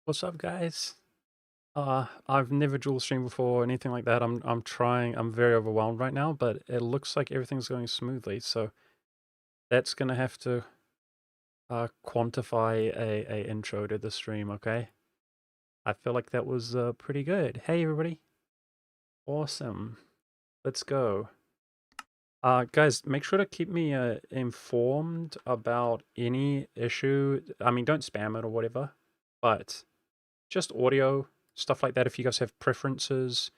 What's up, guys? I've never dual streamed before or anything like that. I'm trying. I'm very overwhelmed right now, but it looks like everything's going smoothly. So that's gonna have to quantify a intro to the stream. Okay, I feel like that was pretty good. Hey, everybody! Awesome. Let's go. Guys, make sure to keep me informed about any issue. I mean, don't spam it or whatever, but just audio stuff like that. If you guys have preferences.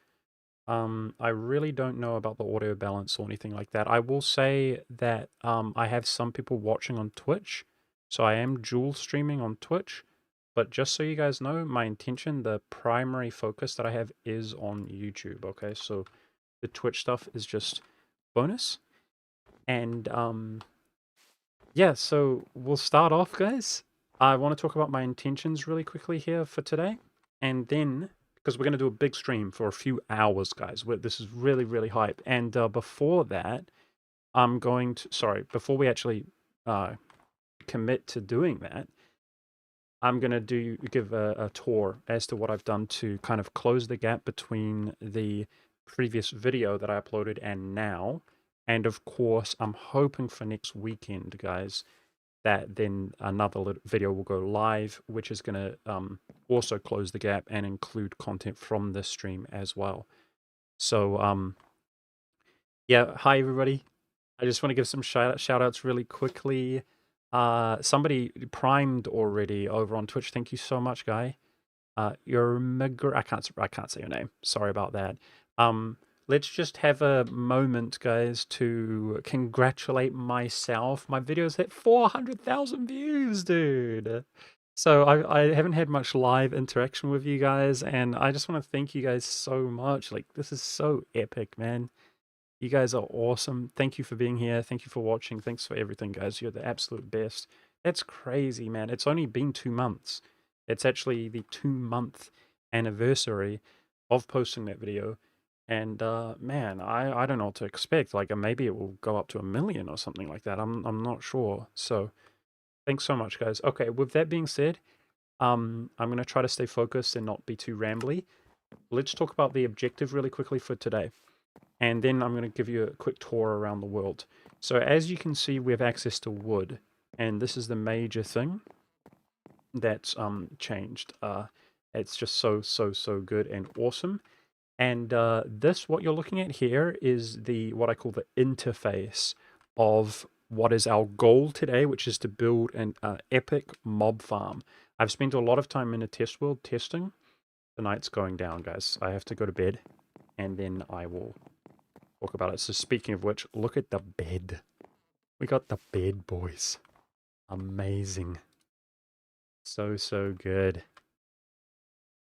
I really don't know about the audio balance or anything like that. I will say that I have some people watching on Twitch, so I am dual streaming on Twitch. But just so you guys know, my intention, the primary focus that I have is on YouTube. Okay, so the Twitch stuff is just bonus. And yeah, so we'll start off, guys. I want to talk about my intentions really quickly here for today, and then because we're going to do a big stream for a few hours, guys. This is really, really hype. And before that, I'm going to, sorry, before we actually uh, commit to doing that, I'm going to give a tour as to what I've done to kind of close the gap between the previous video that I uploaded and now. And of course, I'm hoping for next weekend, guys, that then another video will go live, which is going to also close the gap and include content from this stream as well. So, yeah, hi everybody. I just want to give some shout outs really quickly. Somebody primed already over on Twitch. Thank you so much, guy. I can't say your name. Sorry about that. Let's just have a moment, guys, to congratulate myself. My videos hit 400,000 views, dude. So I haven't had much live interaction with you guys, and I just want to thank you guys so much. Like, this is so epic, man. You guys are awesome. Thank you for being here. Thank you for watching. Thanks for everything, guys. You're the absolute best. That's crazy, man. It's only been 2 months. It's actually the 2 month anniversary of posting that video. And man, I don't know what to expect. Like maybe it will go up to 1 million or something like that. I'm not sure. So thanks so much, guys. Okay, with that being said, I'm gonna try to stay focused and not be too rambly. Let's talk about the objective really quickly for today, and then I'm going to give you a quick tour around the world. So as you can see, we have access to wood, and this is the major thing that's changed. It's just so good and awesome. And this, what you're looking at here, is the what I call the interface of what is our goal today, which is to build an epic mob farm. I've spent a lot of time in a test world testing. The night's going down, guys. I have to go to bed, and then I will talk about it. So speaking of which, look at the bed. We got the bed, boys. Amazing. So good.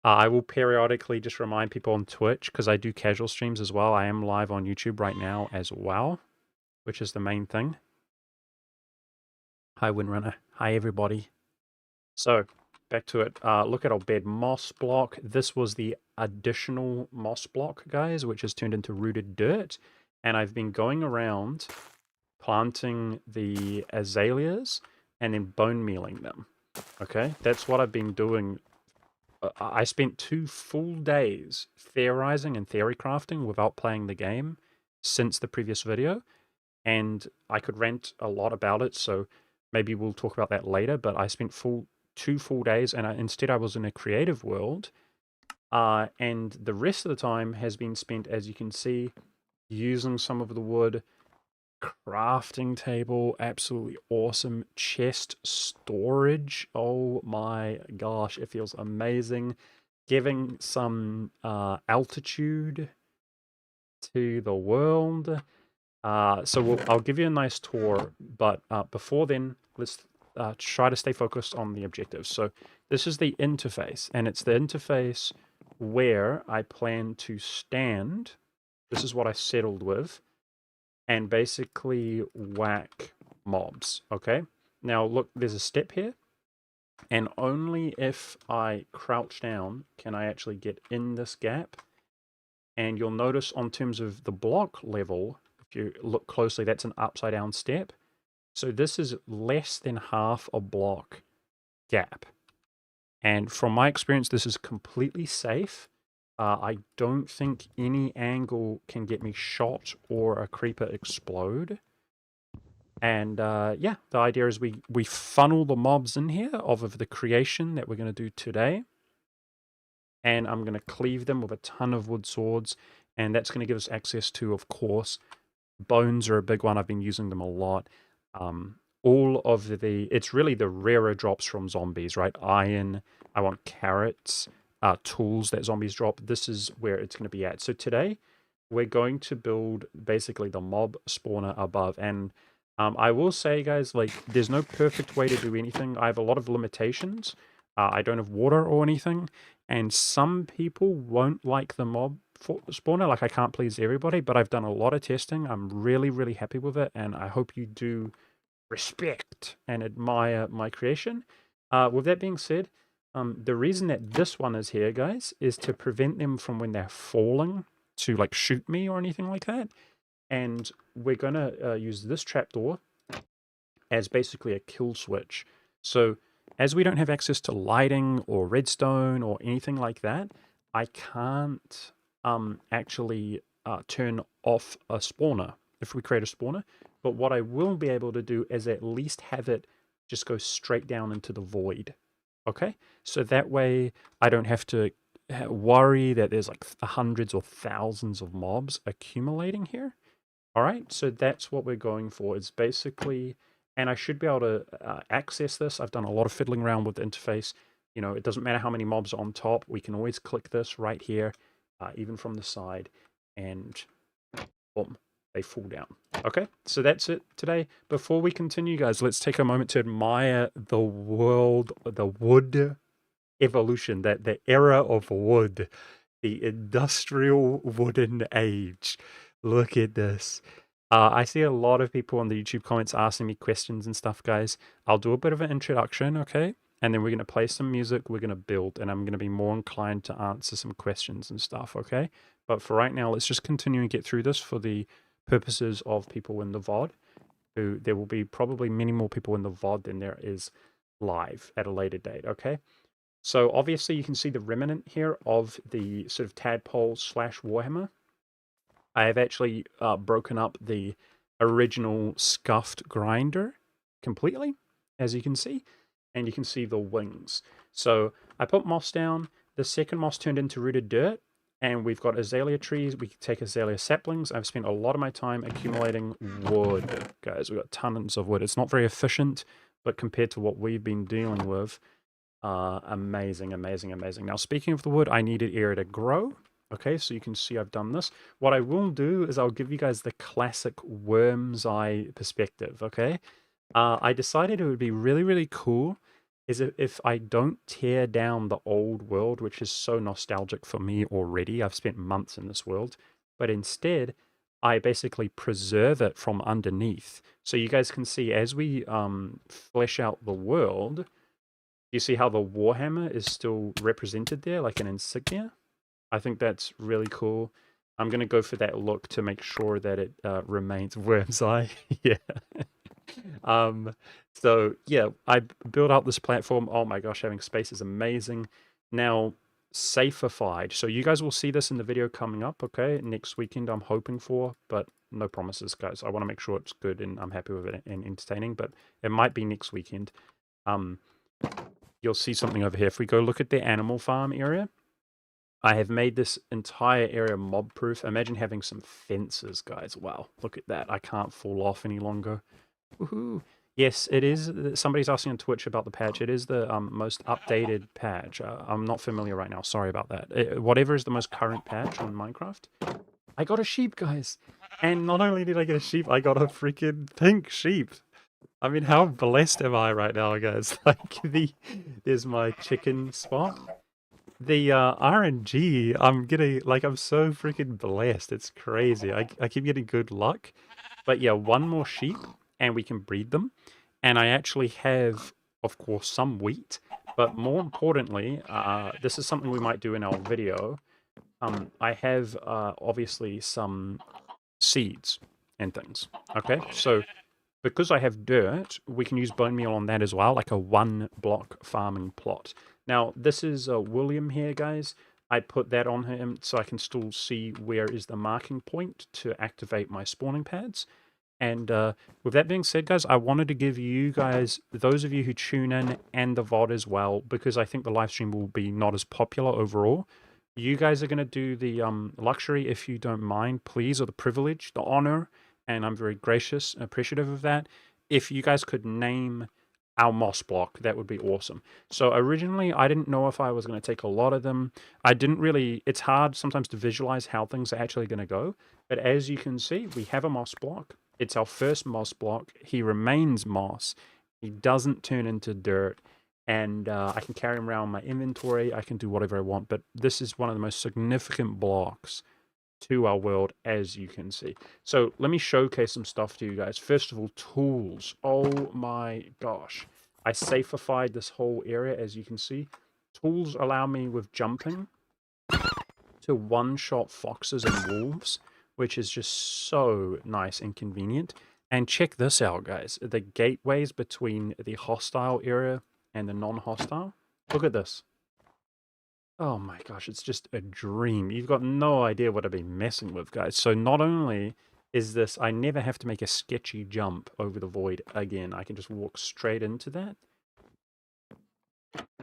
I will periodically just remind people on Twitch, because I do casual streams as well. I am live on YouTube right now as well, which is the main thing. Hi, Windrunner. Hi, everybody. So, back to it. Look at our bed moss block. This was the additional moss block, guys, which has turned into rooted dirt. And I've been going around planting the azaleas and then bone mealing them. Okay, that's what I've been doing. I spent 2 full days theorizing and theory crafting without playing the game since the previous video, and I could rant a lot about it, so maybe we'll talk about that later. But I spent 2 full days, and instead I was in a creative world, and the rest of the time has been spent, as you can see, using some of the wood. Crafting table, absolutely awesome. Chest storage, oh my gosh, it feels amazing. Giving some altitude to the world. I'll give you a nice tour, but before then, let's try to stay focused on the objectives. So this is the interface, and it's the interface where I plan to stand. This is what I settled with, and basically whack mobs, okay? Now, look, there's a step here, and only if I crouch down can I actually get in this gap. And you'll notice on terms of the block level, if you look closely, that's an upside down step. So this is less than half a block gap. And from my experience, this is completely safe. I don't think any angle can get me shot or a creeper explode. And yeah, the idea is we funnel the mobs in here of the creation that we're going to do today. And I'm going to cleave them with a ton of wood swords. And that's going to give us access to, of course, bones are a big one. I've been using them a lot. All of it's really the rarer drops from zombies, right? Iron, I want carrots, tools that zombies drop. This is where it's going to be at. So today, we're going to build basically the mob spawner above. And I will say, guys, like, there's no perfect way to do anything. I have a lot of limitations. I don't have water or anything. And some people won't like the mob spawner. Like, I can't please everybody, but I've done a lot of testing. I'm really, really happy with it. And I hope you do respect and admire my creation. With that being said, the reason that this one is here, guys, is to prevent them from when they're falling to like shoot me or anything like that. And we're going to use this trapdoor as basically a kill switch. So as we don't have access to lighting or redstone or anything like that, I can't actually turn off a spawner if we create a spawner. But what I will be able to do is at least have it just go straight down into the void. Okay? So that way I don't have to worry that there's like hundreds or thousands of mobs accumulating here. All right, so that's what we're going for. It's basically, and I should be able to access this. I've done a lot of fiddling around with the interface. You know, it doesn't matter how many mobs are on top. We can always click this right here, even from the side, and boom, they fall down. Okay, so that's it today. Before we continue, guys, let's take a moment to admire the world, the wood evolution, that the era of wood, the industrial wooden age. Look at this. I see a lot of people on the YouTube comments asking me questions and stuff, guys. I'll do a bit of an introduction, okay? And then we're going to play some music, we're going to build, and I'm going to be more inclined to answer some questions and stuff, okay? But for right now, let's just continue and get through this for the purposes of people in the VOD. There will be probably many more people in the VOD than there is live at a later date, okay? So obviously you can see the remnant here of the sort of tadpole / warhammer. I have actually broken up the original scuffed grinder completely, as you can see, and you can see the wings. So I put moss down, the second moss turned into rooted dirt, and we've got azalea trees. We can take azalea saplings. I've spent a lot of my time accumulating wood, guys. We've got tons of wood. It's not very efficient, but compared to what we've been dealing with, amazing, amazing, amazing. Now, speaking of the wood, I needed area to grow. Okay, so you can see I've done this. What I will do is I'll give you guys the classic worm's eye perspective, okay? I decided it would be really, really cool is if I don't tear down the old world, which is so nostalgic for me already. I've spent months in this world. But instead, I basically preserve it from underneath. So you guys can see as we flesh out the world, you see how the Warhammer is still represented there, like an insignia? I think that's really cool. I'm going to go for that look to make sure that it remains worm's eye. Yeah. So, yeah, I built out this platform. Oh my gosh, having space is amazing. Now, safeified. So you guys will see this in the video coming up, okay? Next weekend I'm hoping for, but no promises, guys. I want to make sure it's good and I'm happy with it and entertaining, but it might be next weekend. You'll see something over here. If we go look at the animal farm area, I have made this entire area mob proof. Imagine having some fences, guys. Wow, look at that. I can't fall off any longer. Woohoo. Yes, it is. Somebody's asking on Twitch about the patch. It is the most updated patch. I'm not familiar right now. Sorry about that. Whatever is the most current patch on Minecraft. I got a sheep, guys. And not only did I get a sheep, I got a freaking pink sheep. I mean, how blessed am I right now, guys? Like, there's my chicken spot. The RNG, I'm getting, like, I'm so freaking blessed. It's crazy. I keep getting good luck. But yeah, one more sheep, and we can breed them. And I actually have, of course, some wheat. But more importantly, this is something we might do in our video. I have, obviously, some seeds and things. Okay, so because I have dirt, we can use bone meal on that as well, like a 1 block farming plot. Now, this is William here, guys. I put that on him so I can still see where is the marking point to activate my spawning pads. And with that being said, guys, I wanted to give you guys, those of you who tune in, and the VOD as well, because I think the live stream will be not as popular overall. You guys are going to do the luxury, if you don't mind, please, or the privilege, the honor, and I'm very gracious and appreciative of that. If you guys could name our moss block, that would be awesome. So originally, I didn't know if I was going to take a lot of them. I didn't really, it's hard sometimes to visualize how things are actually going to go. But as you can see, we have a moss block. It's our first moss block. He remains moss. He doesn't turn into dirt. And I can carry him around my inventory. I can do whatever I want. But this is one of the most significant blocks to our world, as you can see. So let me showcase some stuff to you guys. First of all, tools. Oh my gosh. I safeified this whole area, as you can see. Tools allow me, with jumping, to one-shot foxes and wolves, which is just so nice and convenient. And check this out, guys. The gateways between the hostile area and the non-hostile. Look at this. Oh my gosh, it's just a dream. You've got no idea what I've been messing with, guys. So not only is this, I never have to make a sketchy jump over the void again. I can just walk straight into that.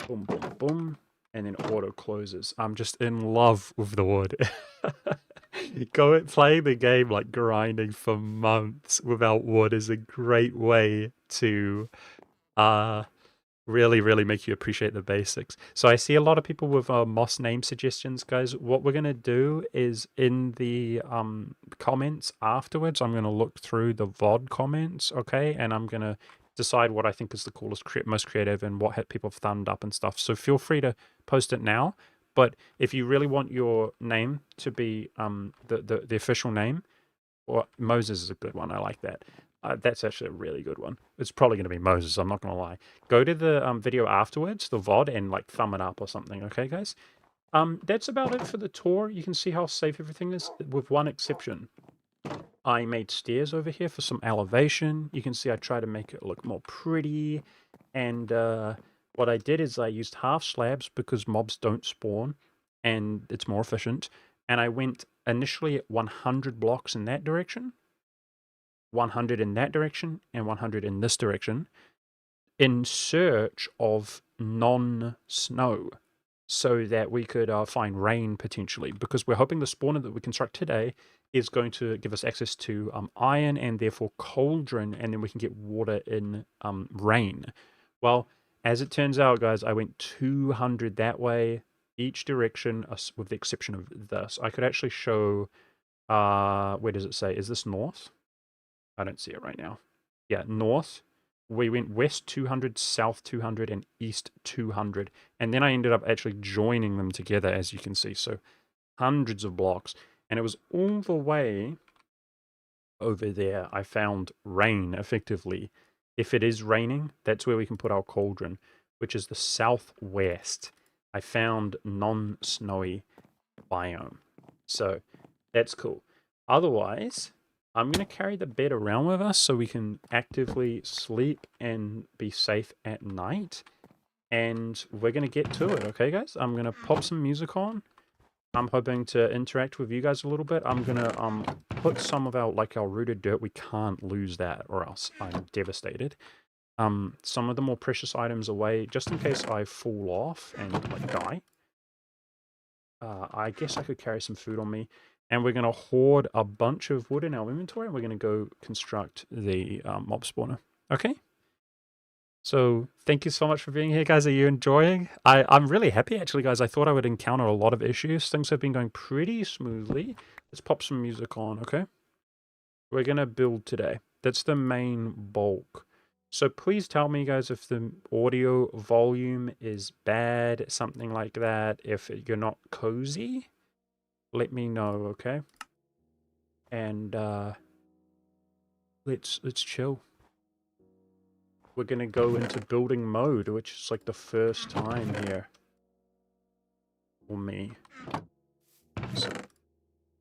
Boom, boom, boom. And then auto closes. I'm just in love with the wood. Playing the game like grinding for months without wood is a great way to really make you appreciate the basics. So I see a lot of people with moss name suggestions, guys. What we're going to do is in the comments afterwards, I'm going to look through the VOD comments, okay? And I'm going to decide what I think is the coolest, most creative, and what people have thumbed up and stuff. So feel free to post it now. But if you really want your name to be the official name, or Moses is a good one. I like that. That's actually a really good one. It's probably going to be Moses. I'm not going to lie. Go to the video afterwards, the VOD, and like thumb it up or something. Okay, guys. That's about it for the tour. You can see how safe everything is, with one exception. I made stairs over here for some elevation. You can see I try to make it look more pretty. And what I did is I used half slabs because mobs don't spawn, and it's more efficient. And I went initially at 100 blocks in that direction, 100 in that direction, and 100 in this direction, in search of non-snow, so that we could find rain potentially, because we're hoping the spawner that we construct today is going to give us access to iron and therefore cauldron, and then we can get water in rain. Well, as it turns out, guys, I went 200 that way, each direction, with the exception of this. I could actually show, where does it say? Is this north? I don't see it right now. Yeah, north. We went west 200, south 200, and east 200. And then I ended up actually joining them together, as you can see. So hundreds of blocks. And it was all the way over there I found rain, effectively. If it is raining, that's where we can put our cauldron, which is the southwest. I found non-snowy biome. So that's cool. Otherwise, I'm going to carry the bed around with us so we can actively sleep and be safe at night. And we're going to get to it, okay, guys? I'm going to pop some music on. I'm hoping to interact with you guys a little bit. I'm going to put some of our rooted dirt. We can't lose that or else I'm devastated. Some of the more precious items away, just in case I fall off and die. I guess I could carry some food on me. And we're going to hoard a bunch of wood in our inventory, and we're going to go construct the mob spawner. Okay? So thank you so much for being here, guys. Are you enjoying? I'm really happy, actually, guys. I thought I would encounter a lot of issues. Things have been going pretty smoothly. Let's pop some music on, okay? We're going to build today. That's the main bulk. So please tell me, guys, if the audio volume is bad, something like that. If you're not cozy, let me know, okay? And let's chill. We're gonna go into building mode, which is like the first time here for me. So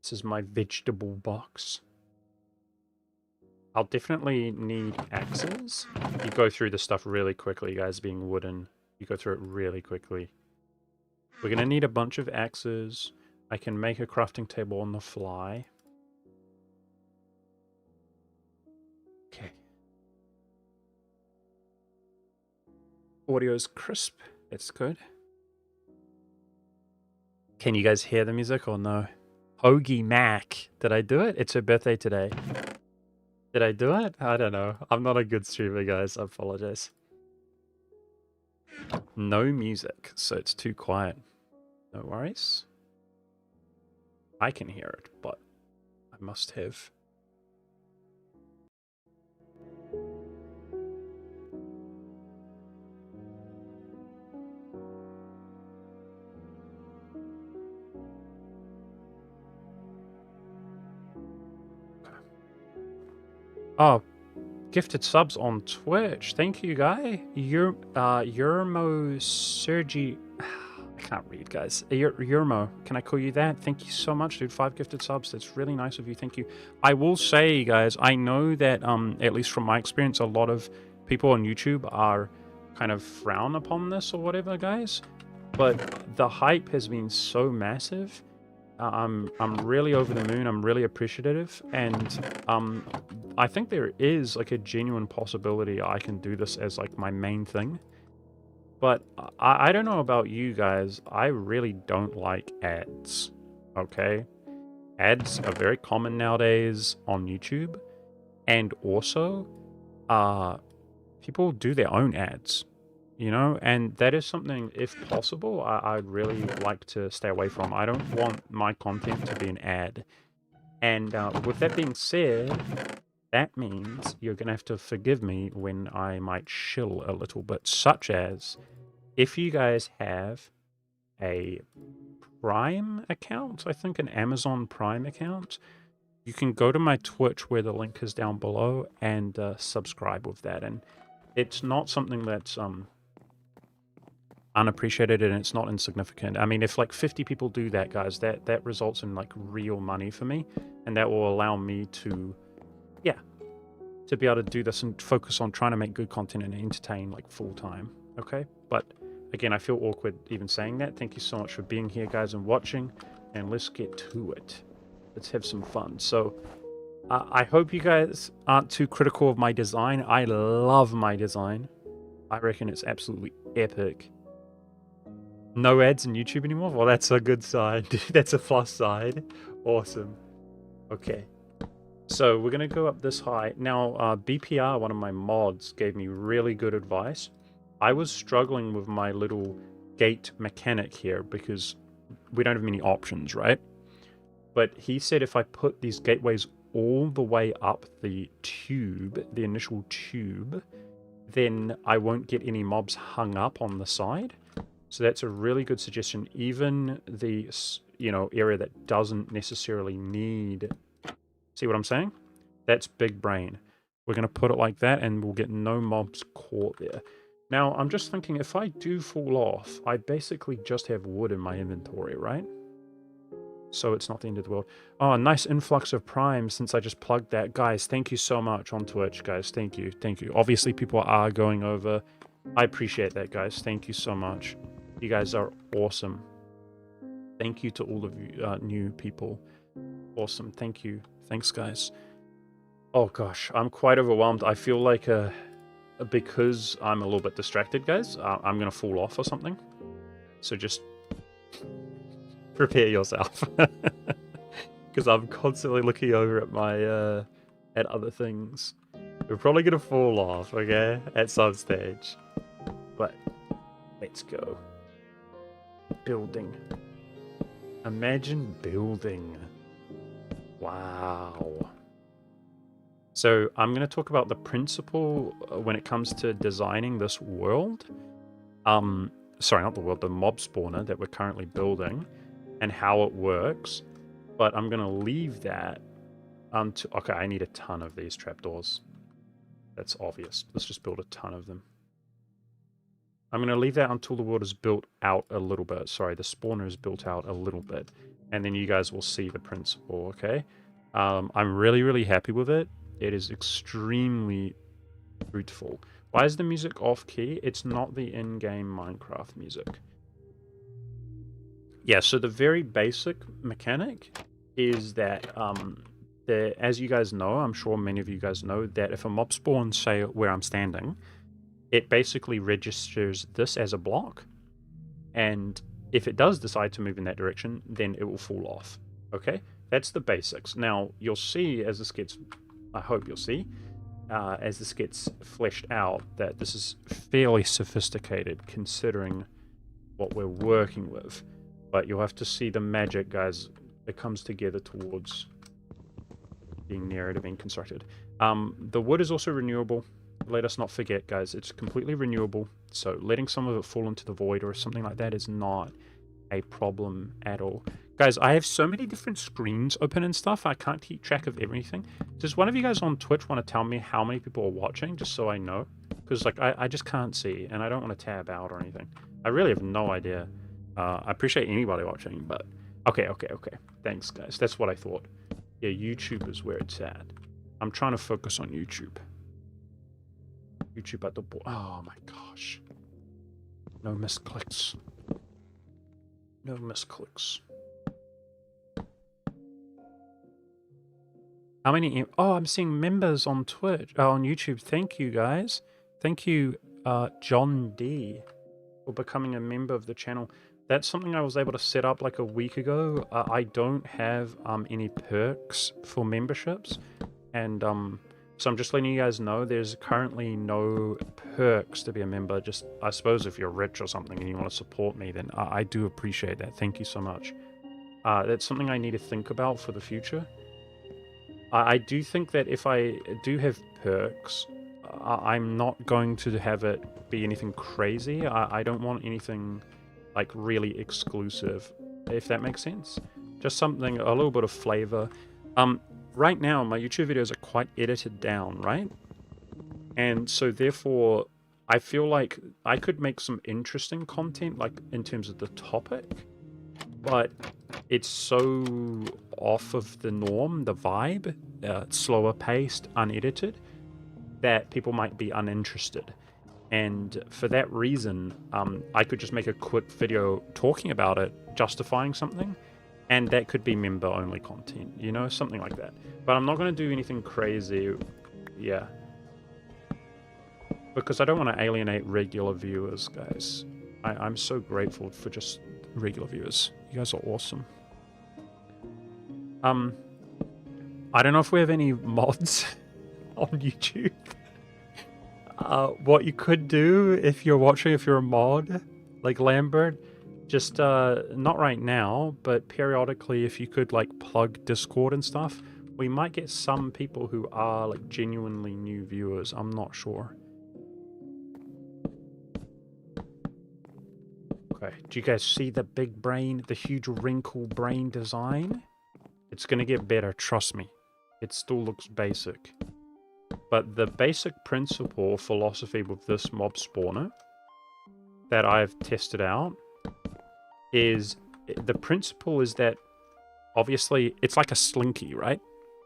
this is my vegetable box. I'll definitely need axes. You go through the stuff really quickly, guys, being wooden. You go through it really quickly. We're going to need a bunch of axes. I can make a crafting table on the fly. Okay. Audio's crisp. That's good. Can you guys hear the music or no? Hoagie Mac. Did I do it? It's her birthday today. Did I do it? I don't know. I'm not a good streamer, guys. I apologize. No music, so it's too quiet. No worries. I can hear it, but I must have. Oh, gifted subs on Twitch. Thank you, guy. Yermo Sergi. I can't read, guys. Yermo, can I call you that? Thank you so much, dude. 5 gifted subs. That's really nice of you. Thank you. I will say, guys, I know that, at least from my experience, a lot of people on YouTube are kind of frown upon this or whatever, guys. But the hype has been so massive. I'm really over the moon. I'm really appreciative, and I think there is like a genuine possibility I can do this as like my main thing. But I don't know about you guys. I really don't like ads. Okay, ads are very common nowadays on YouTube, and also, people do their own ads. You know, and that is something, if possible, I'd really like to stay away from. I don't want my content to be an ad. And with that being said, that means you're going to have to forgive me when I might shill a little bit, such as if you guys have a Prime account, I think an Amazon Prime account, you can go to my Twitch where the link is down below and subscribe with that. And it's not something that's unappreciated, and it's not insignificant. I mean, if like 50 people do that, guys, that results in like real money for me, and that will allow me to, yeah, to be able to do this and focus on trying to make good content and entertain like full time. Okay, but again, I feel awkward even saying that. Thank you so much for being here, guys, and watching, and let's get to it. Let's have some fun. So I hope you guys aren't too critical of my design. I love my design. I reckon it's absolutely epic. No ads in YouTube anymore? Well, that's a good sign. That's a plus side. Awesome. Okay. So we're going to go up this high. Now, BPR, one of my mods, gave me really good advice. I was struggling with my little gate mechanic here because we don't have many options, right? But he said if I put these gateways all the way up the tube, the initial tube, then I won't get any mobs hung up on the side. So that's a really good suggestion. Even the, area that doesn't necessarily need... See what I'm saying? That's big brain. We're going to put it like that, and we'll get no mobs caught there. Now, I'm just thinking, if I do fall off, I basically just have wood in my inventory, right? So it's not the end of the world. Oh, nice influx of Prime since I just plugged that. Guys, thank you so much on Twitch, guys. Thank you. Thank you. Obviously, people are going over. I appreciate that, guys. Thank you so much. You guys are awesome. Thank you to all of you new people. Awesome. Thank you. Thanks, guys. Oh, gosh. I'm quite overwhelmed. I feel like because I'm a little bit distracted, guys, I'm going to fall off or something. So just prepare yourself. Because I'm constantly looking over at my at other things. We're probably going to fall off, okay? At some stage. But let's go. Building. Imagine building. Wow. So I'm going to talk about the principle when it comes to designing this world. Sorry, not the world, the mob spawner that we're currently building and how it works. But I'm going to leave that okay, I need a ton of these trapdoors. That's obvious. Let's just build a ton of them. I'm going to leave that until the world is built out a little bit. Sorry, the spawner is built out a little bit. And then you guys will see the principle, okay? I'm really, really happy with it. It is extremely fruitful. Why is the music off-key? It's not the in-game Minecraft music. Yeah, so the very basic mechanic is that, as you guys know, I'm sure many of you guys know, that if a mob spawns, say, where I'm standing, it basically registers this as a block, and if it does decide to move in that direction, then it will fall off. Okay? That's the basics. Now, you'll see as this gets... I hope you'll see, as this gets fleshed out, that this is fairly sophisticated, considering what we're working with. But you'll have to see the magic, guys. It comes together towards being nearer to being constructed. The wood is also renewable. Let us not forget, guys, it's completely renewable. So letting some of it fall into the void or something like that is not a problem at all. Guys, I have so many different screens open and stuff. I can't keep track of everything. Does one of you guys on Twitch want to tell me how many people are watching, just so I know? Because, like, I just can't see, and I don't want to tab out or anything. I really have no idea. I appreciate anybody watching, but... Okay. Thanks, guys. That's what I thought. Yeah, YouTube is where it's at. I'm trying to focus on YouTube. YouTube at the board. Oh, my gosh. No misclicks. No misclicks. How many... Oh, I'm seeing members on Twitch, on YouTube. Thank you, guys. Thank you, John D, for becoming a member of the channel. That's something I was able to set up like a week ago. I don't have any perks for memberships, and so I'm just letting you guys know there's currently no perks to be a member. Just, I suppose if you're rich or something and you want to support me, then I do appreciate that. Thank you so much. That's something I need to think about for the future. I do think that if I do have perks, I'm not going to have it be anything crazy. I don't want anything like really exclusive, if that makes sense. Just something, a little bit of flavor. Right now, my YouTube videos are quite edited down, right? And so therefore, I feel like I could make some interesting content, like in terms of the topic, but it's so off of the norm, the vibe, slower paced, unedited, that people might be uninterested. And for that reason, I could just make a quick video talking about it, justifying something, and that could be member-only content, you know, something like that. But I'm not going to do anything crazy, yeah. Because I don't want to alienate regular viewers, guys. I'm so grateful for just regular viewers. You guys are awesome. I don't know if we have any mods on YouTube. What you could do if you're watching, if you're a mod, like Lambert, just, not right now, but periodically if you could, like, plug Discord and stuff, we might get some people who are, like, genuinely new viewers. I'm not sure. Okay, do you guys see the big brain, the huge wrinkle brain design? It's gonna get better, trust me. It still looks basic. But the basic principle, philosophy with this mob spawner that I've tested out is, the principle is that, obviously, it's like a slinky, right?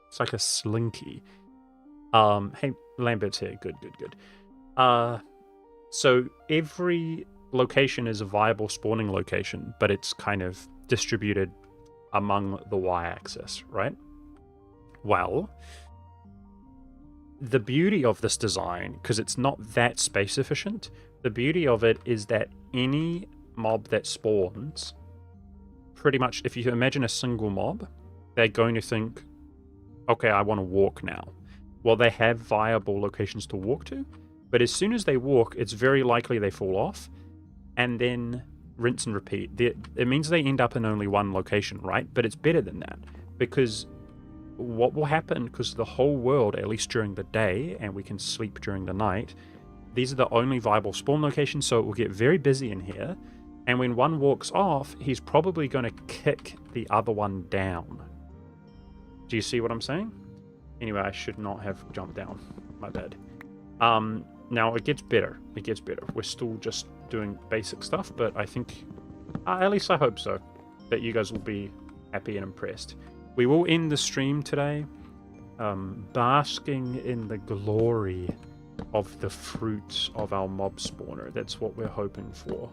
It's like a slinky. Hey, Lambert's here, good. So every location is a viable spawning location, but it's kind of distributed among the y-axis, right? Well, the beauty of this design, because it's not that space efficient, the beauty of it is that any mob that spawns, pretty much, if you imagine a single mob, they're going to think, okay, I want to walk now. Well, they have viable locations to walk to, but as soon as they walk, it's very likely they fall off, and then rinse and repeat. It means they end up in only one location, right? But it's better than that, because what will happen, because the whole world, at least during the day, and we can sleep during the night, these are the only viable spawn locations, so it will get very busy in here, and when one walks off, he's probably going to kick the other one down. Do you see what I'm saying? Anyway, I should not have jumped down. My bad. Now, it gets better. It gets better. We're still just doing basic stuff, but I think, at least I hope so, that you guys will be happy and impressed. We will end the stream today basking in the glory of the fruits of our mob spawner. That's what we're hoping for.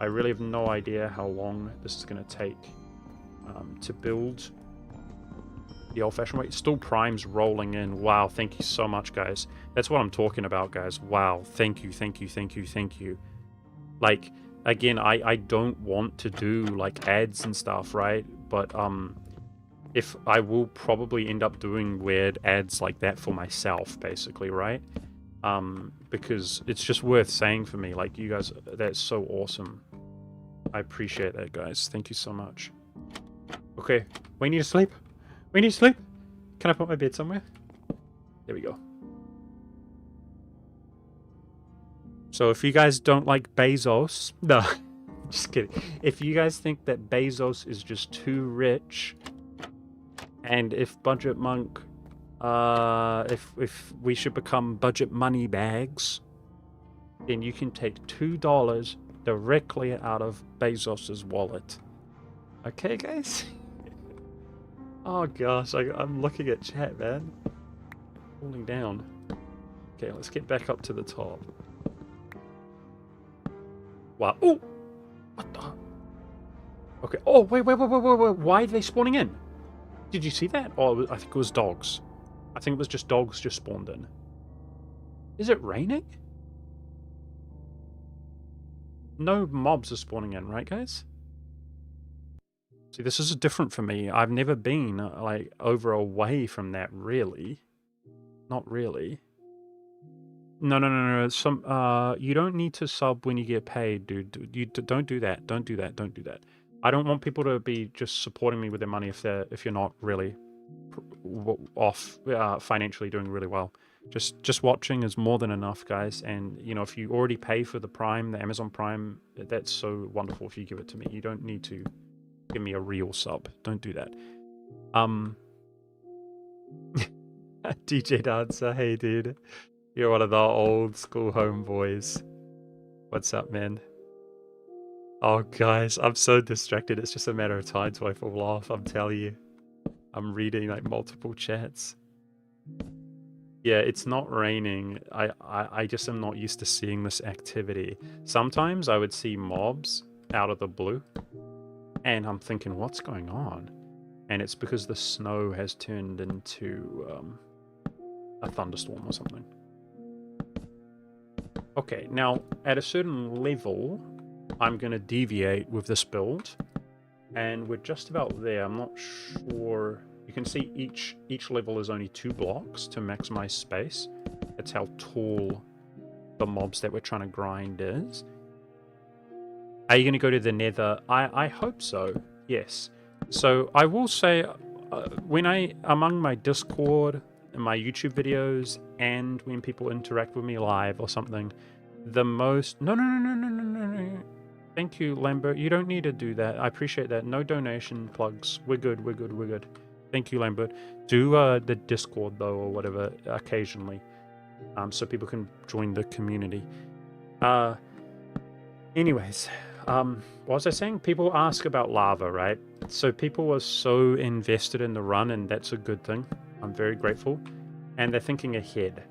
I really have no idea how long this is going to take to build the old-fashioned way. Still primes rolling in. Wow, thank you so much, guys. That's what I'm talking about, guys. Wow, thank you, thank you, thank you, thank you. Like, again, I don't want to do, like, ads and stuff, right? But, if I will probably end up doing weird ads like that for myself, basically, right? Because it's just worth saying for me. Like, you guys, that's so awesome. I appreciate that, guys. Thank you so much. Okay, we need to sleep. We need to sleep. Can I put my bed somewhere? There we go. So if you guys don't like Bezos, no, just kidding. If you guys think that Bezos is just too rich, and if Budget Monk, if we should become budget money bags, then you can take $2 directly out of Bezos's wallet. Okay, guys? Oh gosh, I'm looking at chat, man. Falling down. Okay, let's get back up to the top. Wow. Oh! What the? Okay. Oh, wait. Why are they spawning in? Did you see that? Oh, I think it was dogs. I think it was just dogs just spawned in. Is it raining? No mobs are spawning in, right, guys? See, this is different for me. I've never been, like, away from that, really. Not really. No. You don't need to sub when you get paid, dude. You don't do that. Don't do that. Don't do that. I don't want people to be just supporting me with their money if you're not really off financially doing really well. Just watching is more than enough, guys. And you know, if you already pay for the Prime, the Amazon Prime, that's so wonderful if you give it to me. You don't need to give me a real sub. Don't do that. DJ Dancer, hey dude. You're one of the old school homeboys. What's up, man? Oh, guys, I'm so distracted. It's just a matter of time till I fall off. I'm telling you. I'm reading, like, multiple chats. Yeah, it's not raining. I just am not used to seeing this activity. Sometimes I would see mobs out of the blue. And I'm thinking, what's going on? And it's because the snow has turned into a thunderstorm or something. Okay, now at a certain level, I'm going to deviate with this build, and we're just about there. I'm not sure. You can see each level is only 2 blocks to maximize space. That's how tall the mobs that we're trying to grind is. Are you going to go to the nether? I hope so, yes. So I will say, when among my Discord and my YouTube videos, and when people interact with me live or something, the most... No. Thank you, Lambert. You don't need to do that. I appreciate that. No donation plugs. We're good. Thank you, Lambert. Do the Discord, though, or whatever, occasionally, so people can join the community. Anyways, what was I saying? People ask about lava, right? So people are so invested in the run, and that's a good thing. I'm very grateful. And they're thinking ahead.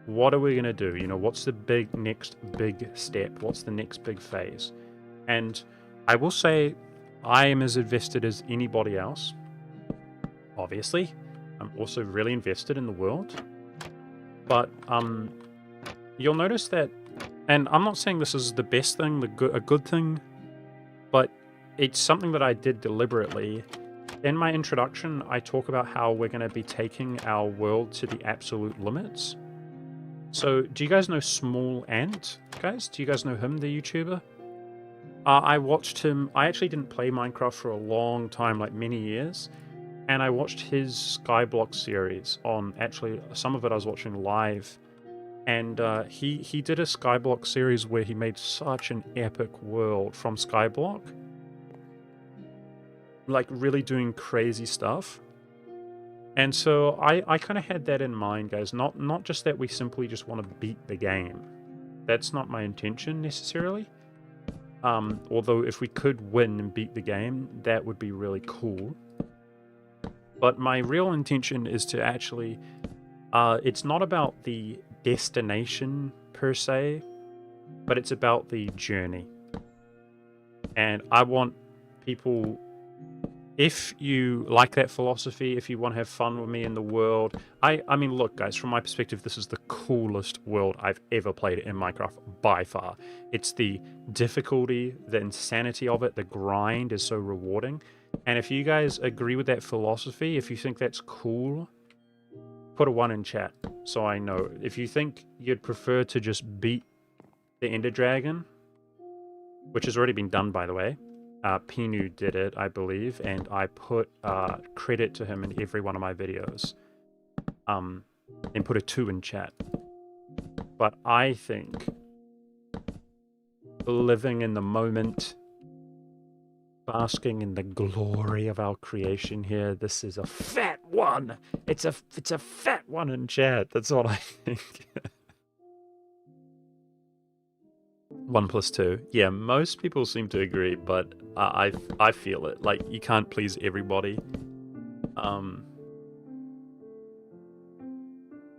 What are we going to do? You know, what's the next big step? What's the next big phase? And I will say I am as invested as anybody else. Obviously, I'm also really invested in the world. But you'll notice that, and I'm not saying this is the best thing, a good thing, but it's something that I did deliberately. In my introduction, I talk about how we're going to be taking our world to the absolute limits. So, do you guys know Small Ant, guys? Do you guys know him, the YouTuber? I watched him. I actually didn't play Minecraft for a long time, like many years. And I watched his Skyblock series on, actually, some of it I was watching live. And he did a Skyblock series where he made such an epic world from Skyblock. Like, really doing crazy stuff. And so I kind of had that in mind, guys. Not just that we simply just want to beat the game. That's not my intention, necessarily. Although if we could win and beat the game, that would be really cool. But my real intention is to actually... it's not about the destination, per se, but it's about the journey. And I want people, if you like that philosophy, if you want to have fun with me in the world, I mean, look, guys, from my perspective, this is the coolest world I've ever played in Minecraft by far. It's the difficulty, the insanity of it, the grind is so rewarding. And if you guys agree with that philosophy, if you think that's cool, put a 1 in chat so I know. If you think you'd prefer to just beat the Ender Dragon, which has already been done, by the way. Pinu did it, I believe, and I put credit to him in every one of my videos. And put a 2 in chat. But I think living in the moment, basking in the glory of our creation here, this is a fat 1. It's a fat 1 in chat. That's what I think. 1 + 2. Yeah, most people seem to agree, but I feel it. Like, you can't please everybody.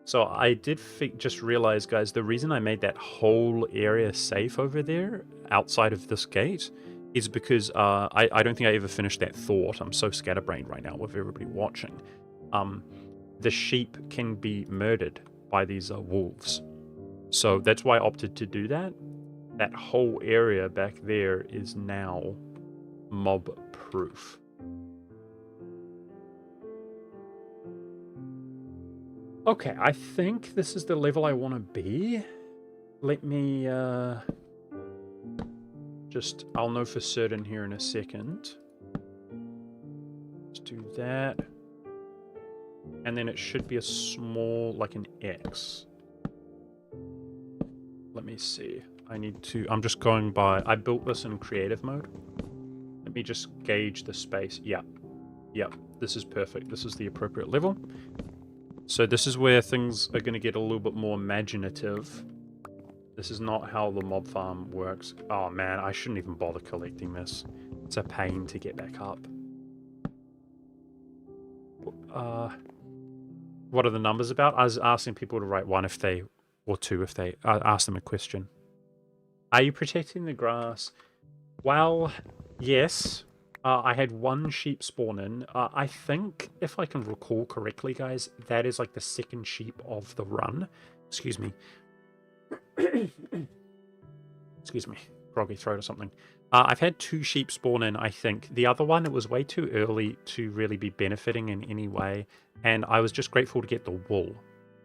So I did just realize, guys, the reason I made that whole area safe over there, outside of this gate, is because I don't think I ever finished that thought. I'm so scatterbrained right now with everybody watching. The sheep can be murdered by these wolves. So that's why I opted to do that. That whole area back there is now mob-proof. Okay, I think this is the level I want to be. Let me I'll know for certain here in a second. Let's do that. And then it should be a small, like an X. Let me see. I'm just going by, I built this in creative mode. Let me just gauge the space. Yeah. This is perfect. This is the appropriate level. So this is where things are going to get a little bit more imaginative. This is not how the mob farm works. Oh man, I shouldn't even bother collecting this. It's a pain to get back up. What are the numbers about? I was asking people to write 1 if they, or 2 if they, ask them a question. Are you protecting the grass? Well, yes. I had 1 sheep spawn in. I think, if I can recall correctly, guys, that is like the 2nd sheep of the run. Excuse me. Excuse me. Groggy throat or something. I've had 2 sheep spawn in, I think. The other one, it was way too early to really be benefiting in any way. And I was just grateful to get the wool.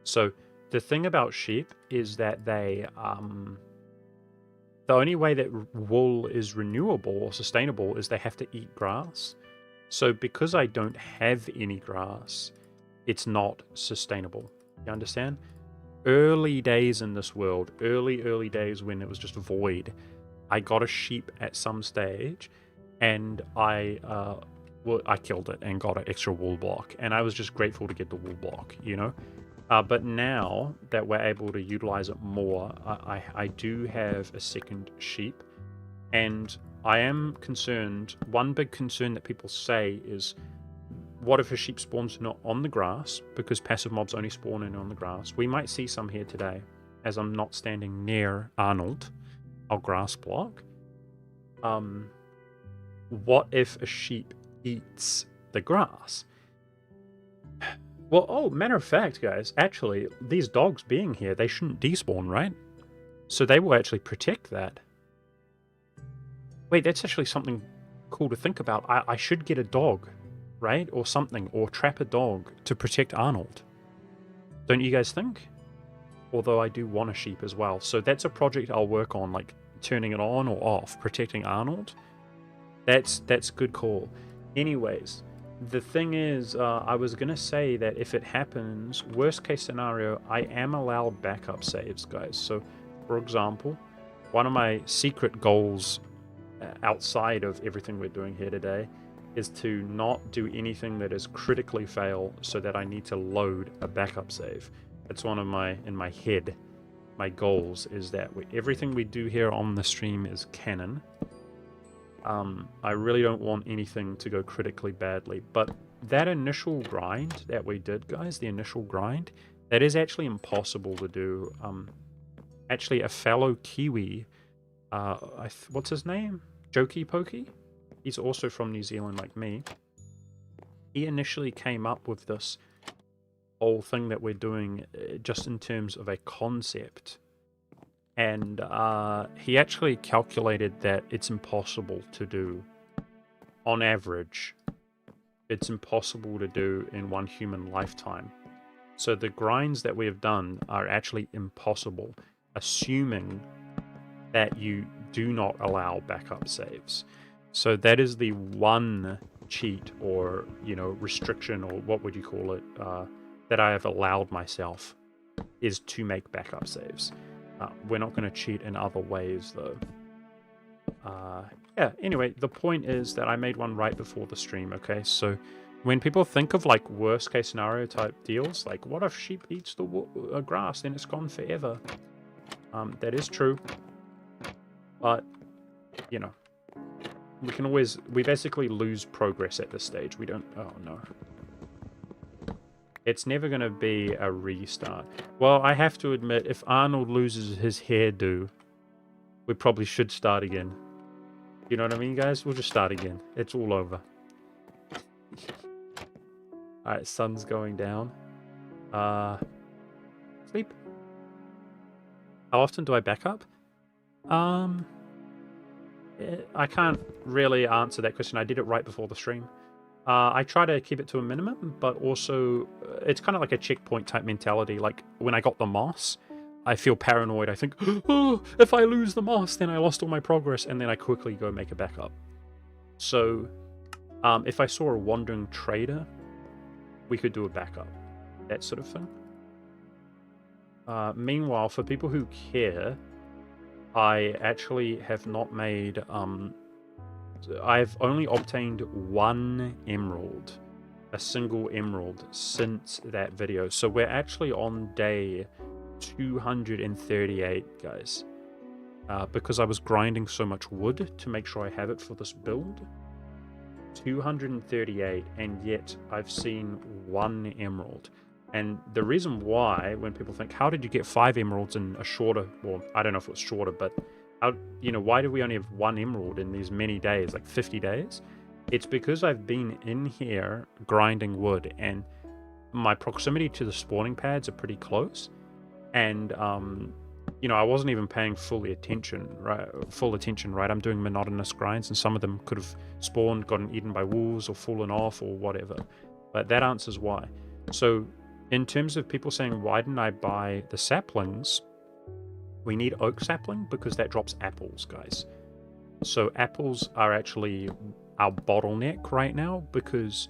So the thing about sheep is that they... the only way that wool is renewable or sustainable is they have to eat grass. So because I don't have any grass, it's not sustainable. You understand? Early days in this world, early days when it was just void, I got a sheep at some stage, and I killed it and got an extra wool block, and I was just grateful to get the wool block, you know? But now that we're able to utilize it more, I do have a 2nd sheep, and I am concerned. One big concern that people say is, what if a sheep spawns not on the grass, because passive mobs only spawn in on the grass? We might see some here today, as I'm not standing near Arnold, our grass block. What if a sheep eats the grass? Well, oh, matter of fact, guys, actually, these dogs being here, they shouldn't despawn, right? So they will actually protect that. Wait, that's actually something cool to think about. I should get a dog, right? Or something, or trap a dog to protect Arnold. Don't you guys think? Although I do want a sheep as well. So that's a project I'll work on, like turning it on or off, protecting Arnold. That's good call. Anyways, the thing is, I was going to say that if it happens, worst case scenario, I am allowed backup saves, guys. So, for example, one of my secret goals outside of everything we're doing here today is to not do anything that is critically fail so that I need to load a backup save. That's one of my, in my head, my goals is that everything we do here on the stream is canon. I really don't want anything to go critically badly, but that initial grind that we did, guys, the initial grind, that is actually impossible to do. Actually, a fellow Kiwi, what's his name? Jokey Pokey, he's also from New Zealand like me. He initially came up with this whole thing that we're doing just in terms of a concept. And he actually calculated that it's impossible to do, on average, it's impossible to do in one human lifetime. So the grinds that we have done are actually impossible, assuming that you do not allow backup saves. So that is the one cheat or, you know, restriction, or what would you call it, that I have allowed myself, is to make backup saves. We're not going to cheat in other ways, though. Yeah, anyway, the point is that I made one right before the stream, okay? So when people think of, like, worst case scenario type deals, like, what if sheep eats the grass, then it's gone forever? That is true. But, you know, we basically lose progress at this stage. We don't, oh no. It's never going to be a restart. Well, I have to admit, if Arnold loses his hairdo, we probably should start again. You know what I mean, guys? We'll just start again. It's all over. Alright, sun's going down. Sleep. How often do I back up? I can't really answer that question. I did it right before the stream. I try to keep it to a minimum, but also it's kind of like a checkpoint type mentality. Like when I got the moss, I feel paranoid. I think, oh, if I lose the moss, then I lost all my progress, and then I quickly go make a backup. So if I saw a wandering trader, we could do a backup, that sort of thing. Meanwhile, for people who care, I actually have not made... I've only obtained one emerald, a single emerald, since that video. So we're actually on day 238, guys. Because I was grinding so much wood to make sure I have it for this build. 238, and yet I've seen one emerald. And the reason why, when people think, how did you get 5 emeralds in a shorter, well, I don't know if it was shorter, but how, you know, why do we only have 1 emerald in these many days, like 50 days? It's because I've been in here grinding wood, and my proximity to the spawning pads are pretty close. And, you know, I wasn't even paying full attention, right? I'm doing monotonous grinds, and some of them could have spawned, gotten eaten by wolves, or fallen off, or whatever. But that answers why. So, in terms of people saying, why didn't I buy the saplings? We need oak sapling because that drops apples, guys. So apples are actually our bottleneck right now, because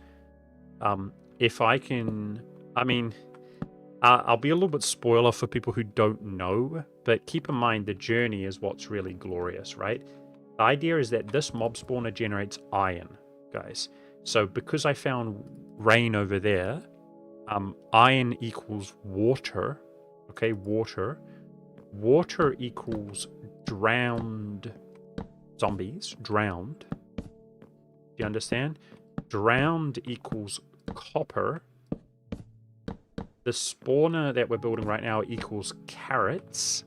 if I can... I mean, I'll be a little bit spoiler for people who don't know, but keep in mind the journey is what's really glorious, right? The idea is that this mob spawner generates iron, guys. So because I found rain over there, iron equals water, okay, water. Water equals drowned zombies, drowned. Do you understand? Drowned equals copper. The spawner that we're building right now equals carrots.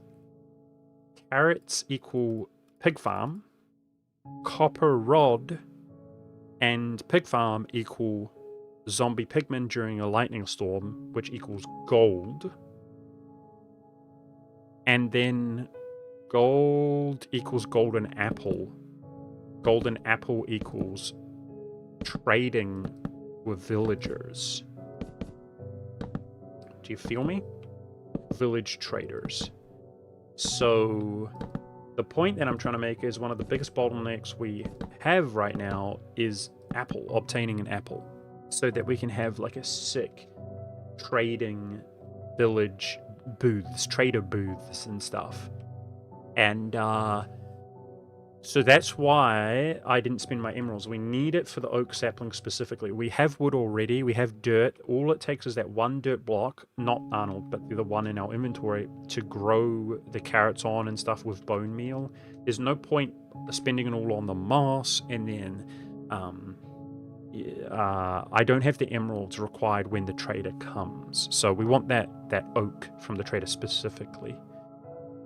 Carrots equal pig farm. Copper rod and pig farm equal zombie pigmen during a lightning storm, which equals gold. And then gold equals golden apple. Golden apple equals trading with villagers. Do you feel me? Village traders. So the point that I'm trying to make is one of the biggest bottlenecks we have right now is apple, obtaining an apple, so that we can have like a sick trading village booths, trader booths and stuff. And so that's why I didn't spend my emeralds. We need it for the oak sapling specifically. We have wood already, we have dirt. All it takes is that one dirt block, not Arnold, but the one in our inventory, to grow the carrots on and stuff with bone meal. There's no point spending it all on the moss, and then I don't have the emeralds required when the trader comes. So we want that oak from the trader specifically.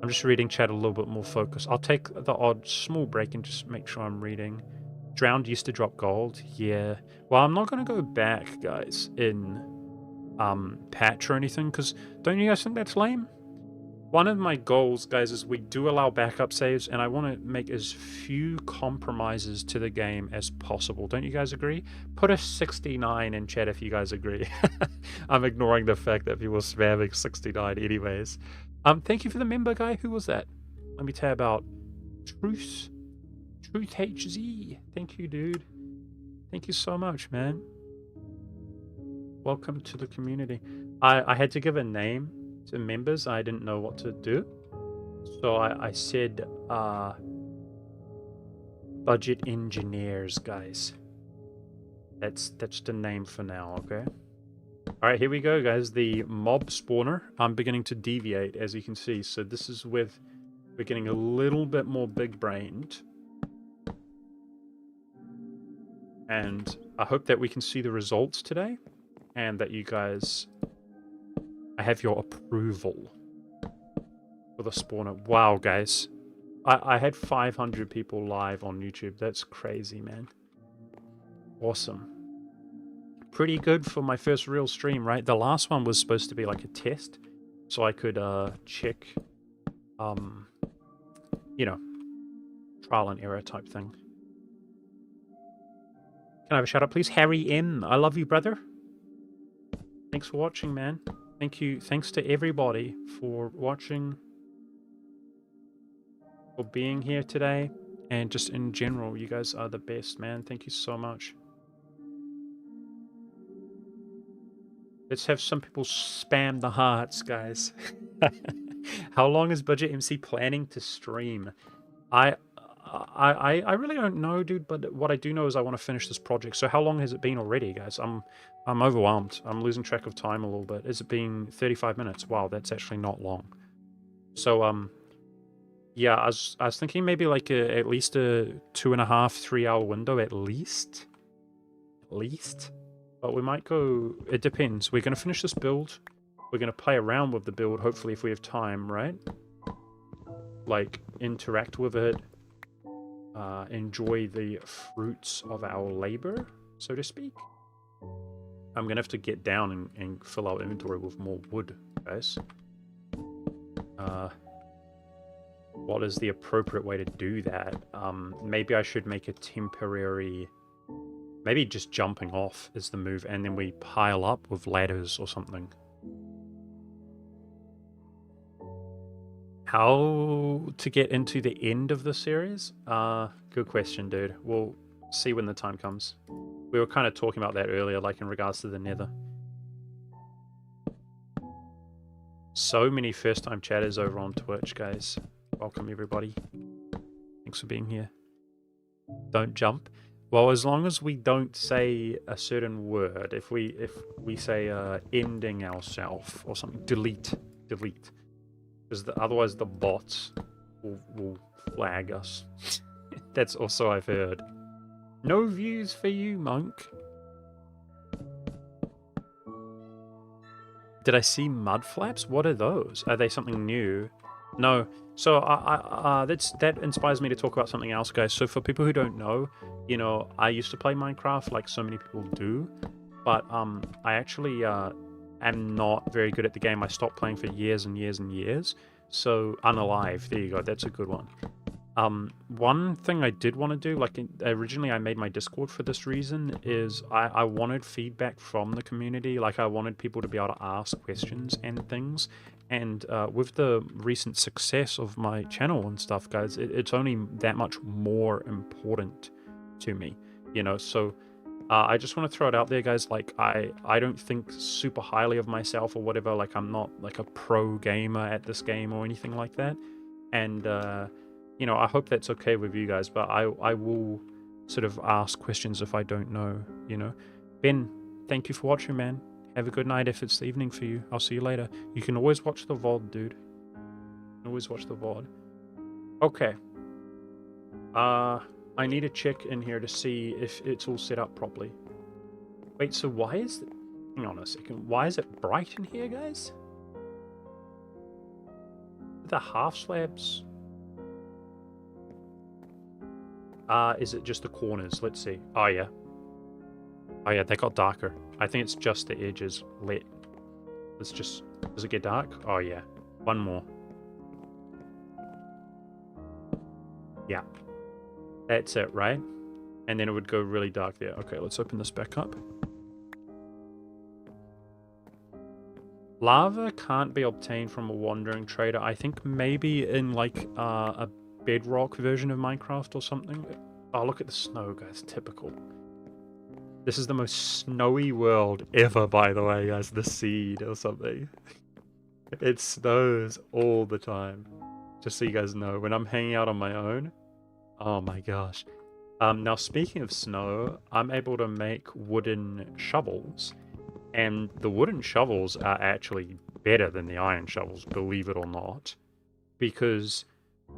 I'm just reading chat a little bit more focused. I'll take the odd small break and just make sure I'm reading. Drowned used to drop gold. Yeah. Well, I'm not going to go back, guys, in patch or anything, because don't you guys think that's lame? One of my goals, guys, is we do allow backup saves, and I want to make as few compromises to the game as possible. Don't you guys agree? Put a 69 in chat if you guys agree. I'm ignoring the fact that people are spamming 69 anyways. Thank you for the member, guy. Who was that? Let me tab out. Truth HZ. Thank you, dude. Thank you so much, man. Welcome to the community. I had to give a name to members. I didn't know what to do, so I said budget engineers, guys. That's the name for now. Okay. All right, here we go, guys. The mob spawner. I'm beginning to deviate, as you can see. So this is with we're getting a little bit more big-brained, and I hope that we can see the results today, and that you guys. I have your approval for the spawner. Wow, guys. I had 500 people live on YouTube. That's crazy, man. Awesome. Pretty good for my first real stream, right? The last one was supposed to be like a test, so I could check, you know, trial and error type thing. Can I have a shout out, please? Harry M. I love you, brother. Thanks for watching, man. Thank you. Thanks to everybody for watching, for being here today, and just in general, you guys are the best, man. Thank you so much. Let's have some people spam the hearts, guys. How long is Budget MC planning to stream? I really don't know, dude, but what I do know is I want to finish this project. So how long has it been already, guys? I'm overwhelmed. I'm losing track of time a little bit. Has it been 35 minutes? Wow, that's actually not long. So yeah, I was thinking maybe like at least a 2.5, 3 hour window at least. But we might go, it depends. We're going to finish this build. We're going to play around with the build, hopefully, if we have time, right? Like, interact with it. Enjoy the fruits of our labor, so to speak. I'm going to have to get down and fill our inventory with more wood, guys. What is the appropriate way to do that? Maybe I should make a temporary... Maybe just jumping off is the move, and then we pile up with ladders or something. How to get into the end of the series? Good question, dude. We'll see when the time comes. We were kind of talking about that earlier, like in regards to the Nether. So many first-time chatters over on Twitch, guys. Welcome, everybody. Thanks for being here. Don't jump. Well, as long as we don't say a certain word, if we say ending ourself or something, delete, because otherwise the bots will flag us. That's also I've heard. No views for you, monk. Did I see mud flaps? What are those? Are they something new? No. So that inspires me to talk about something else, guys. So for people who don't know, you know, I used to play Minecraft like so many people do, but I actually am not very good at the game. I stopped playing for years and years and years. So unalive, there you go. That's a good one. One thing I did want to do, like originally I made my Discord for this reason, is I wanted feedback from the community. Like I wanted people to be able to ask questions and things. And with the recent success of my channel and stuff, guys, it's only that much more important to me, you know. So I just want to throw it out there, guys. Like I don't think super highly of myself or whatever. Like I'm not like a pro gamer at this game or anything like that. And you know, I hope that's okay with you guys, but I will sort of ask questions if I don't know, you know. Ben, thank you for watching, man. Have a good night if it's the evening for you. I'll see you later. You can always watch the VOD, dude. You can always watch the VOD. Okay. I need to check in here to see if it's all set up properly. Wait, so why is it... Hang on a second. Why is it bright in here, guys? the half slabs? Is it just the corners? Let's see. Oh, yeah. Oh, yeah, they got darker. I think it's just the edges lit. Let's just... Does it get dark? Oh, yeah. One more. Yeah. That's it, right? And then it would go really dark there. Okay, let's open this back up. Lava can't be obtained from a wandering trader. I think maybe in like a bedrock version of Minecraft or something. Oh, look at the snow, guys. Typical. This is the most snowy world ever, by the way, guys. The seed or something. It snows all the time. Just so you guys know, when I'm hanging out on my own, oh my gosh. Now, speaking of snow, I'm able to make wooden shovels. And the wooden shovels are actually better than the iron shovels, believe it or not. Because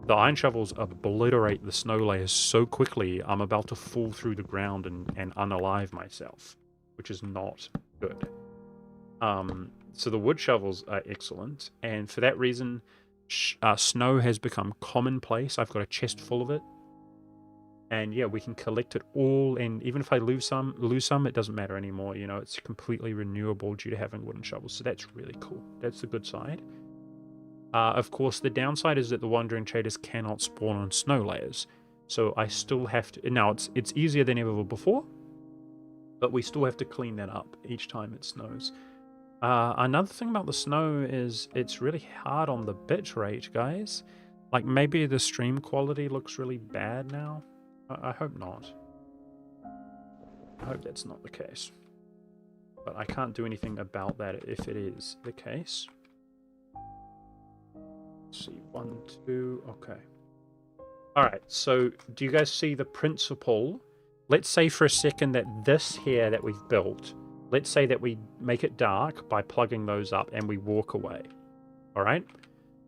the iron shovels obliterate the snow layers so quickly, I'm about to fall through the ground and unalive myself, which is not good. So the wood shovels are excellent, and for that reason, snow has become commonplace. I've got a chest full of it. And yeah, we can collect it all, and even if I lose some, it doesn't matter anymore. You know, it's completely renewable due to having wooden shovels. So that's really cool. That's the good side. Of course, the downside is that the wandering traders cannot spawn on snow layers. So I still have to... Now, it's easier than ever before, but we still have to clean that up each time it snows. Another thing about the snow is it's really hard on the bitrate, guys. Like, maybe the stream quality looks really bad now. I hope not. I hope that's not the case. But I can't do anything about that if it is the case. Let's see, 1, 2, okay. Alright, so do you guys see the principle? Let's say for a second that this here that we've built, let's say that we make it dark by plugging those up and we walk away. Alright?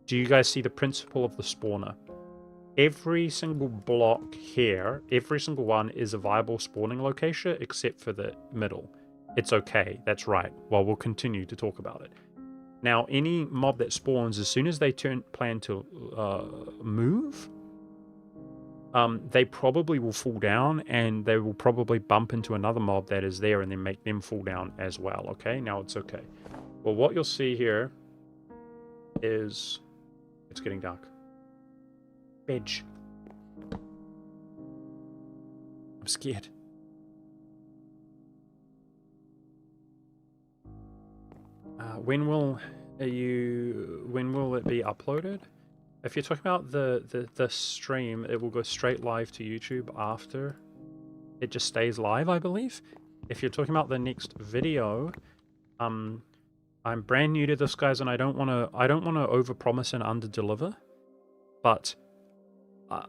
Do you guys see the principle of the spawner? Every single block here, every single one is a viable spawning location except for the middle. It's okay, that's right. Well, we'll continue to talk about it. Now, any mob that spawns, as soon as they plan to move, they probably will fall down, and they will probably bump into another mob that is there and then make them fall down as well, okay? Now it's okay. Well, what you'll see here is... It's getting dark. Bedge. I'm scared. When will it be uploaded? If you're talking about the stream, it will go straight live to YouTube after. It just stays live, I believe. If you're talking about the next video, I'm brand new to this, guys, and I don't want to overpromise and underdeliver. But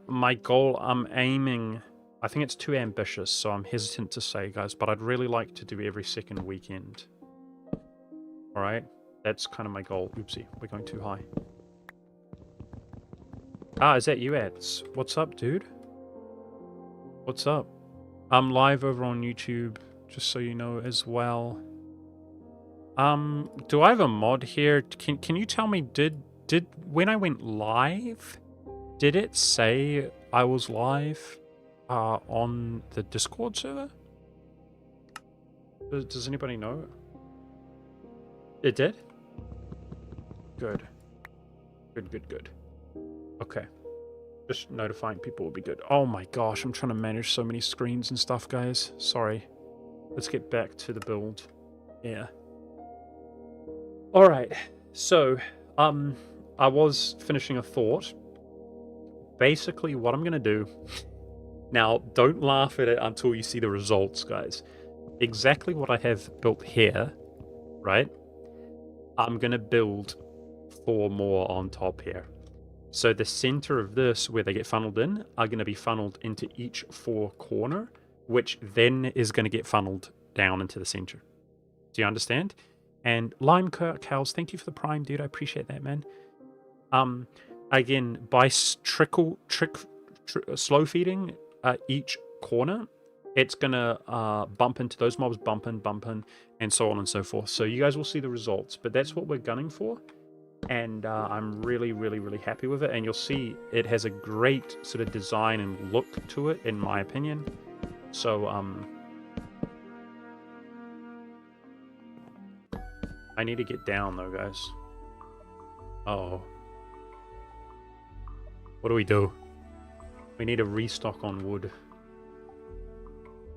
my goal, I'm aiming, I think it's too ambitious, so I'm hesitant to say, guys, but I'd really like to do every second weekend. Alright? That's kind of my goal. Oopsie, we're going too high. Ah, is that you, Ads? What's up, dude? What's up? I'm live over on YouTube, just so you know as well. Do I have a mod here? Can you tell me, did when I went live, did it say I was live on the Discord server? Does anybody know? It did? Good. Good. Okay. Just notifying people would be good. Oh my gosh, I'm trying to manage so many screens and stuff, guys. Sorry. Let's get back to the build. Yeah. Alright. So, I was finishing a thought. Basically, what I'm going to do... Now, don't laugh at it until you see the results, guys. Exactly what I have built here, right? I'm going to build 4 more on top here. So the center of this, where they get funneled in, are going to be funneled into each 4 corner, which then is going to get funneled down into the center. Do you understand? And Lime Cows, thank you for the prime, dude. I appreciate that, man. Again, by slow feeding each corner, it's going to bump into those mobs, bump in, and so on and so forth. So you guys will see the results, but that's what we're gunning for. and I'm really happy with it. And you'll see it has a great sort of design and look to it, in my opinion. So I need to get down though, guys. Oh, what do we do? We need to restock on wood.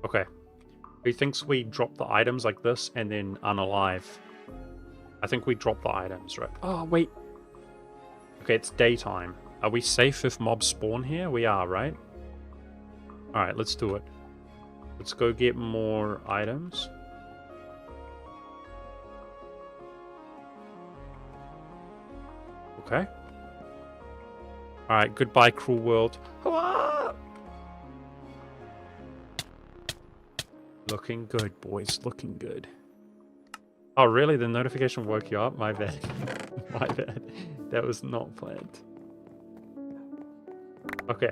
Okay. Who thinks we drop the items like this and then unalive? I think we drop the items, right? Oh, wait. Okay, it's daytime. Are we safe if mobs spawn here? We are, right? Alright, let's do it. Let's go get more items. Okay. Alright, goodbye, cruel world. Ah! Looking good, boys. Looking good. Oh, really? The notification woke you up? My bad. My bad. That was not planned. Okay.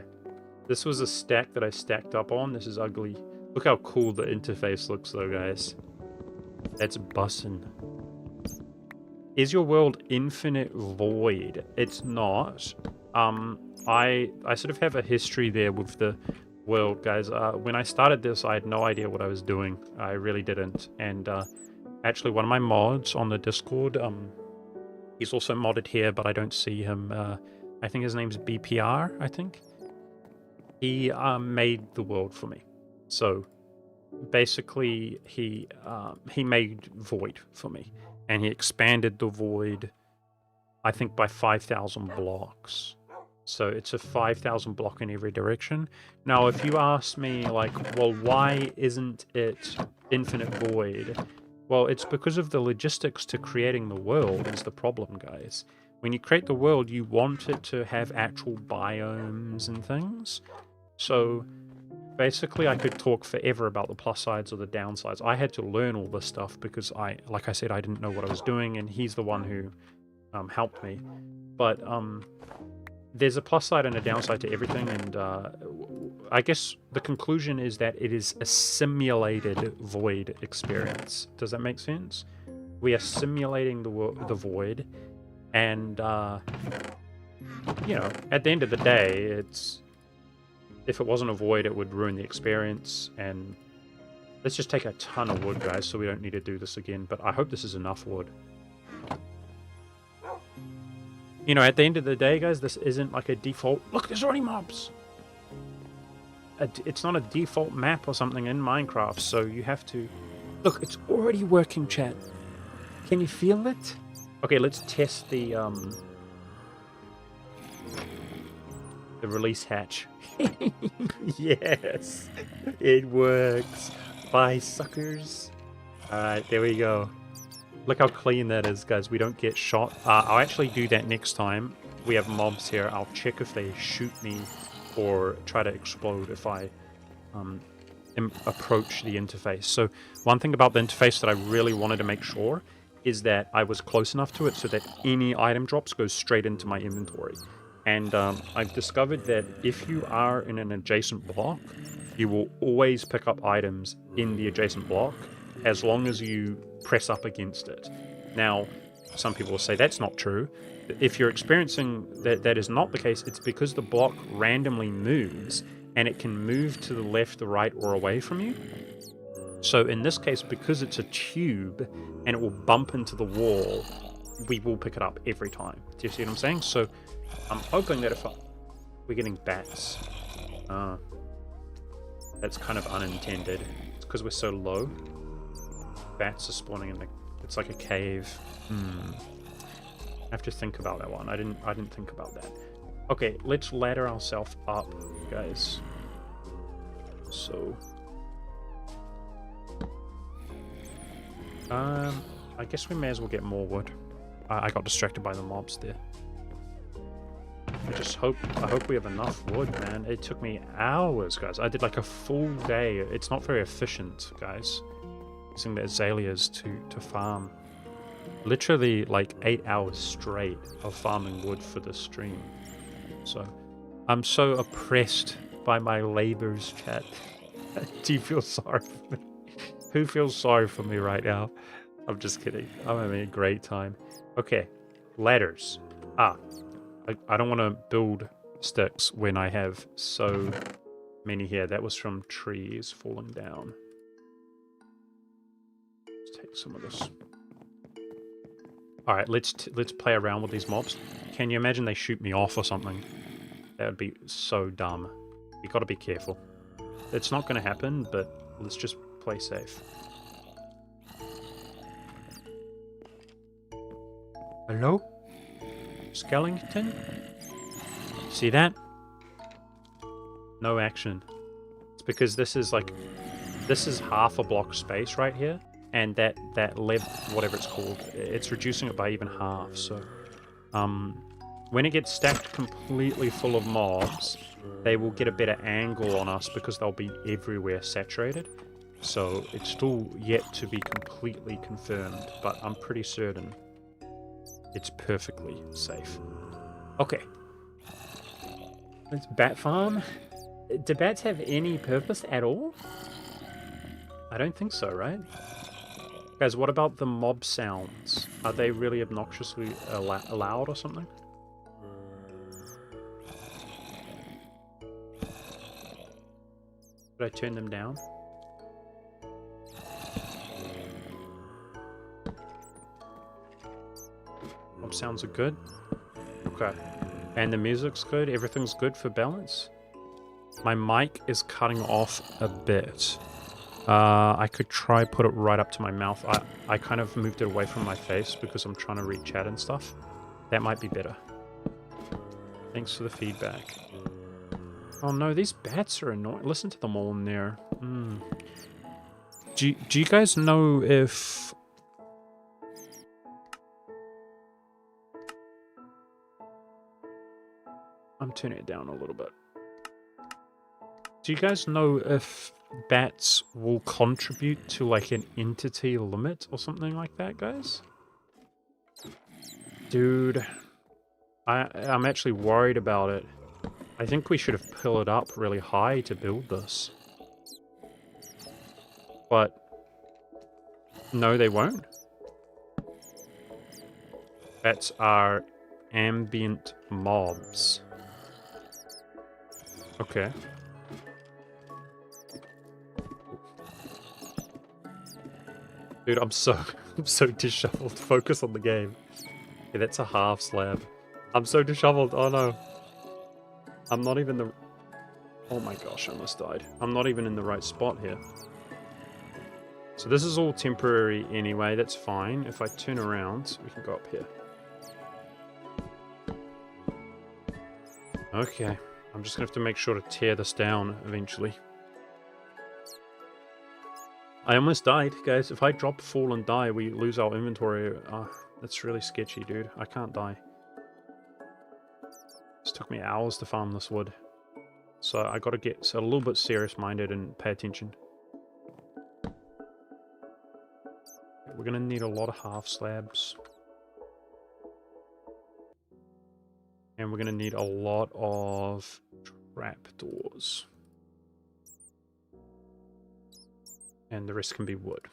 This was a stack that I stacked up on. This is ugly. Look how cool the interface looks, though, guys. That's bussin'. Is your world infinite void? It's not. I sort of have a history there with the world, guys. When I started this, I had no idea what I was doing. I really didn't. And actually, one of my mods on the Discord, he's also modded here, but I don't see him. I think his name's BPR, I think. He made the world for me. So basically, he made Void for me. And he expanded the void, I think, by 5,000 blocks. So it's a 5,000 block in every direction. Now, if you ask me, like, well, why isn't it infinite void? Well, it's because of the logistics to creating the world is the problem, guys. When you create the world, you want it to have actual biomes and things. So basically, I could talk forever about the plus sides or the downsides. I had to learn all this stuff because like I said, I didn't know what I was doing, and he's the one who helped me. But there's a plus side and a downside to everything, and I guess the conclusion is that it is a simulated void experience. Does that make sense? We are simulating the void, and you know, at the end of the day, it's... If it wasn't a void, it would ruin the experience, and let's just take a ton of wood, guys, so we don't need to do this again, but I hope this is enough wood. You know, at the end of the day, guys, this isn't like a default... Look, there's already mobs! It's not a default map or something in Minecraft, so you have to... Look, it's already working, chat. Can you feel it? Okay, let's test the release hatch. Yes, it works. Bye, suckers. Alright, there we go. Look how clean that is, guys. We don't get shot. I'll actually do that next time. We have mobs here. I'll check if they shoot me or try to explode if I approach the interface. So one thing about the interface that I really wanted to make sure is that I was close enough to it so that any item drops goes straight into my inventory. And I've discovered that if you are in an adjacent block, you will always pick up items in the adjacent block as long as you press up against it. Now, some people will say that's not true. If you're experiencing that is not the case, it's because the block randomly moves, and it can move to the left, the right, or away from you. So in this case, because it's a tube, and it will bump into the wall, we will pick it up every time. Do you see what I'm saying? So I'm hoping that if we're getting bats, that's kind of unintended. It's because we're so low. Bats are spawning in it's like a cave. I have to think about that one. I didn't think about that. Okay, let's ladder ourselves up, guys. So, I guess we may as well get more wood. I got distracted by the mobs there. I hope we have enough wood, man. It took me hours, guys. I did like a full day. It's not very efficient, guys, using the azaleas to farm. Literally like 8 hours straight of farming wood for this stream. So I'm so oppressed by my labors, chat. Do you feel sorry for me? Who feels sorry for me right now? I'm just kidding. I'm having a great time. Okay. Ladders. Ah, I don't want to build sticks when I have so many here. That was from trees falling down. Let's take some of this. All right, let's play around with these mobs. Can you imagine they shoot me off or something? That would be so dumb. You got to be careful. It's not going to happen, but let's just play safe. Hello? Skellington? See that? No action. It's because this is like... This is half a block space right here. And that whatever it's called, it's reducing it by even half, so... when it gets stacked completely full of mobs, they will get a better angle on us because they'll be everywhere saturated. So it's still yet to be completely confirmed, but I'm pretty certain it's perfectly safe. Okay. Let's bat farm. Do bats have any purpose at all? I don't think so, right? Guys, what about the mob sounds? Are they really obnoxiously loud or something? Should I turn them down? Mob sounds are good. Okay. And the music's good? Everything's good for balance? My mic is cutting off a bit. I could try put it right up to my mouth. I kind of moved it away from my face because I'm trying to read chat and stuff. That might be better. Thanks for the feedback. Oh no, these bats are annoying. Listen to them all in there. Do you guys know if... I'm turning it down a little bit. Do you guys know if bats will contribute to like an entity limit or something like that, guys? Dude, I'm actually worried about it. I think we should have pilled it up really high to build this. But no, they won't. Bats are ambient mobs. Okay. Dude, I'm so disheveled. Focus on the game. Yeah, that's a half slab. I'm so disheveled. Oh no. I'm not even the... Oh my gosh, I almost died. I'm not even in the right spot here. So this is all temporary anyway. That's fine. If I turn around, we can go up here. Okay. I'm just going to have to make sure to tear this down eventually. I almost died, guys. If I drop, fall, and die, we lose our inventory. That's really sketchy, dude. I can't die. This took me hours to farm this wood. So I got to get a little bit serious-minded and pay attention. We're going to need a lot of half slabs. And we're going to need a lot of trapdoors. And the rest can be wood.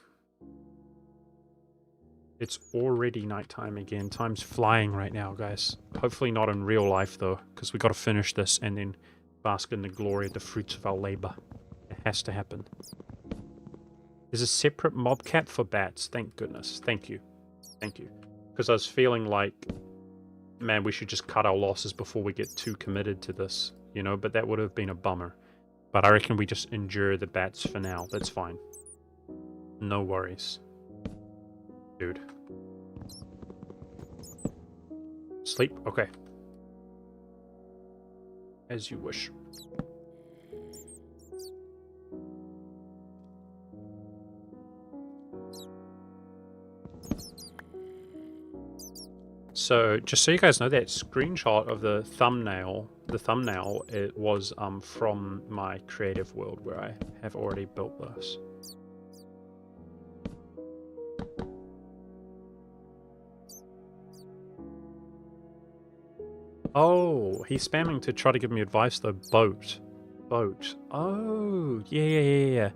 It's already nighttime again. Time's flying right now, guys. Hopefully not in real life, though, because we got to finish this and then bask in the glory of the fruits of our labor. It has to happen. There's a separate mob cap for bats. Thank goodness. Thank you. Thank you. Because I was feeling like, man, we should just cut our losses before we get too committed to this, you know, but that would have been a bummer. But I reckon we just endure the bats for now. That's fine. No worries. Dude. Sleep? Okay. As you wish. So, just so you guys know, that screenshot of the thumbnail, it was from my creative world where I have already built this. Oh, he's spamming to try to give me advice though. Boat. Oh, yeah.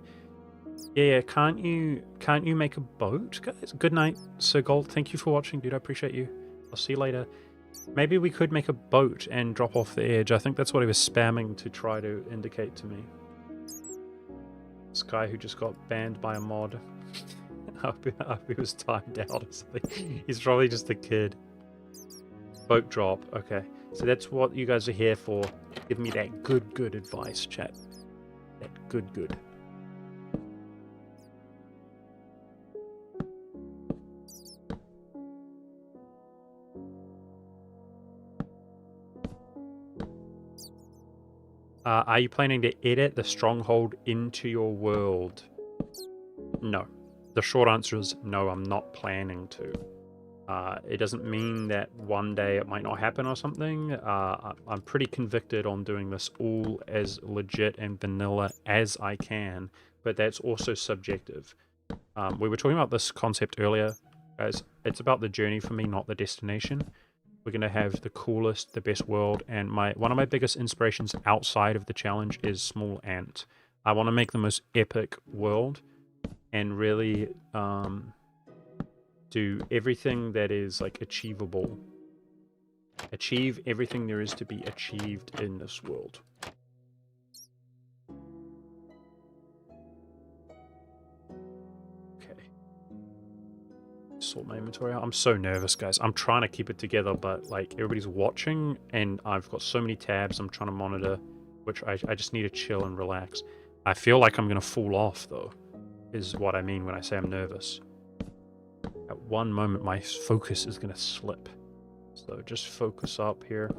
Yeah, can't you make a boat, guys? Good night, Sir Gold. Thank you for watching, dude. I appreciate you. I'll see you later. Maybe we could make a boat and drop off the edge. I think that's what he was spamming to try to indicate to me. This guy who just got banned by a mod. I hope he was timed out or something. He's probably just a kid. Boat drop. Okay. So that's what you guys are here for. Give me that good advice, chat. That good. Are you planning to edit the stronghold into your world? No. The short answer is no, I'm not planning to. It doesn't mean that one day it might not happen or something. I'm pretty convicted on doing this all as legit and vanilla as I can, but that's also subjective. We were talking about this concept earlier, guys. It's about the journey for me, not the destination. We're going to have the coolest, the best world, and one of my biggest inspirations outside of the challenge is Small Ant. I want to make the most epic world and really do everything that is like achievable. Achieve everything there is to be achieved in this world. Sort my inventory out. I'm so nervous, guys. I'm trying to keep it together, but like everybody's watching and I've got so many tabs I'm trying to monitor, which I just need to chill and relax. I feel like I'm gonna fall off though, is what I mean when I say I'm nervous. At one moment my focus is gonna slip. So just focus up here.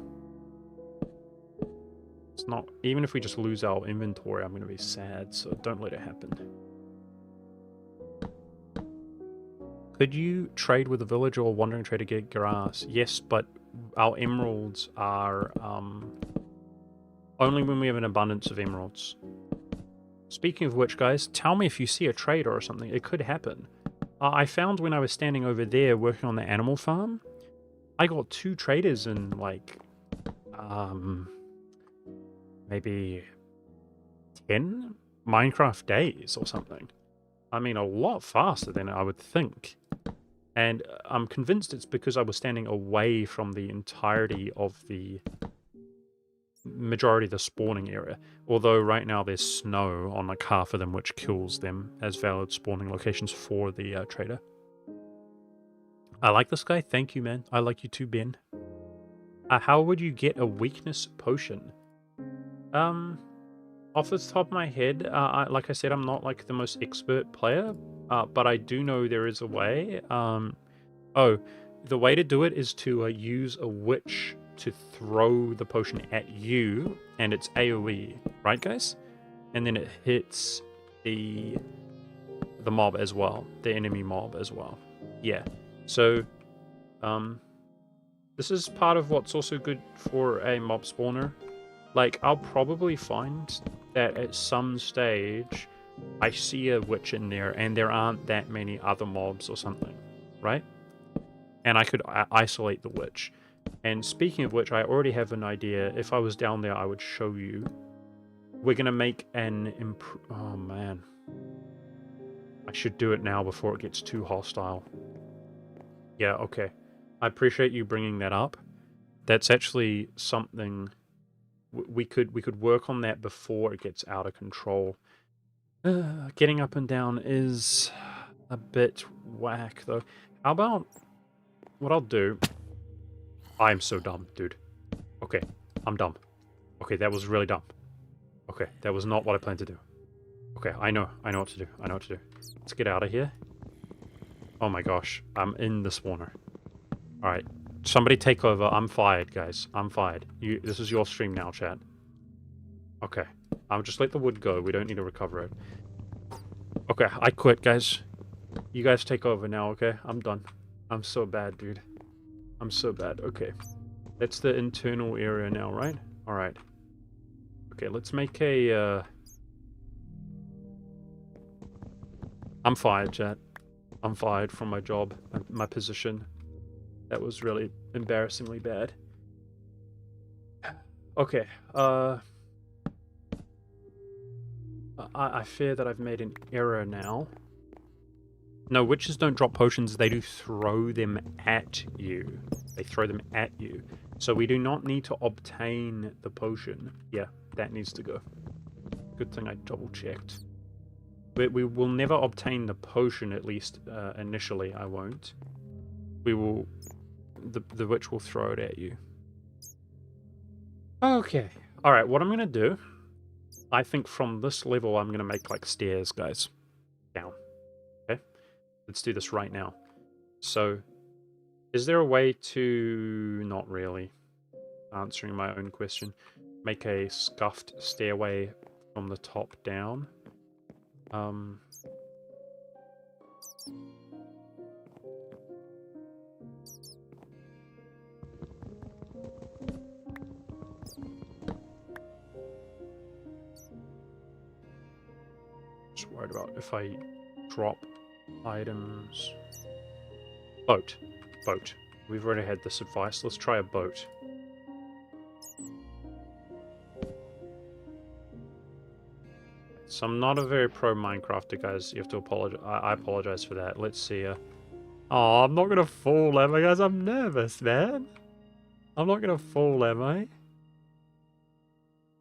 It's not, even if we just lose our inventory, I'm gonna be sad, so don't let it happen. Could you trade with a villager or wandering trader to get grass? Yes, but our emeralds are only when we have an abundance of emeralds. Speaking of which, guys, tell me if you see a trader or something. It could happen. I found when I was standing over there working on the animal farm, I got 2 traders in like maybe 10 Minecraft days or something. I mean, a lot faster than I would think. And I'm convinced it's because I was standing away from the entirety of the majority of the spawning area. Although right now there's snow on like half of them, which kills them as valid spawning locations for the trader. I like this guy. Thank you, man. I like you too, Ben. How would you get a weakness potion? Off the top of my head, like I said, I'm not like the most expert player, but I do know there is a way. The way to do it is to use a witch to throw the potion at you, and it's AoE, right, guys? And then it hits the mob as well, the enemy mob as well. Yeah. So, this is part of what's also good for a mob spawner. Like, I'll probably find that at some stage I see a witch in there and there aren't that many other mobs or something, right? And I could isolate the witch. And speaking of which, I already have an idea. If I was down there, I would show you. We're going to make an oh, man. I should do it now before it gets too hostile. Yeah, okay. I appreciate you bringing that up. That's actually something... We could work on that before it gets out of control. Getting up and down is a bit whack, though. How about... What I'll do... I'm so dumb, dude. Okay, I'm dumb. Okay, that was really dumb. Okay, that was not what I planned to do. Okay, I know what to do. I know what to do. Let's get out of here. Oh my gosh, I'm in the spawner. Alright, somebody take over. I'm fired, guys. I'm fired. This is your stream now, chat. Okay, I'll just let the wood go. We don't need to recover it. Okay, I quit, guys. You guys take over now, okay? I'm done. I'm so bad, dude. I'm so bad. Okay. That's the internal area now, right? Alright. Okay, let's make a, I'm fired, chat. I'm fired from my job, my position. That was really embarrassingly bad. Okay, I fear that I've made an error now. No, witches don't drop potions. They do throw them at you. They throw them at you. So we do not need to obtain the potion. Yeah, that needs to go. Good thing I double-checked. We will never obtain the potion, at least initially. I won't. We will... The witch will throw it at you. Okay. Alright, what I'm going to do... I think from this level, I'm going to make, like, stairs, guys. Down. Okay? Let's do this right now. So, is there a way to... Not really. Answering my own question. Make a scuffed stairway from the top down. Just worried about if I drop items. Boat. Boat. We've already had this advice. Let's try a boat. So I'm not a very pro Minecrafter, guys. You have to apologize. I apologize for that. Let's see. Oh, I'm not gonna fall, am I, guys? I'm nervous, man. I'm not gonna fall, am I?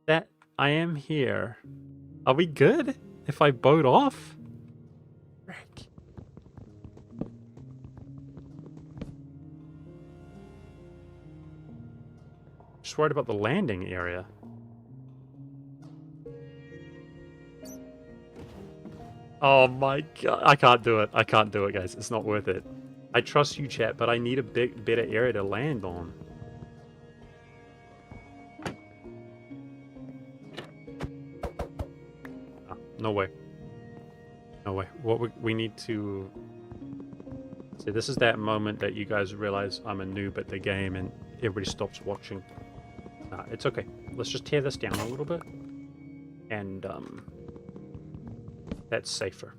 That I am here. Are we good? If I boat off? Frick. Just worried about the landing area. Oh my god. I can't do it. I can't do it, guys. It's not worth it. I trust you, chat, but I need a better area to land on. Ah, no way. No way. What we need to... See, this is that moment that you guys realize I'm a noob at the game and everybody stops watching. It's okay. Let's just tear this down a little bit. And, that's safer.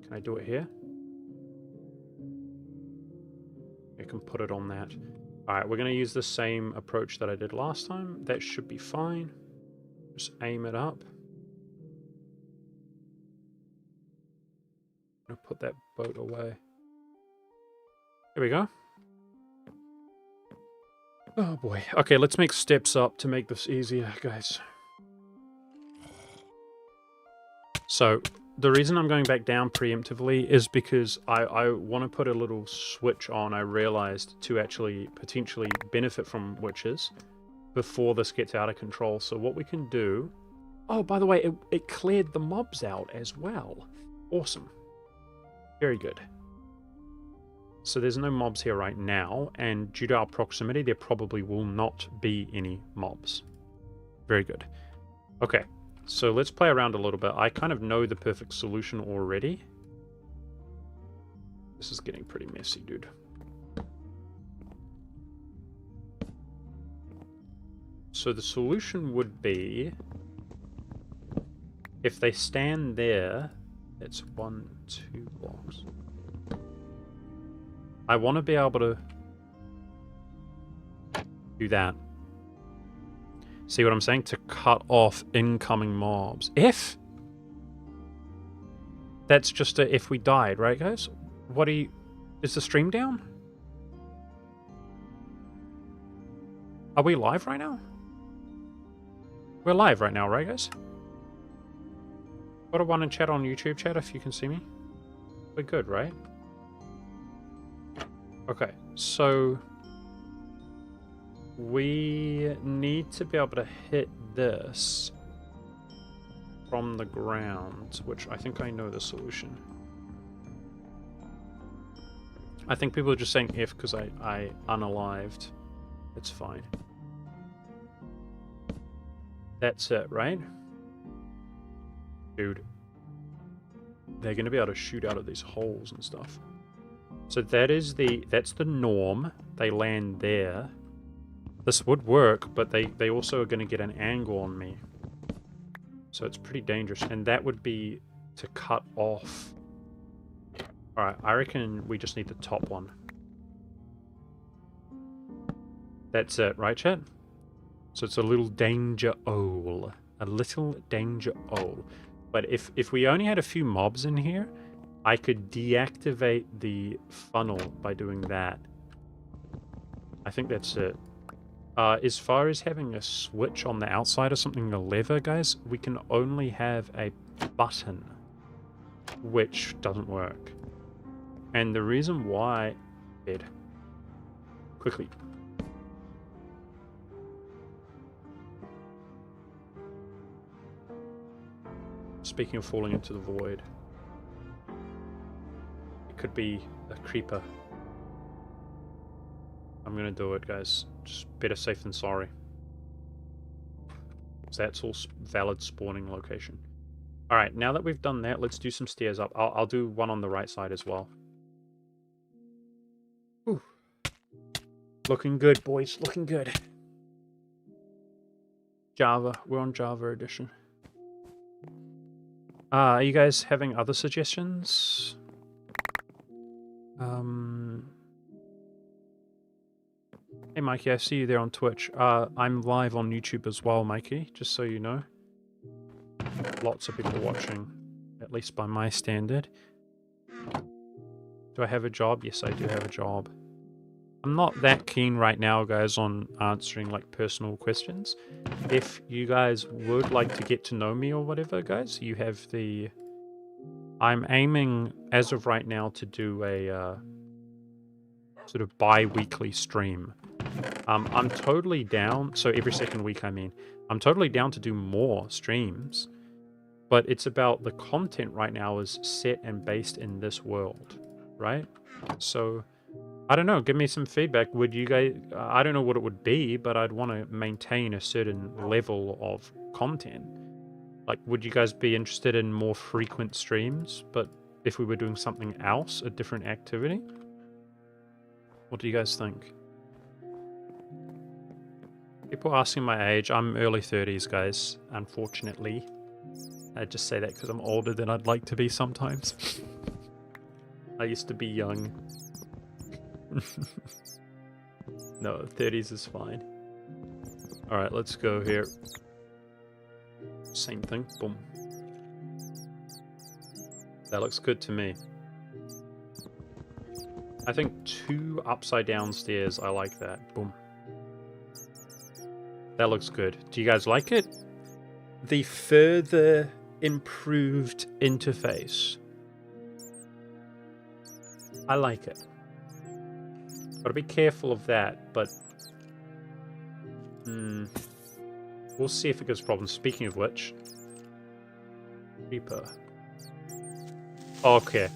Can I do it here? I can put it on that. Alright, we're going to use the same approach that I did last time. That should be fine. Just aim it up. I'm going to put that boat away. Here we go. Oh boy. Okay, let's make steps up to make this easier, guys. So, the reason I'm going back down preemptively is because I want to put a little switch on, I realized, to actually potentially benefit from witches before this gets out of control. So what we can do... Oh, by the way, it cleared the mobs out as well. Awesome. Very good. So there's no mobs here right now, and due to our proximity, there probably will not be any mobs. Very good. Okay. So let's play around a little bit. I kind of know the perfect solution already. This is getting pretty messy, dude. So the solution would be... If they stand there... It's 1, 2 blocks. I want to be able to... do that. See what I'm saying? To cut off incoming mobs. If? That's just a if we died, right, guys? What do you... Is the stream down? Are we live right now? We're live right now, right, guys? Got a one in chat on YouTube, chat, if you can see me. We're good, right? Okay, so... We need to be able to hit this from the ground, which I think I know the solution. I think people are just saying F because I unalived. It's fine. That's it, right? Dude. They're going to be able to shoot out of these holes and stuff. So that's the norm. They land there. This would work, but they also are going to get an angle on me. So it's pretty dangerous. And that would be to cut off. Alright, I reckon we just need the top one. That's it, right, chat? So it's a little danger hole. A little danger hole. But if we only had a few mobs in here, I could deactivate the funnel by doing that. I think that's it. As far as having a switch on the outside or something, a lever, guys, we can only have a button, which doesn't work. And the reason why... Bed. Quickly. Speaking of falling into the void, it could be a creeper. I'm gonna do it, guys. Just better safe than sorry. So that's all valid spawning location. Alright, now that we've done that, let's do some stairs up. I'll do one on the right side as well. Whew. Looking good, boys. Looking good. Java. We're on Java edition. Are you guys having other suggestions? Hey, Mikey, I see you there on Twitch. I'm live on YouTube as well, Mikey, just so you know. Lots of people watching, at least by my standard. Do I have a job? Yes, I do have a job. I'm not that keen right now, guys, on answering, like, personal questions. If you guys would like to get to know me or whatever, guys, you have the... I'm aiming, as of right now, to do a sort of bi-weekly stream. I'm totally down, so every second week, I mean. I'm totally down to do more streams, but it's about the content right now is set and based in this world, right? So... I don't know, give me some feedback. Would you guys... I don't know what it would be, but I'd want to maintain a certain level of content. Like, would you guys be interested in more frequent streams, but if we were doing something else, a different activity? What do you guys think? People asking my age. I'm early 30s, guys, unfortunately. I just say that because I'm older than I'd like to be sometimes. I used to be young. No, 30s is fine. Alright, let's go here. Same thing. Boom. That looks good to me. I think 2 upside down stairs. I like that. Boom. That looks good. Do you guys like it? The further improved interface. I like it. Gotta be careful of that, but... we'll see if it gives problems. Speaking of which... Creeper. Okay.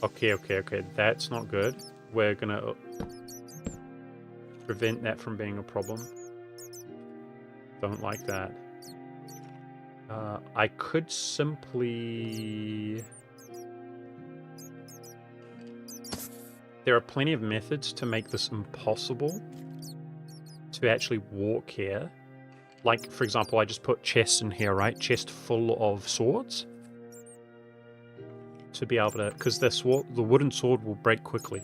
Okay. That's not good. We're gonna... prevent that from being a problem. Don't like that. I could simply... There are plenty of methods to make this impossible to actually walk here. Like, for example, I just put chests in here, right? Chest full of swords. To be able to... Because the wooden sword will break quickly.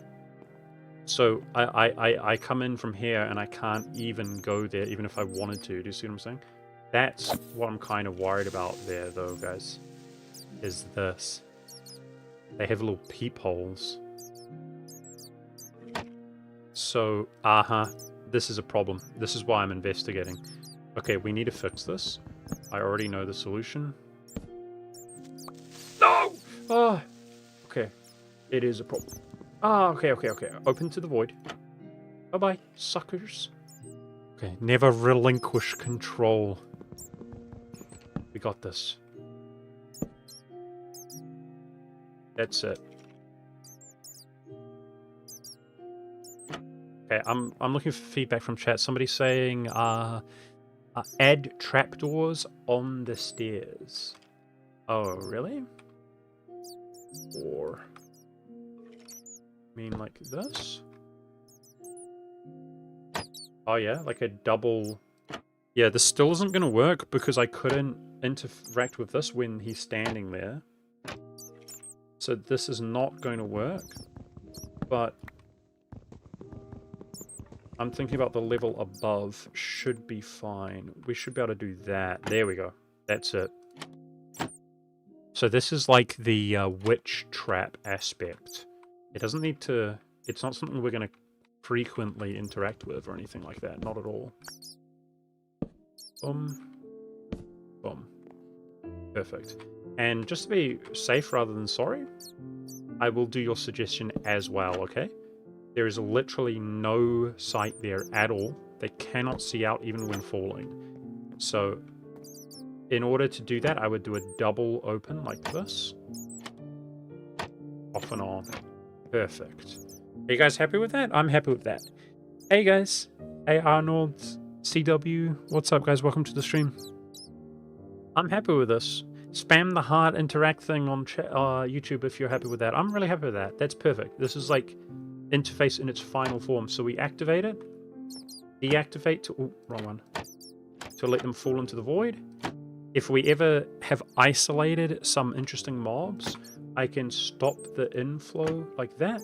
So I come in from here and I can't even go there, even if I wanted to. Do you see what I'm saying? That's what I'm kind of worried about there, though, guys. Is this. They have little peepholes. So, this is a problem. This is why I'm investigating. Okay, we need to fix this. I already know the solution. No! Oh! Okay. It is a problem. Okay. Open to the void. Bye-bye, suckers. Okay, never relinquish control. We got this. That's it. Okay, I'm looking for feedback from chat. Somebody's saying, add trapdoors on the stairs. Oh, really? Or... mean like this? Oh yeah, like a double... Yeah, this still isn't going to work because I couldn't interact with this when he's standing there. So this is not going to work. But... I'm thinking about the level above should be fine. We should be able to do that. There we go. That's it. So this is like the witch trap aspect. It doesn't need to... It's not something we're going to frequently interact with or anything like that. Not at all. Boom. Boom. Perfect. And just to be safe rather than sorry, I will do your suggestion as well, okay? There is literally no sight there at all. They cannot see out even when falling. So, in order to do that, I would do a double open like this. Off and on. Perfect. Are you guys happy with that? I'm happy with that. Hey guys. Hey Arnold, CW. What's up guys? Welcome to the stream. I'm happy with this. Spam the heart interact thing on YouTube if you're happy with that. I'm really happy with that. That's perfect. This is like interface in its final form. So we activate it, deactivate to... Oh, wrong one. To let them fall into the void. If we ever have isolated some interesting mobs, I can stop the inflow like that.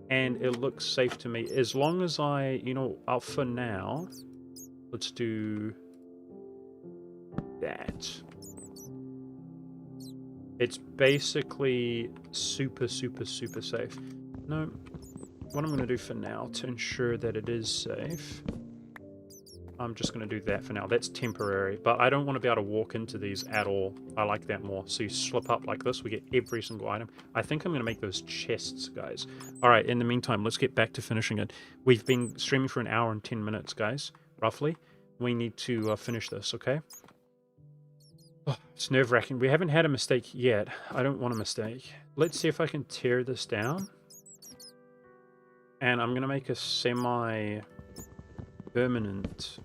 And it looks safe to me. As long as I, for now, let's do that. It's basically super, super, super safe. No, what I'm going to do for now to ensure that it is safe, I'm just going to do that for now. That's temporary, but I don't want to be able to walk into these at all. I like that more. So you slip up like this, we get every single item. I think I'm going to make those chests, guys. All right, in the meantime, let's get back to finishing it. We've been streaming for an hour and 10 minutes, guys, roughly. We need to finish this, okay? Oh, it's nerve-wracking. We haven't had a mistake yet. I don't want a mistake. Let's see if I can tear this down. And I'm going to make a semi-permanent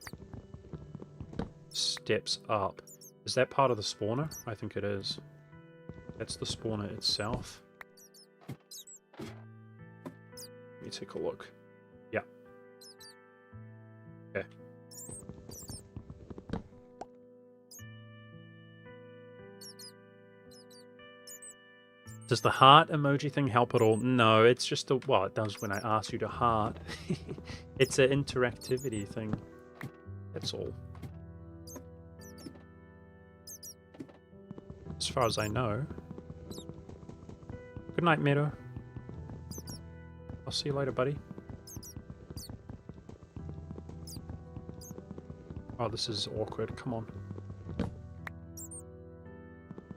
steps up. Is that part of the spawner? I think it is. That's the spawner itself. Let me take a look. Yeah. Okay. Does the heart emoji thing help at all? No, it's just a... Well, it does when I ask you to heart. It's an interactivity thing. That's all. As far as I know. Good night, Meadow. I'll see you later, buddy. Oh, this is awkward. Come on.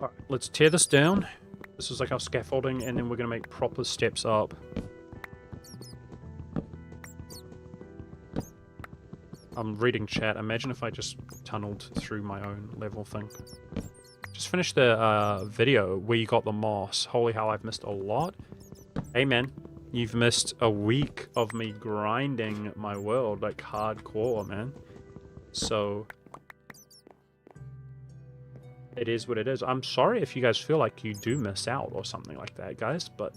Alright, let's tear this down. This is like our scaffolding, and then we're going to make proper steps up. I'm reading chat. Imagine if I just tunneled through my own level thing. Just finished the video where you got the moss. Holy hell, I've missed a lot. Hey man, you've missed a week of me grinding my world like hardcore, man. So... it is what it is. I'm sorry if you guys feel like you do miss out or something like that, guys, but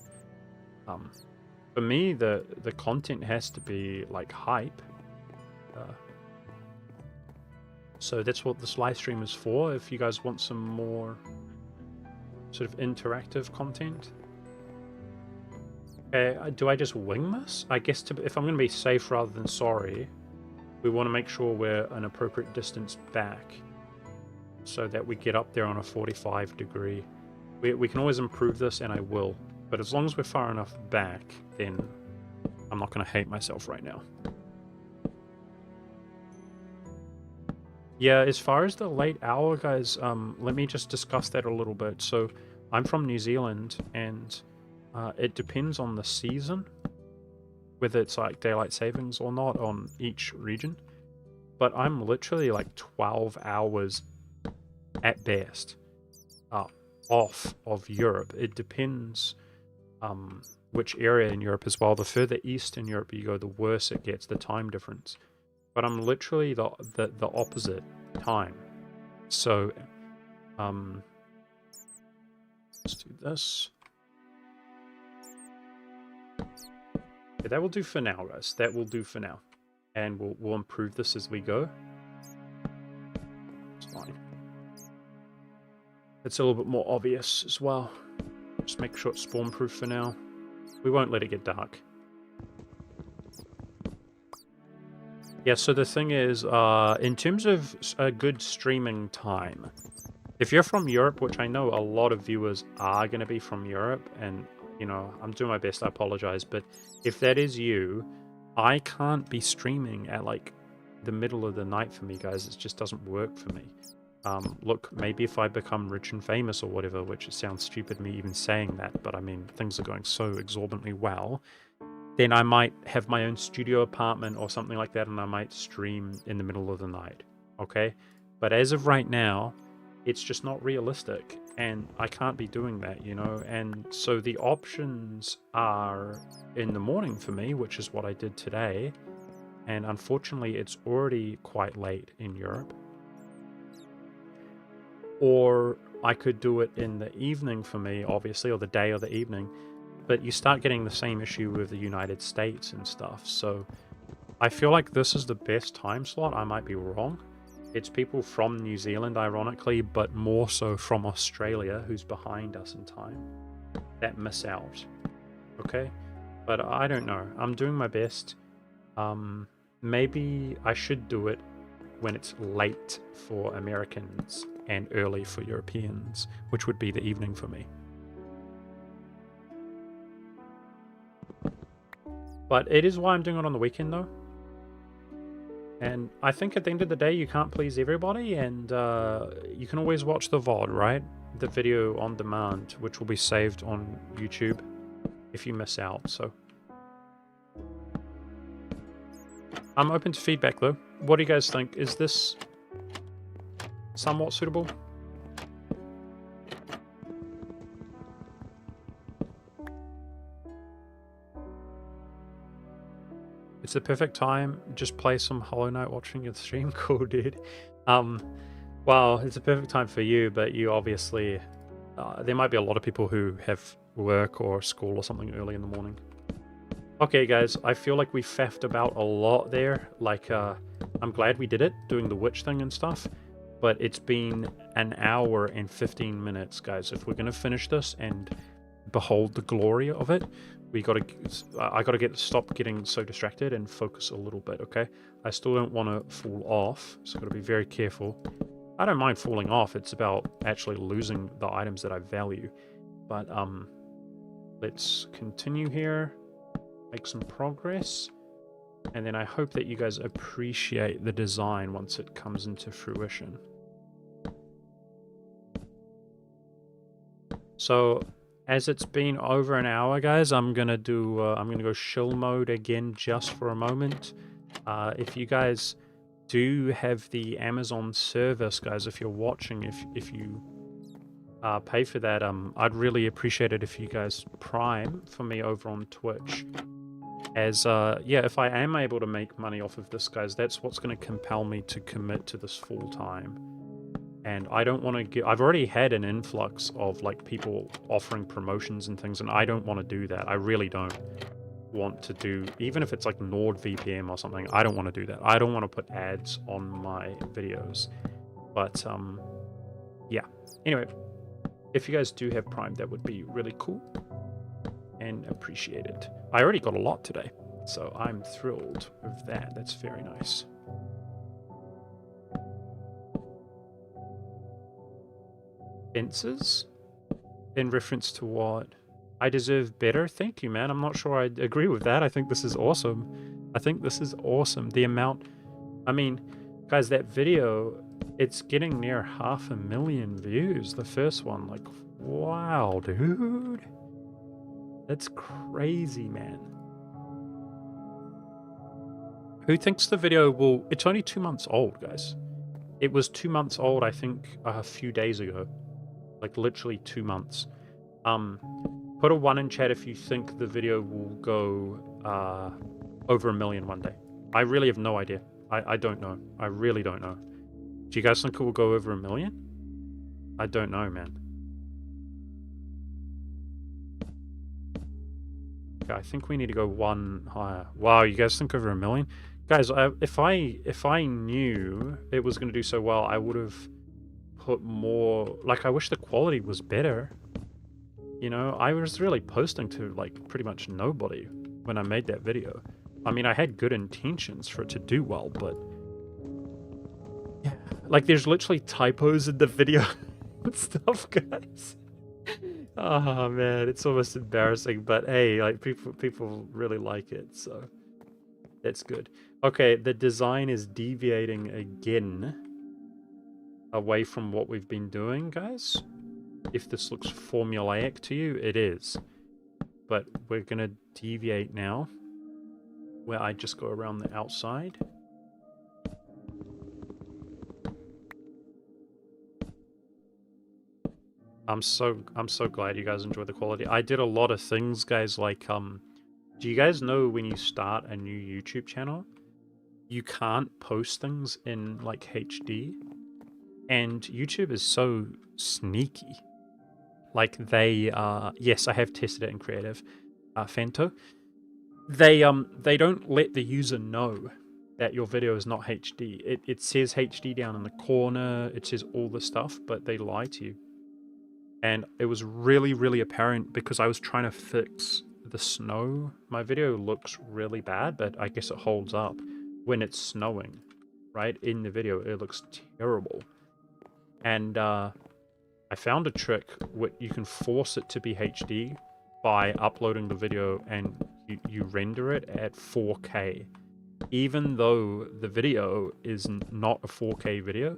for me, the content has to be like hype. So that's what this live stream is for, if you guys want some more sort of interactive content. Do I just wing this? I guess if I'm going to be safe rather than sorry, we want to make sure we're an appropriate distance back, so that we get up there on a 45 degree. We can always improve this, and I will. But as long as we're far enough back, then I'm not going to hate myself right now. Yeah, as far as the late hour, guys, let me just discuss that a little bit. So I'm from New Zealand, and it depends on the season, whether it's like daylight savings or not on each region. But I'm literally like 12 hours at best off of Europe. It depends which area in Europe as well. The further east in Europe you go, the worse it gets, the time difference. But I'm literally the opposite time. So let's do this. Okay, that will do for now, guys. That will do for now. And we'll improve this as we go. It's fine. It's a little bit more obvious as well. Just make sure it's spawn proof for now. We won't let it get dark. Yeah, so the thing is, in terms of a good streaming time, If you're from Europe, which I know a lot of viewers are going to be from Europe, and, you know, I'm doing my best, I apologize, but if that is you, I can't be streaming at, like, the middle of the night for me, guys. It just doesn't work for me. Look, maybe if I become rich and famous or whatever, which it sounds stupid me even saying that, but I mean, things are going so exorbitantly well, then I might have my own studio apartment or something like that, and I might stream in the middle of the night, okay? But as of right now, it's just not realistic, and I can't be doing that, you know? And so the options are in the morning for me, which is what I did today, and unfortunately it's already quite late in Europe. Or I could do it in the evening for me, obviously, or the day or the evening, but you start getting the same issue with the United States and stuff, so I feel like this is the best time slot. I might be wrong. It's people from New Zealand, ironically, but more so from Australia, who's behind us in time, that miss out, okay? But I don't know. I'm doing my best. Maybe I should do it when it's late for Americans and early for Europeans, which would be the evening for me. But it is why I'm doing it on the weekend, though. And I think at the end of the day, you can't please everybody, and you can always watch the VOD, right? The video on demand, which will be saved on YouTube if you miss out, so. I'm open to feedback, though. What do you guys think? Is this somewhat suitable? It's the perfect time. Just play some Hollow Knight watching your stream. Cool, dude. Well, it's a perfect time for you, but you obviously... there might be a lot of people who have work or school or something early in the morning. Okay, guys, I feel like we faffed about a lot there. Like, I'm glad we did it, doing the witch thing and stuff. But it's been an hour and 15 minutes, guys. If we're going to finish this and behold the glory of it, I gotta stop getting so distracted and focus a little bit, okay? I still don't want to fall off, so I've got to be very careful. I don't mind falling off. It's about actually losing the items that I value. But, let's continue here. Make some progress, and then I hope that you guys appreciate the design once it comes into fruition. So, as it's been over an hour, guys, I'm gonna go shill mode again just for a moment. If you guys do have the Amazon service, guys, if you're watching, if you pay for that, I'd really appreciate it if you guys prime for me over on Twitch. As, yeah, if I am able to make money off of this, guys, that's what's going to compel me to commit to this full time. And I don't want to get... I've already had an influx of, like, people offering promotions and things, and I don't want to do that. I really don't want to do... Even if it's, like, NordVPN or something, I don't want to do that. I don't want to put ads on my videos. But, yeah. Anyway, if you guys do have Prime, that would be really cool. And appreciated. I already got a lot today, so I'm thrilled with that. That's very nice. Fences? In reference to what? I deserve better? Thank you, man. I'm not sure I agree with that. I think this is awesome. I think this is awesome. The amount... I mean, guys, that video, it's getting near 500,000 views. The first one. Like, wow, dude. That's crazy, man. Who thinks the video will... It's only 2 months old, guys. It was 2 months old, I think, a few days ago. Like, literally 2 months. Put a 1 in chat if you think the video will go over 1 million one day. I really have no idea. I don't know. I really don't know. Do you guys think it will go over 1 million? I don't know, man. I think we need to go 1 higher. Wow, you guys think over 1 million? Guys, if I knew it was going to do so well, I would have put more... Like, I wish the quality was better. You know, I was really posting to, like, pretty much nobody when I made that video. I mean, I had good intentions for it to do well, but... Yeah. Like, there's literally typos in the video. stuff, guys. Oh man, it's almost embarrassing, but hey, like people really like it, so that's good. Okay, the design is deviating again away from what we've been doing, guys. If this looks formulaic to you, it is. But we're gonna deviate now, where I just go around the outside. I'm so glad you guys enjoy the quality. I did a lot of things, guys, like do you guys know when you start a new YouTube channel, you can't post things in like HD? And YouTube is so sneaky. Like they yes, I have tested it in creative, Fento. They don't let the user know that your video is not HD. It says HD down in the corner, it says all the stuff, but they lie to you. And it was really, really apparent because I was trying to fix the snow. My video looks really bad, but I guess it holds up when it's snowing, right? In the video, it looks terrible. And I found a trick where you can force it to be HD by uploading the video and you render it at 4K. Even though the video is not a 4K video,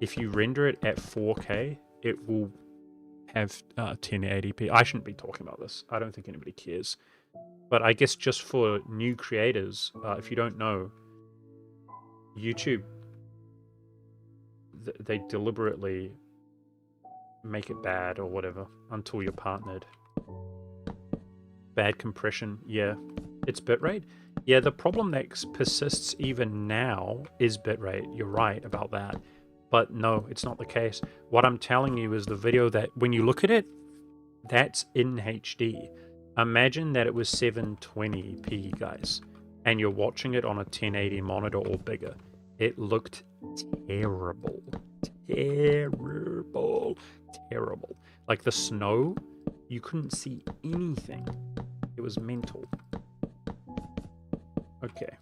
if you render it at 4K, it will have 1080p. I shouldn't be talking about this. I don't think anybody cares. But I guess just for new creators, if you don't know, YouTube, they deliberately make it bad or whatever until you're partnered. Bad compression, yeah. It's bitrate. Yeah, the problem that persists even now is bitrate. You're right about that. But no, it's not the case. What I'm telling you is the video that, when you look at it, that's in HD. Imagine that it was 720p, guys, and you're watching it on a 1080 monitor or bigger. It looked terrible. Terrible. Terrible. Like the snow, you couldn't see anything. It was mental. Okay.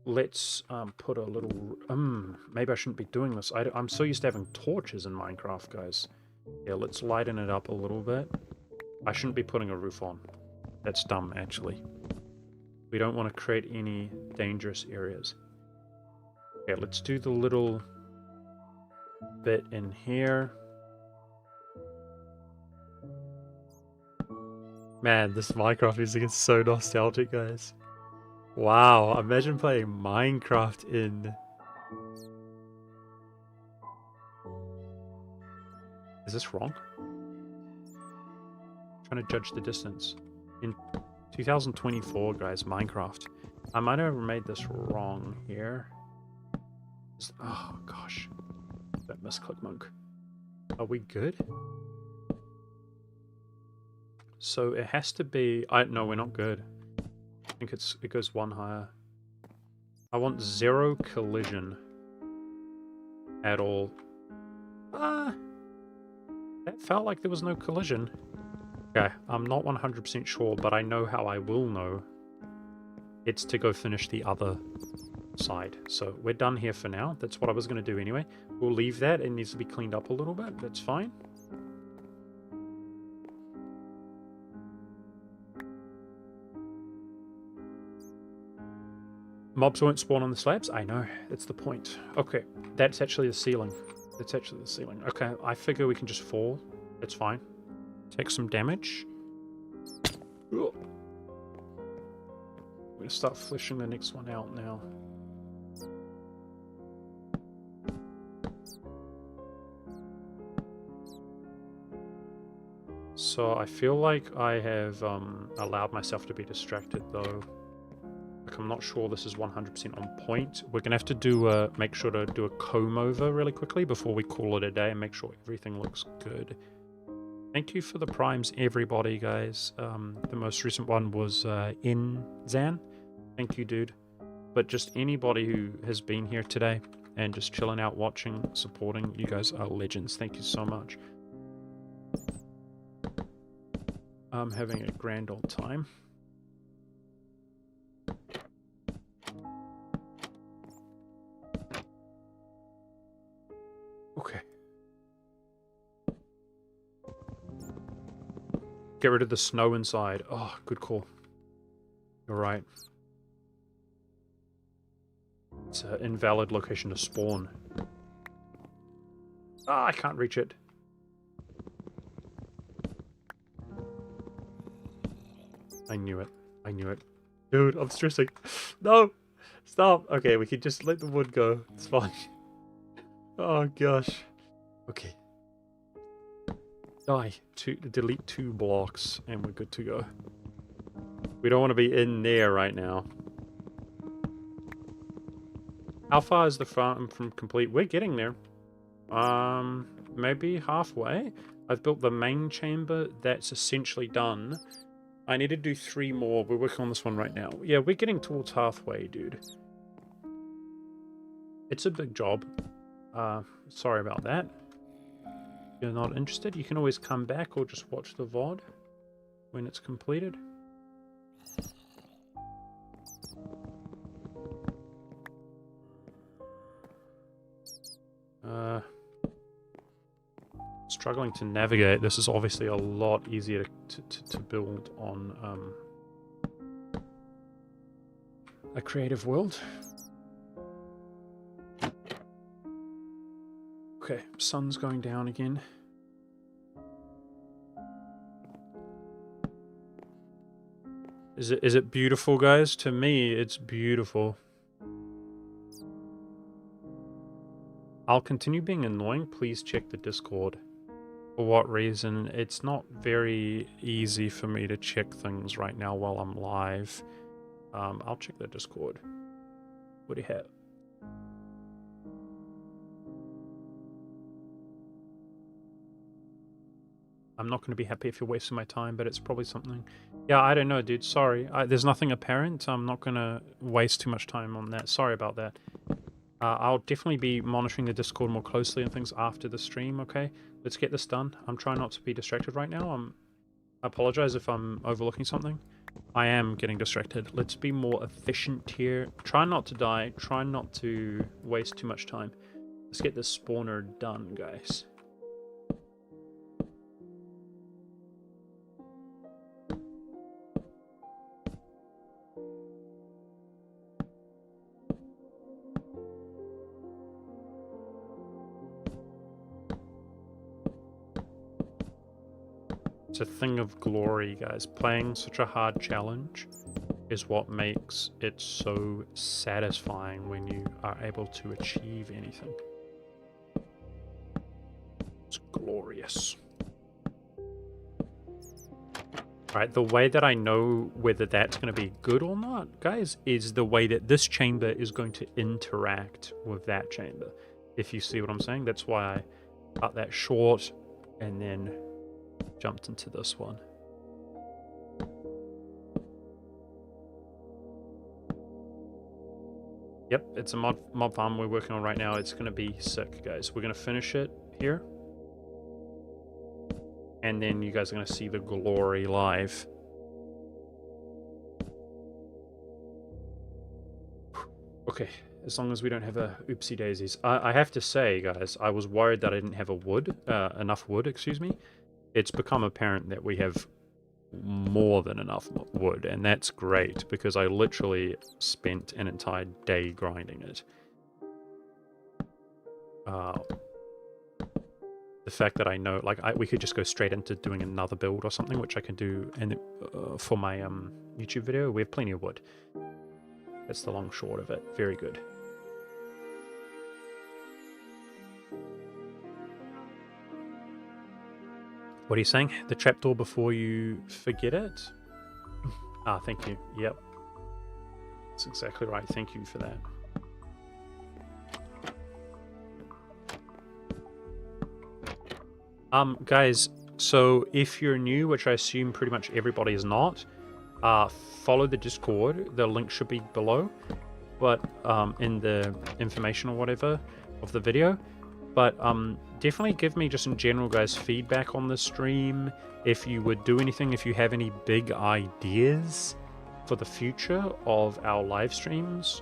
Let's put a little... maybe I shouldn't be doing this. I'm so used to having torches in Minecraft, guys. Yeah, let's lighten it up a little bit. I shouldn't be putting a roof on. That's dumb, actually. We don't want to create any dangerous areas. Okay, let's do the little bit in here. Man, this Minecraft music is so nostalgic, guys. Wow, imagine playing Minecraft in... Is this wrong? I'm trying to judge the distance. In 2024, guys, Minecraft. I might have made this wrong here. Oh, gosh. That misclick monk. Are we good? So it has to be... No, we're not good. I think it goes one higher. I want 0 collision at all. That felt like there was no collision. Okay, I'm not 100% sure, but I know how I will know. It's to go finish the other side. So we're done here for now. That's what I was going to do anyway. We'll leave that. It needs to be cleaned up a little bit. That's fine. Mobs won't spawn on the slabs? I know. That's the point. Okay, that's actually the ceiling. That's actually the ceiling. Okay, I figure we can just fall. That's fine. Take some damage. Ugh. We're going to start fleshing the next one out now. So I feel like I have allowed myself to be distracted though. Like I'm not sure this is 100% on point. We're going to have to do make sure to do a comb over really quickly before we call it a day and make sure everything looks good. Thank you for the primes, everybody, guys. The most recent one was in Zan. Thank you, dude. But just anybody who has been here today and just chilling out, watching, supporting, you guys are legends. Thank you so much. I'm having a grand old time. Okay. Get rid of the snow inside. Oh, good call. You're right. It's an invalid location to spawn. Ah, I can't reach it. I knew it. I knew it. Dude, I'm stressing. No! Stop! Okay, we can just let the wood go. It's fine. Oh, gosh. Okay. Die. Delete 2 blocks, and we're good to go. We don't want to be in there right now. How far is the farm from complete? We're getting there. Maybe halfway. I've built the main chamber. That's essentially done. I need to do 3 more. We're working on this one right now. Yeah, we're getting towards halfway, dude. It's a big job. Sorry about that. If you're not interested, you can always come back or just watch the VOD when it's completed. Struggling to navigate. This is obviously a lot easier to build on a creative world. Okay, sun's going down again. Is it beautiful, guys? To me, it's beautiful. I'll continue being annoying. Please check the Discord. For what reason? It's not very easy for me to check things right now while I'm live. I'll check the Discord. What do you have? I'm not going to be happy if you're wasting my time, but it's probably something. Yeah, I don't know, dude. Sorry. There's nothing apparent. I'm not going to waste too much time on that. Sorry about that. I'll definitely be monitoring the Discord more closely and things after the stream, okay? Let's get this done. I'm trying not to be distracted right now. I apologize if I'm overlooking something. I am getting distracted. Let's be more efficient here. Try not to die. Try not to waste too much time. Let's get this spawner done, guys. It's a thing of glory, guys. Playing such a hard challenge is what makes it so satisfying when you are able to achieve anything. It's glorious. Right, the way that I know whether that's going to be good or not, guys, is the way that this chamber is going to interact with that chamber. If you see what I'm saying, that's why I cut that short and then jumped into this one. Yep, it's a mob farm we're working on right now. It's going to be sick, guys. We're going to finish it here. And then you guys are going to see the glory live. Okay, as long as we don't have a oopsie daisies. I have to say, guys, I was worried that I didn't have enough wood, excuse me. It's become apparent that we have more than enough wood, and that's great because I literally spent an entire day grinding it. The fact that I know, like, we could just go straight into doing another build or something, which I can do for my YouTube video. We have plenty of wood. That's the long short of it. Very good. What are you saying? The trapdoor before you forget it? Ah, thank you. Yep. That's exactly right. Thank you for that. Guys, so if you're new, which I assume pretty much everybody is not, follow the Discord. The link should be below, but in the information or whatever of the video. But definitely give me, just in general, guys, feedback on the stream. If you would do anything, if you have any big ideas for the future of our live streams,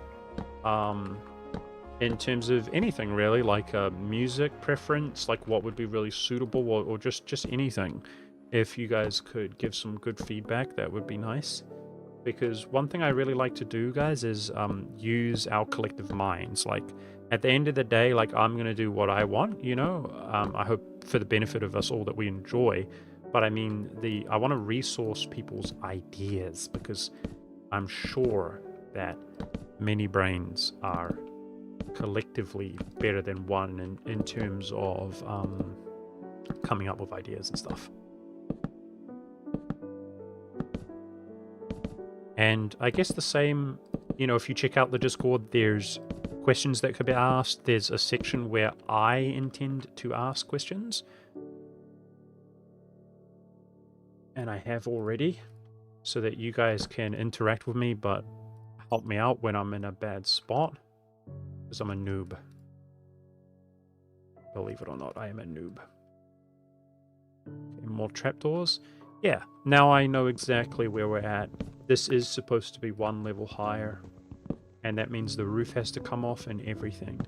in terms of anything really, like music preference, like what would be really suitable, or just anything. if you guys could give some good feedback, that would be nice. Because one thing I really like to do, guys, is use our collective minds. Like, at the end of the day, like, I'm going to do what I want, you know? I hope for the benefit of us all that we enjoy. But I mean, I want to resource people's ideas, because I'm sure that many brains are collectively better than one in terms of coming up with ideas and stuff. And I guess the same, you know, if you check out the Discord, there's questions that could be asked. There's a section where I intend to ask questions. And I have already, so that you guys can interact with me, but help me out when I'm in a bad spot. Because I'm a noob. Believe it or not, I am a noob. Okay, more trapdoors. Yeah, now I know exactly where we're at. This is supposed to be one level higher, and that means the roof has to come off and everything.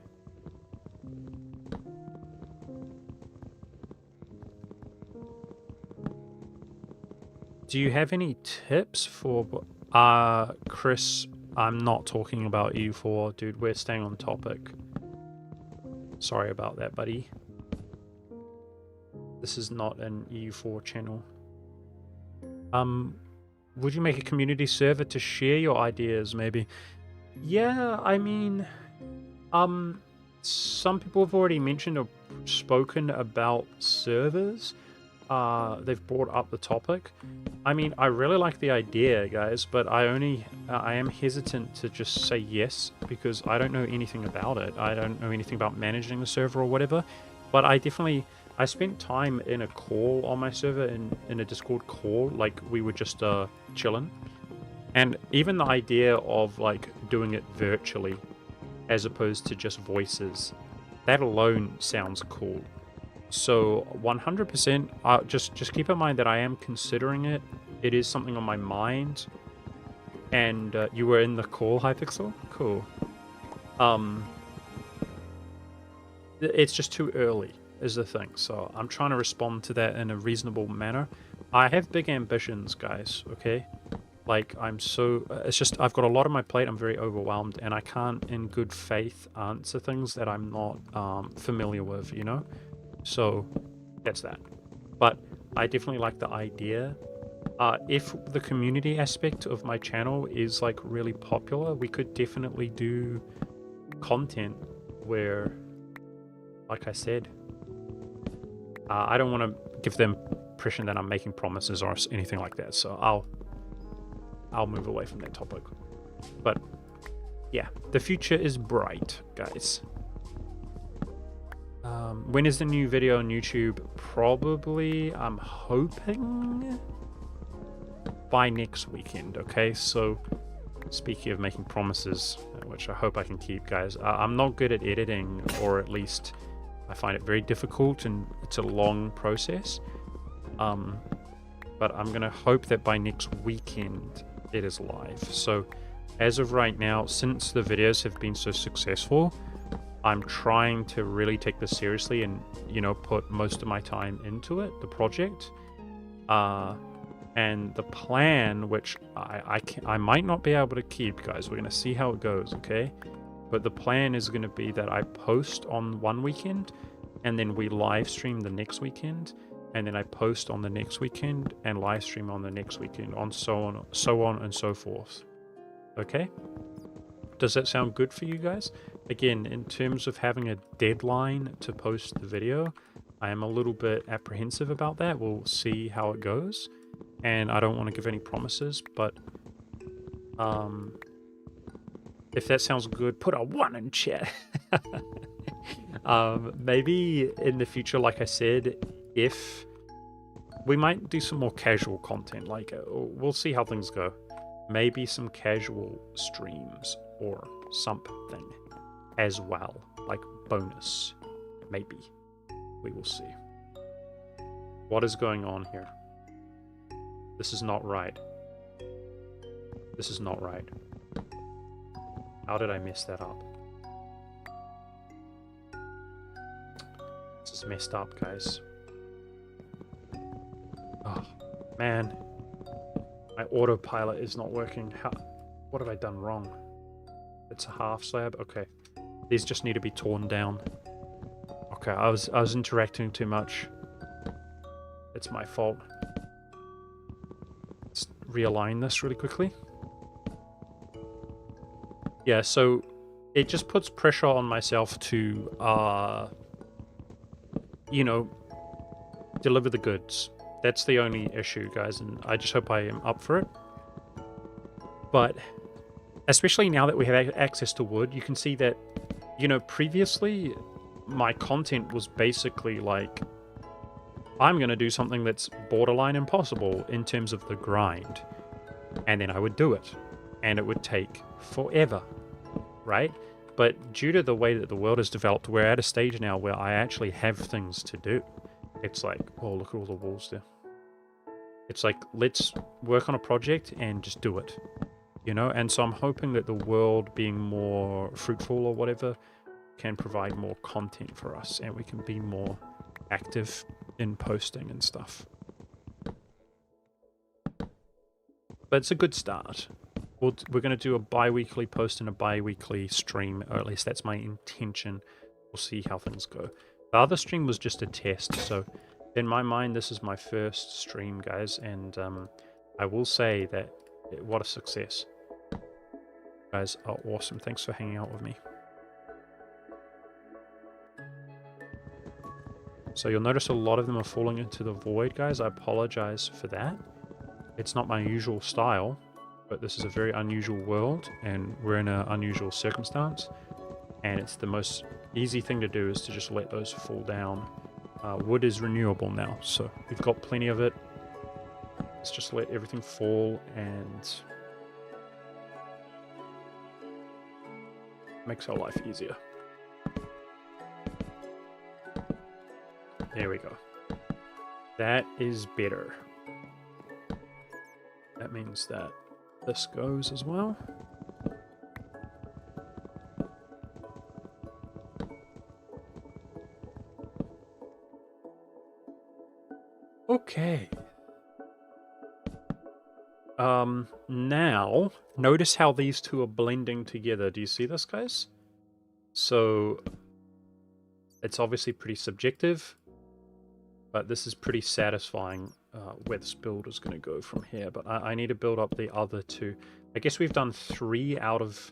Do you have any tips for... Chris, I'm not talking about EU4, dude. We're staying on topic. Sorry about that, buddy. This is not an EU4 channel. Would you make a community server to share your ideas, maybe? Yeah, I mean, some people have already mentioned or spoken about servers. They've brought up the topic. I mean, I really like the idea, guys, but I am hesitant to just say yes, because I don't know anything about it. I don't know anything about managing the server or whatever, but I spent time in a call on my server, in a Discord call, like we were just chilling. And even the idea of like doing it virtually as opposed to just voices, that alone sounds cool. So 100%, just keep in mind that I am considering it. It is something on my mind. And you were in the call, Hypixel? Cool. It's just too early is the thing, so I'm trying to respond to that in a reasonable manner. I have big ambitions, guys, okay? Like, it's just, I've got a lot on my plate, I'm very overwhelmed, and I can't, in good faith, answer things that I'm not familiar with, you know? So, that's that. But I definitely like the idea. If the community aspect of my channel is, like, really popular, we could definitely do content where, like I said, I don't want to give them impression that I'm making promises or anything like that, so I'll move away from that topic. But yeah, the future is bright, guys. When is the new video on YouTube? Probably, I'm hoping, by next weekend, okay? So, speaking of making promises, which I hope I can keep, guys, I'm not good at editing, or at least I find it very difficult, and it's a long process. But I'm going to hope that by next weekend it is live. So as of right now, since the videos have been so successful, I'm trying to really take this seriously and, you know, put most of my time into it, the project. And the plan, which I might not be able to keep, guys, we're going to see how it goes, okay? But the plan is going to be that I post on one weekend, and then we live stream the next weekend, and then I post on the next weekend and live stream on the next weekend, so on and so forth. Okay? Does that sound good for you guys? Again, in terms of having a deadline to post the video, I am a little bit apprehensive about that. We'll see how it goes, and I don't want to give any promises, but if that sounds good, put a 1 in chat. Maybe in the future, like I said, if we might do some more casual content, like we'll see how things go. Maybe some casual streams or something as well, like bonus. Maybe. We will see. What is going on here? This is not right. This is not right. How did I mess that up? This is messed up, guys. Oh, man. My autopilot is not working. What have I done wrong? It's a half slab? Okay. These just need to be torn down. Okay, I was interacting too much. It's my fault. Let's realign this really quickly. Yeah, so it just puts pressure on myself to, you know, deliver the goods. That's the only issue, guys, and I just hope I am up for it. But especially now that we have access to wood, you can see that, you know, previously my content was basically like, I'm going to do something that's borderline impossible in terms of the grind. And then I would do it. And it would take forever, right? But due to the way that the world has developed, we're at a stage now where I actually have things to do. It's like, oh, look at all the walls there. It's like, let's work on a project and just do it, you know? And so I'm hoping that the world being more fruitful or whatever can provide more content for us and we can be more active in posting and stuff. But it's a good start. We're going to do a bi-weekly post and a bi-weekly stream, or at least that's my intention. We'll see how things go. The other stream was just a test, so in my mind, this is my first stream, guys, and I will say that what a success. You guys are awesome. Thanks for hanging out with me. So you'll notice a lot of them are falling into the void, guys. I apologize for that. It's not my usual style, but this is a very unusual world, and we're in an unusual circumstance, and it's the most easy thing to do is to just let those fall down. Wood is renewable now, so we've got plenty of it. Let's just let everything fall, and makes our life easier. There we go. That is better. That means that this goes as well. Okay. Now, notice how these two are blending together. Do you see this, guys? So, it's obviously pretty subjective, but this is pretty satisfying where this build is going to go from here. But I need to build up the other two. I guess we've done 3 out of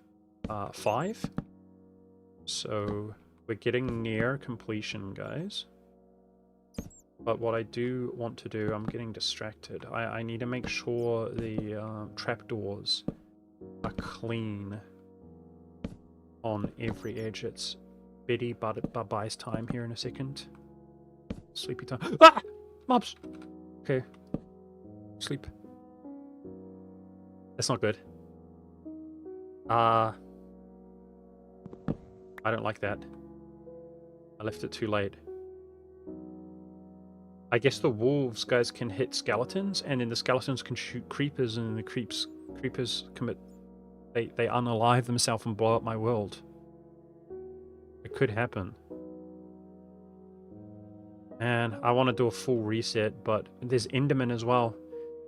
5. So, we're getting near completion, guys. But what I do want to do, I'm getting distracted. I need to make sure the trapdoors are clean on every edge. It's Betty Bye-bye's time here in a second. Sleepy time. Ah! Mobs! Okay. Sleep. That's not good. I don't like that. I left it too late. I guess the wolves, guys, can hit skeletons, and then the skeletons can shoot creepers, and the creepers commit... They unalive themselves and blow up my world. It could happen. And I want to do a full reset, but there's Enderman as well.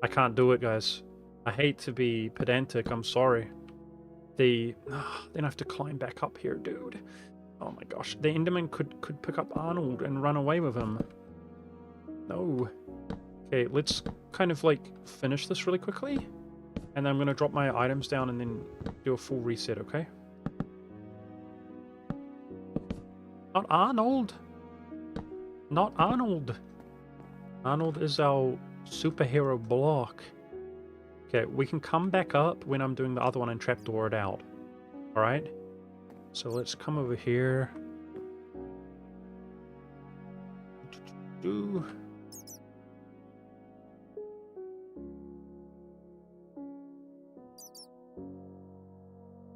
I can't do it, guys. I hate to be pedantic, I'm sorry. Then I have to climb back up here, dude. Oh my gosh. The Enderman could pick up Arnold and run away with him. No. Okay, let's kind of like finish this really quickly. And then I'm going to drop my items down and then do a full reset, okay? Not Arnold! Not Arnold! Arnold is our superhero block. Okay, we can come back up when I'm doing the other one and trapdoor it out. Alright? So let's come over here.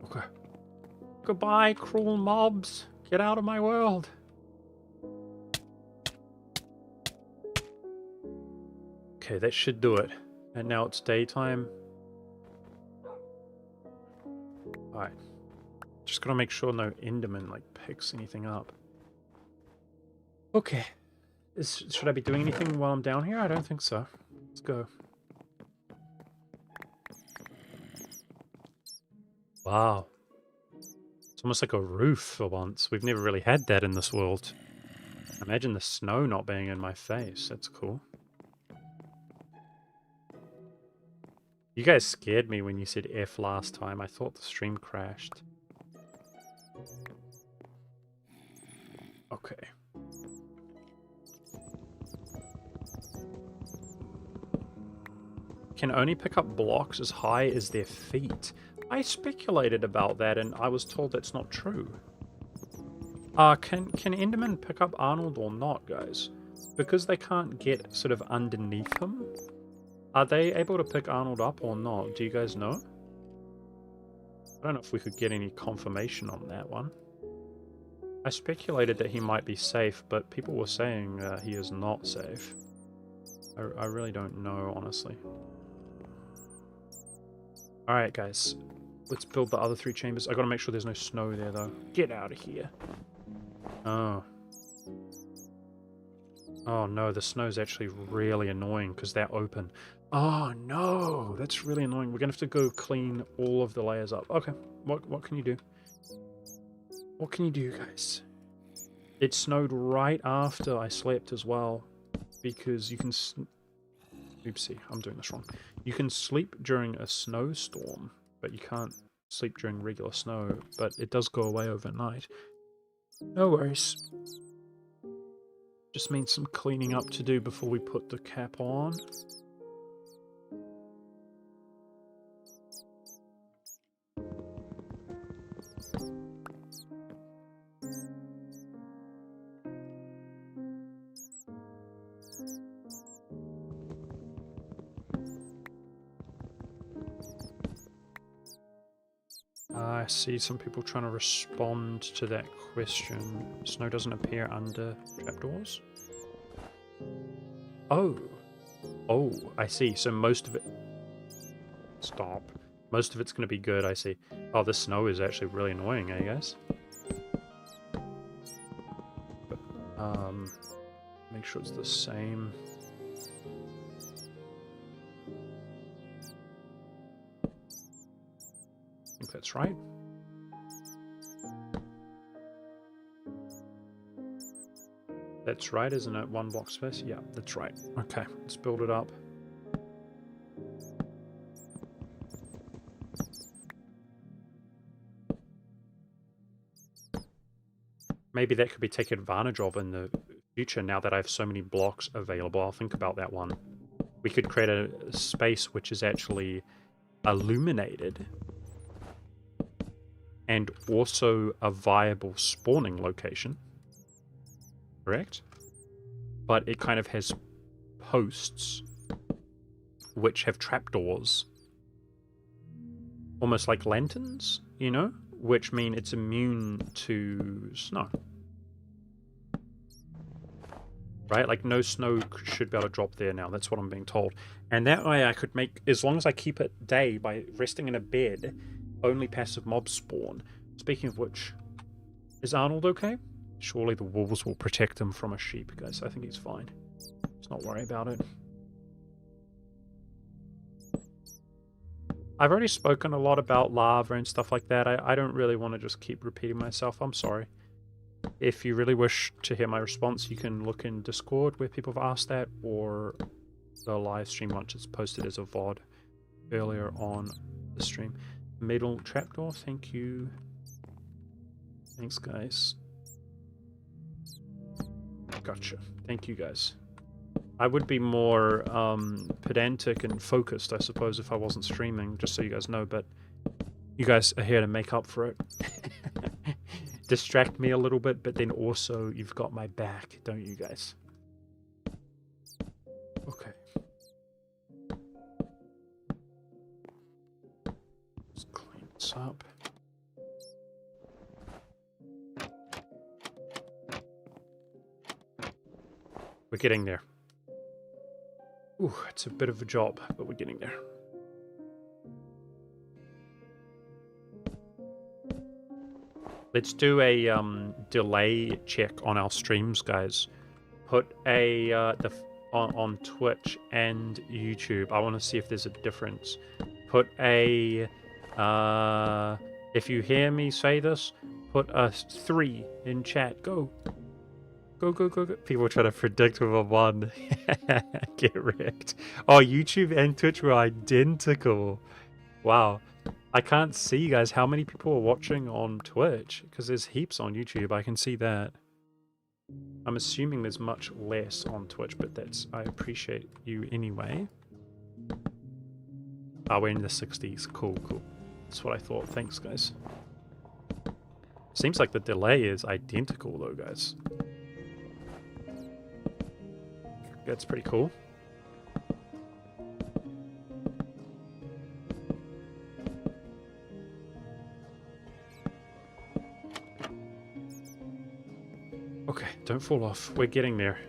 Okay. Goodbye, cruel mobs. Get out of my world. Okay, that should do it. And now it's daytime. Alright. Just gotta make sure no Enderman, like, picks anything up. Okay. Should I be doing anything while I'm down here? I don't think so. Let's go. Wow. It's almost like a roof for once. We've never really had that in this world. Imagine the snow not being in my face. That's cool. You guys scared me when you said F last time. I thought the stream crashed. Okay. Can only pick up blocks as high as their feet. I speculated about that and I was told that's not true. Can Enderman pick up Arnold or not, guys? Because they can't get sort of underneath him. Are they able to pick Arnold up or not? Do you guys know? I don't know if we could get any confirmation on that one. I speculated that he might be safe, but people were saying he is not safe. I really don't know, honestly. Alright, guys. Let's build the other 3 chambers. I gotta make sure there's no snow there, though. Get out of here. Oh. Oh no, the snow's actually really annoying because they're open. Oh no, that's really annoying. We're gonna have to go clean all of the layers up. Okay, what can you do? What can you do, guys? It snowed right after I slept as well, because you can... Oopsie, I'm doing this wrong. You can sleep during a snowstorm, but you can't sleep during regular snow, but it does go away overnight. No worries. Just means some cleaning up to do before we put the cap on. I see some people trying to respond to that question. Snow doesn't appear under trapdoors? Oh. Oh, I see. So most of it... Stop. Most of it's going to be good, I see. Oh, the snow is actually really annoying, eh, guys? But, make sure it's the same. I think that's right. That's right, isn't it? 1 block space? Yeah, that's right. Okay, let's build it up. Maybe that could be taken advantage of in the future now that I have so many blocks available. I'll think about that one. We could create a space which is actually illuminated and also a viable spawning location. Correct? But it kind of has posts which have trapdoors. Almost like lanterns, you know? Which mean it's immune to snow. Right? Like no snow should be able to drop there now. That's what I'm being told. And that way I could make, as long as I keep it day by resting in a bed, only passive mobs spawn. Speaking of which, is Arnold okay? Surely the wolves will protect him from a sheep, guys. I think he's fine. Let's not worry about it. I've already spoken a lot about lava and stuff like that. I don't really want to just keep repeating myself. I'm sorry. If you really wish to hear my response, you can look in Discord where people have asked that, or the live stream once it's posted as a VOD earlier on the stream. Middle trapdoor, thank you. Thanks, guys. Gotcha. Thank you, guys. I would be more pedantic and focused, I suppose, if I wasn't streaming, just so you guys know, but you guys are here to make up for it. Distract me a little bit, but then also you've got my back, don't you guys? Okay. Let's clean this up. We're getting there. Ooh, it's a bit of a job, but we're getting there. Let's do a delay check on our streams, guys. Put a on Twitch and YouTube. I want to see if there's a difference. Put a if you hear me say this, put a 3 in chat. Go. Go, go, go, go. People try to predict with a 1. Get wrecked. Oh, YouTube and Twitch were identical. Wow. I can't see, guys, how many people are watching on Twitch, because there's heaps on YouTube. I can see that. I'm assuming there's much less on Twitch, but I appreciate you anyway. Oh, we're in the 60s. Cool, cool. That's what I thought. Thanks, guys. Seems like the delay is identical, though, guys. That's pretty cool. Okay, don't fall off. We're getting there.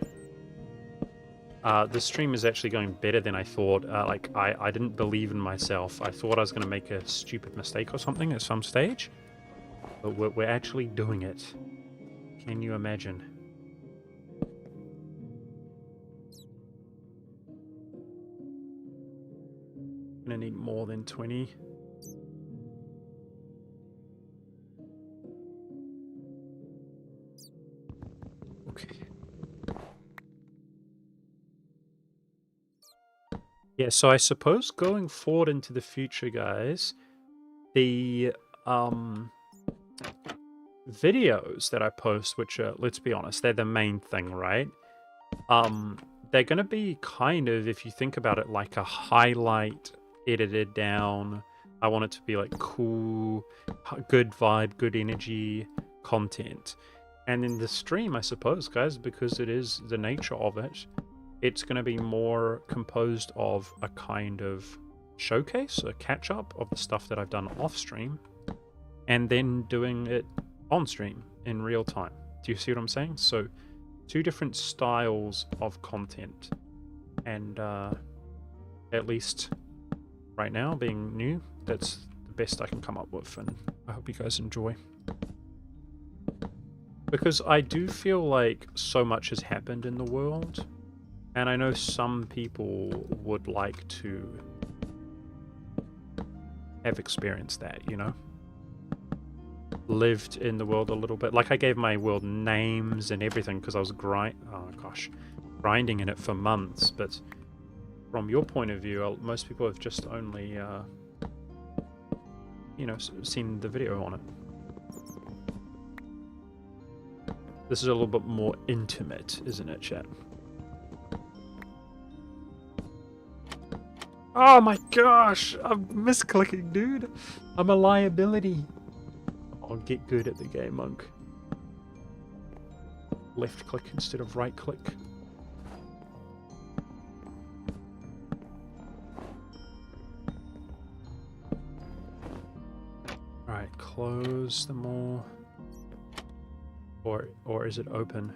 The stream is actually going better than I thought. I didn't believe in myself. I thought I was going to make a stupid mistake or something at some stage. But we're actually doing it. Can you imagine? Gonna need more than 20. Okay. Yeah, so I suppose going forward into the future, guys, the videos that I post, which are, let's be honest, they're the main thing, right? They're gonna be kind of, if you think about it, like a highlight edited down. I want it to be like cool, good vibe, good energy content. And in the stream, I suppose, guys, because it is the nature of it, it's going to be more composed of a kind of showcase, a catch-up of the stuff that I've done off-stream, and then doing it on-stream in real time. Do you see what I'm saying? So, 2 different styles of content. And at least right now, being new, that's the best I can come up with, and I hope you guys enjoy. Because I do feel like so much has happened in the world, and I know some people would like to have experienced that, you know? Lived in the world a little bit. Like, I gave my world names and everything because I was grinding in it for months, but from your point of view, most people have just only, you know, seen the video on it. This is a little bit more intimate, isn't it, chat? Oh my gosh! I'm misclicking, dude! I'm a liability! I'll get good at the game, Monk. Left click instead of right click. Alright, close them all. Or is it open?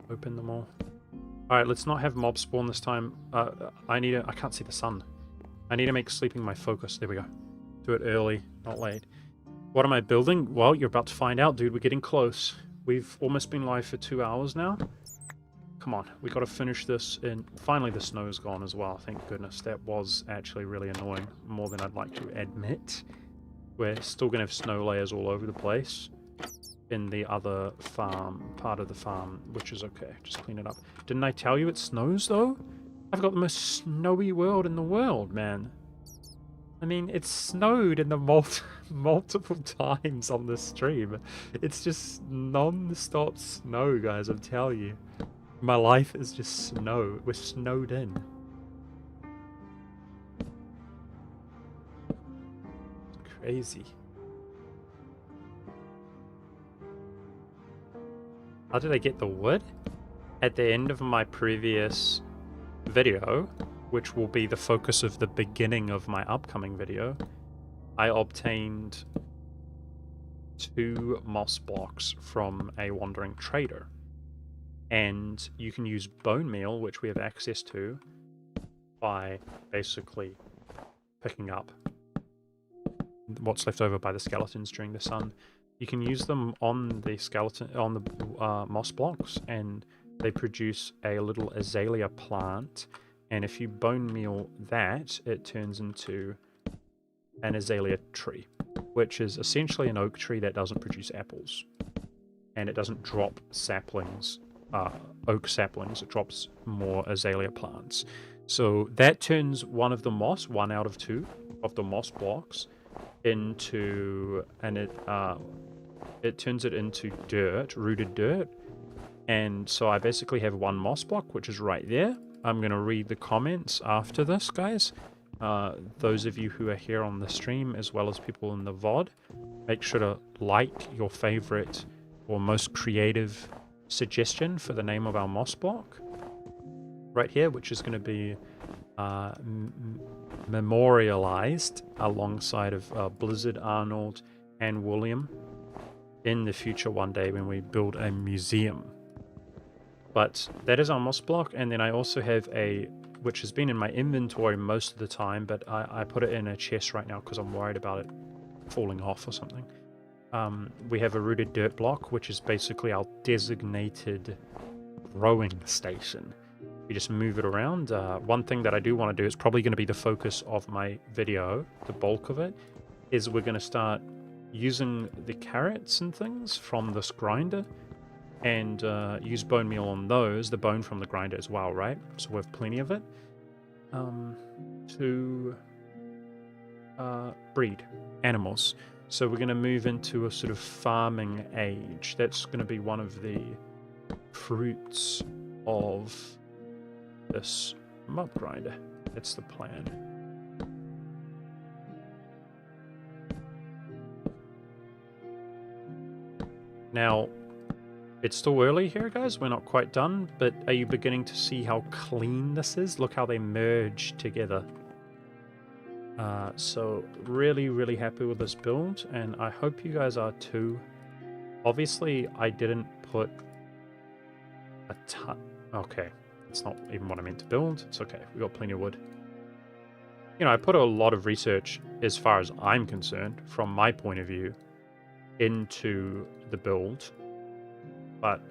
Open them all. Alright, let's not have mob spawn this time. I can't see the sun. I need to make sleeping my focus. There we go. Do it early, not late. What am I building? Well, you're about to find out, dude. We're getting close. We've almost been live for 2 hours now. Come on, we got to finish this. And finally, the snow's gone as well. Thank goodness. That was actually really annoying, more than I'd like to admit. We're still going to have snow layers all over the place in the other part of the farm, which is okay. Just clean it up. Didn't I tell you it snows, though? I've got the most snowy world in the world, man. I mean, it's snowed in the multiple times on this stream. It's just non-stop snow, guys, I'm telling you. My life is just snow. We're snowed in. It's crazy. How did I get the wood? At the end of my previous video, which will be the focus of the beginning of my upcoming video, I obtained 2 moss blocks from a wandering trader. And you can use bone meal, which we have access to, by basically picking up what's left over by the skeletons during the sun. You can use them on the skeleton, on the moss blocks, and they produce a little azalea plant, and if you bone meal that, it turns into an azalea tree, which is essentially an oak tree that doesn't produce apples, and it doesn't drop saplings, oak saplings. It drops more azalea plants. So that turns one of the moss, 1 out of 2 of the moss blocks, into, and it turns it into dirt, rooted dirt. And so I basically have 1 moss block, which is right there. I'm going to read the comments after this, guys. Those of you who are here on the stream, as well as people in the VOD, make sure to like your favorite or most creative suggestion for the name of our moss block right here, which is going to be memorialized alongside of Blizzard, Arnold, and William in the future one day when we build a museum. But that is our moss block, and then I also have a, which has been in my inventory most of the time, but I put it in a chest right now because I'm worried about it falling off or something. We have a rooted dirt block, which is basically our designated growing station. We just move it around. One thing that I do want to do is probably going to be the focus of my video, the bulk of it, is we're going to start using the carrots and things from this grinder and use bone meal on those, the bone from the grinder as well, right? So we have plenty of it to breed animals. So we're going to move into a sort of farming age. That's going to be one of the fruits of this mob grinder. That's the plan. Now, it's still early here, guys. We're not quite done, but are you beginning to see how clean this is? Look how they merge together. So really, really happy with this build, and I hope you guys are too. Obviously, I didn't put a ton. Okay, it's not even what I meant to build. It's okay. We got plenty of wood. You know, I put a lot of research, as far as I'm concerned, from my point of view, into the build. But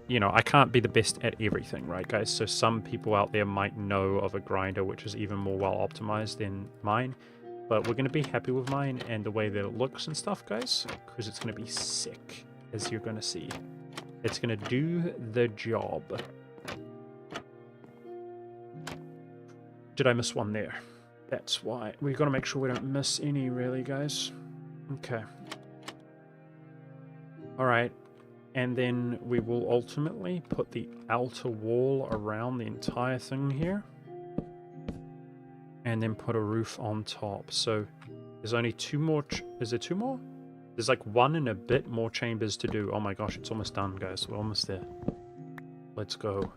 you know, I can't be the best at everything, right, guys? So some people out there might know of a grinder which is even more well optimized than mine, but we're going to be happy with mine and the way that it looks and stuff, guys, because it's going to be sick, as you're going to see. It's going to do the job. Did I miss one there? That's why. We've got to make sure we don't miss any, really, guys. Okay. Alright, and then we will ultimately put the outer wall around the entire thing here, and then put a roof on top. So there's only 2 more, is there 2 more? There's like 1 and a bit more chambers to do. Oh my gosh, it's almost done, guys. We're almost there. Let's go.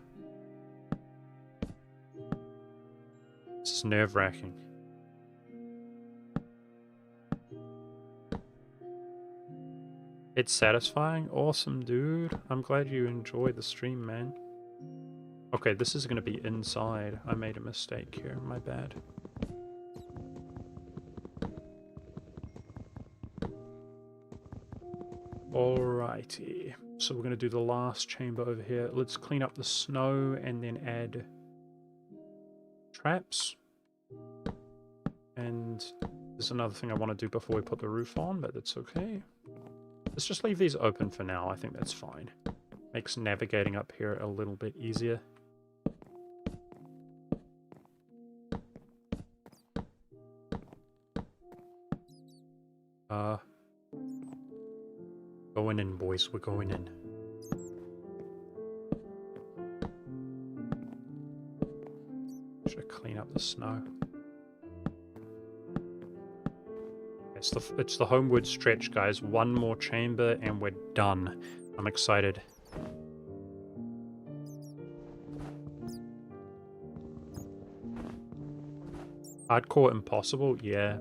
This is nerve-wracking. It's satisfying? Awesome, dude. I'm glad you enjoyed the stream, man. Okay, this is going to be inside. I made a mistake here. My bad. Alrighty. So we're going to do the last chamber over here. Let's clean up the snow and then add traps. And there's another thing I want to do before we put the roof on, but that's okay. Let's just leave these open for now. I think that's fine. Makes navigating up here a little bit easier. Going in, boys. We're going in. Should clean up the snow. It's the homeward stretch, guys. 1 more chamber and we're done. I'm excited. Hardcore impossible? Yeah.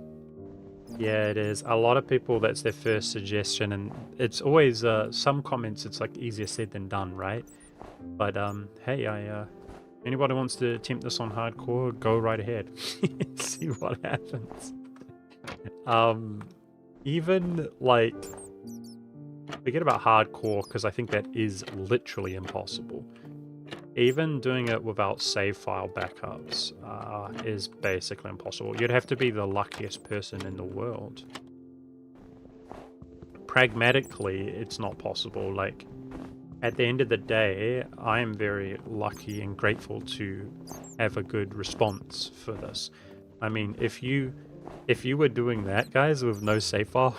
Yeah, it is. A lot of people, that's their first suggestion, and it's always, some comments, it's like easier said than done, right? But, hey, anybody wants to attempt this on hardcore, go right ahead. See what happens. Even, like, Forget about hardcore, because I think that is literally impossible. Even doing it without save file backups is basically impossible. You'd have to be the luckiest person in the world. Pragmatically, it's not possible. Like, at the end of the day, I am very lucky and grateful to have a good response for this. I mean, if you were doing that, guys, with no save file,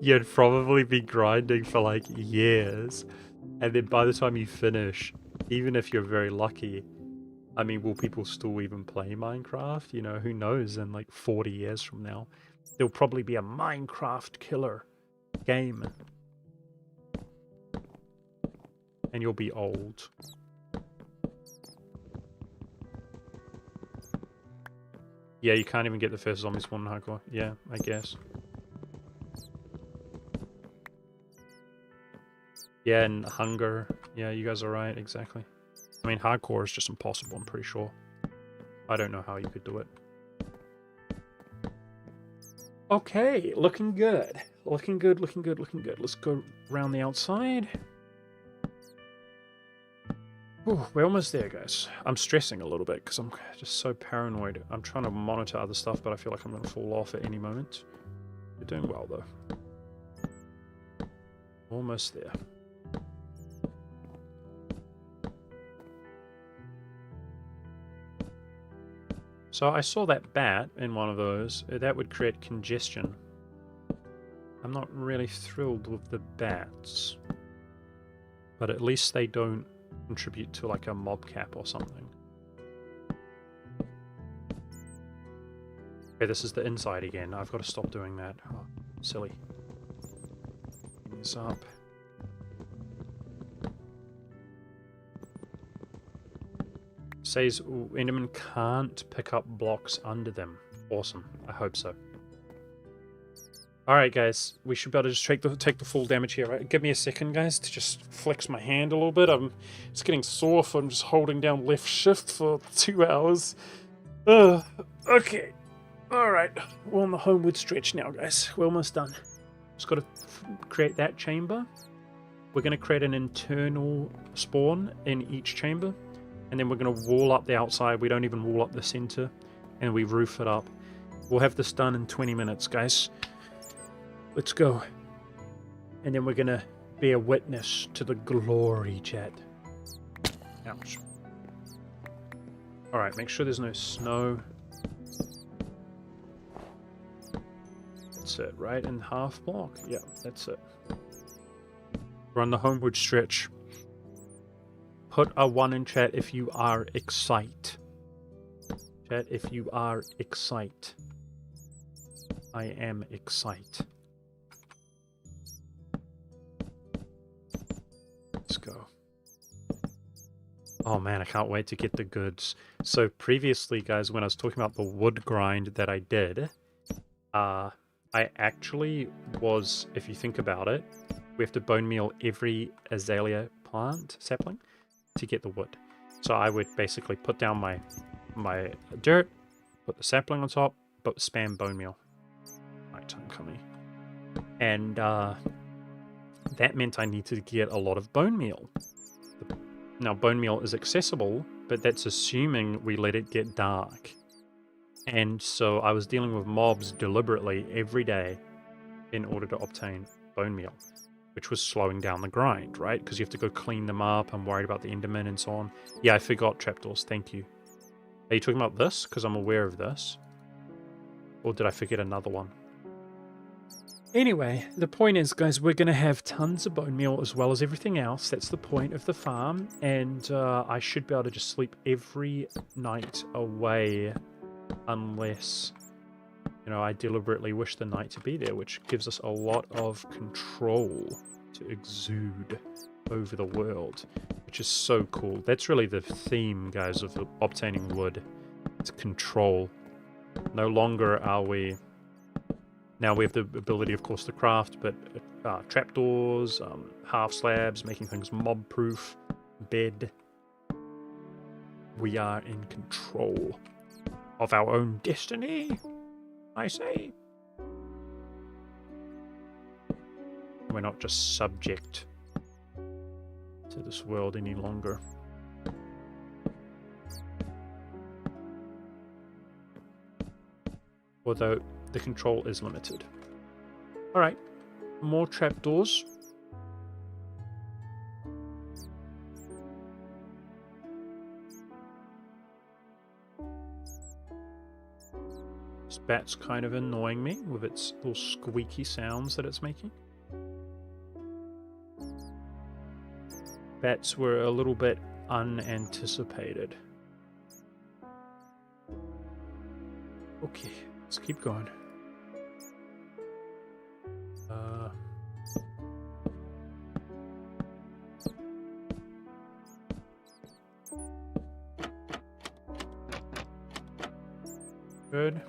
you'd probably be grinding for like years. And then by the time you finish, even if you're very lucky, I mean, will people still even play Minecraft? You know, who knows? In like 40 years from now, there'll probably be a Minecraft killer game. And you'll be old. Yeah, you can't even get the first zombie spawn in hardcore. Yeah, I guess. Yeah, and hunger. Yeah, you guys are right, exactly. I mean, hardcore is just impossible, I'm pretty sure. I don't know how you could do it. Okay, looking good. Looking good, looking good, looking good. Let's go around the outside. Ooh, we're almost there, guys. I'm stressing a little bit because I'm just so paranoid. I'm trying to monitor other stuff, but I feel like I'm going to fall off at any moment. You're doing well, though. Almost there. So I saw that bat in one of those. That would create congestion. I'm not really thrilled with the bats. But at least they don't contribute to like a mob cap or something. Okay, this is the inside again. I've got to stop doing that. Oh, silly. These up. Says Enderman can't pick up blocks under them. Awesome. I hope so. Alright, guys. We should be able to just take the full damage here, right? Give me a second, guys, to just flex my hand a little bit. It's getting sore from just holding down left shift for 2 hours. Okay. Alright. We're on the homeward stretch now, guys. We're almost done. Just got to create that chamber. We're going to create an internal spawn in each chamber. And then we're going to wall up the outside. We don't even wall up the center. And we roof it up. We'll have this done in 20 minutes, guys. Let's go. And then we're going to be a witness to the glory, chat. Ouch. Alright, make sure there's no snow. That's it, right? In half block? Yeah, that's it. We're on the homeward stretch. Put a 1 in chat if you are excited. Chat if you are excited. I am excited. Let's go. Oh man, I can't wait to get the goods. So previously, guys, when I was talking about the wood grind that I did, I actually was, if you think about it, we have to bone meal every azalea plant sapling to get the wood. So I would basically put down my dirt, put the sapling on top, but spam bone meal. Nighttime coming. And that meant I needed to get a lot of bone meal. Now bone meal is accessible, but that's assuming we let it get dark. And so I was dealing with mobs deliberately every day in order to obtain bone meal, which was slowing down the grind, right? Because you have to go clean them up. I'm worried about the Enderman and so on. Yeah, I forgot trapdoors. Thank you. Are you talking about this? Because I'm aware of this. Or did I forget another one? Anyway, the point is, guys, we're going to have tons of bone meal as well as everything else. That's the point of the farm. And I should be able to just sleep every night away unless, you know, I deliberately wish the night to be there, which gives us a lot of control to exude over the world, which is so cool. That's really the theme, guys, of obtaining wood. It's control. No longer are we... Now we have the ability, of course, to craft, but trapdoors, half slabs, making things mob-proof, bed. We are in control of our own destiny, I say. We're not just subject to this world any longer. Although the control is limited. Alright, more trapdoors. This bat's kind of annoying me with its little squeaky sounds that it's making. Bats were a little bit unanticipated. Okay, let's keep going. Good.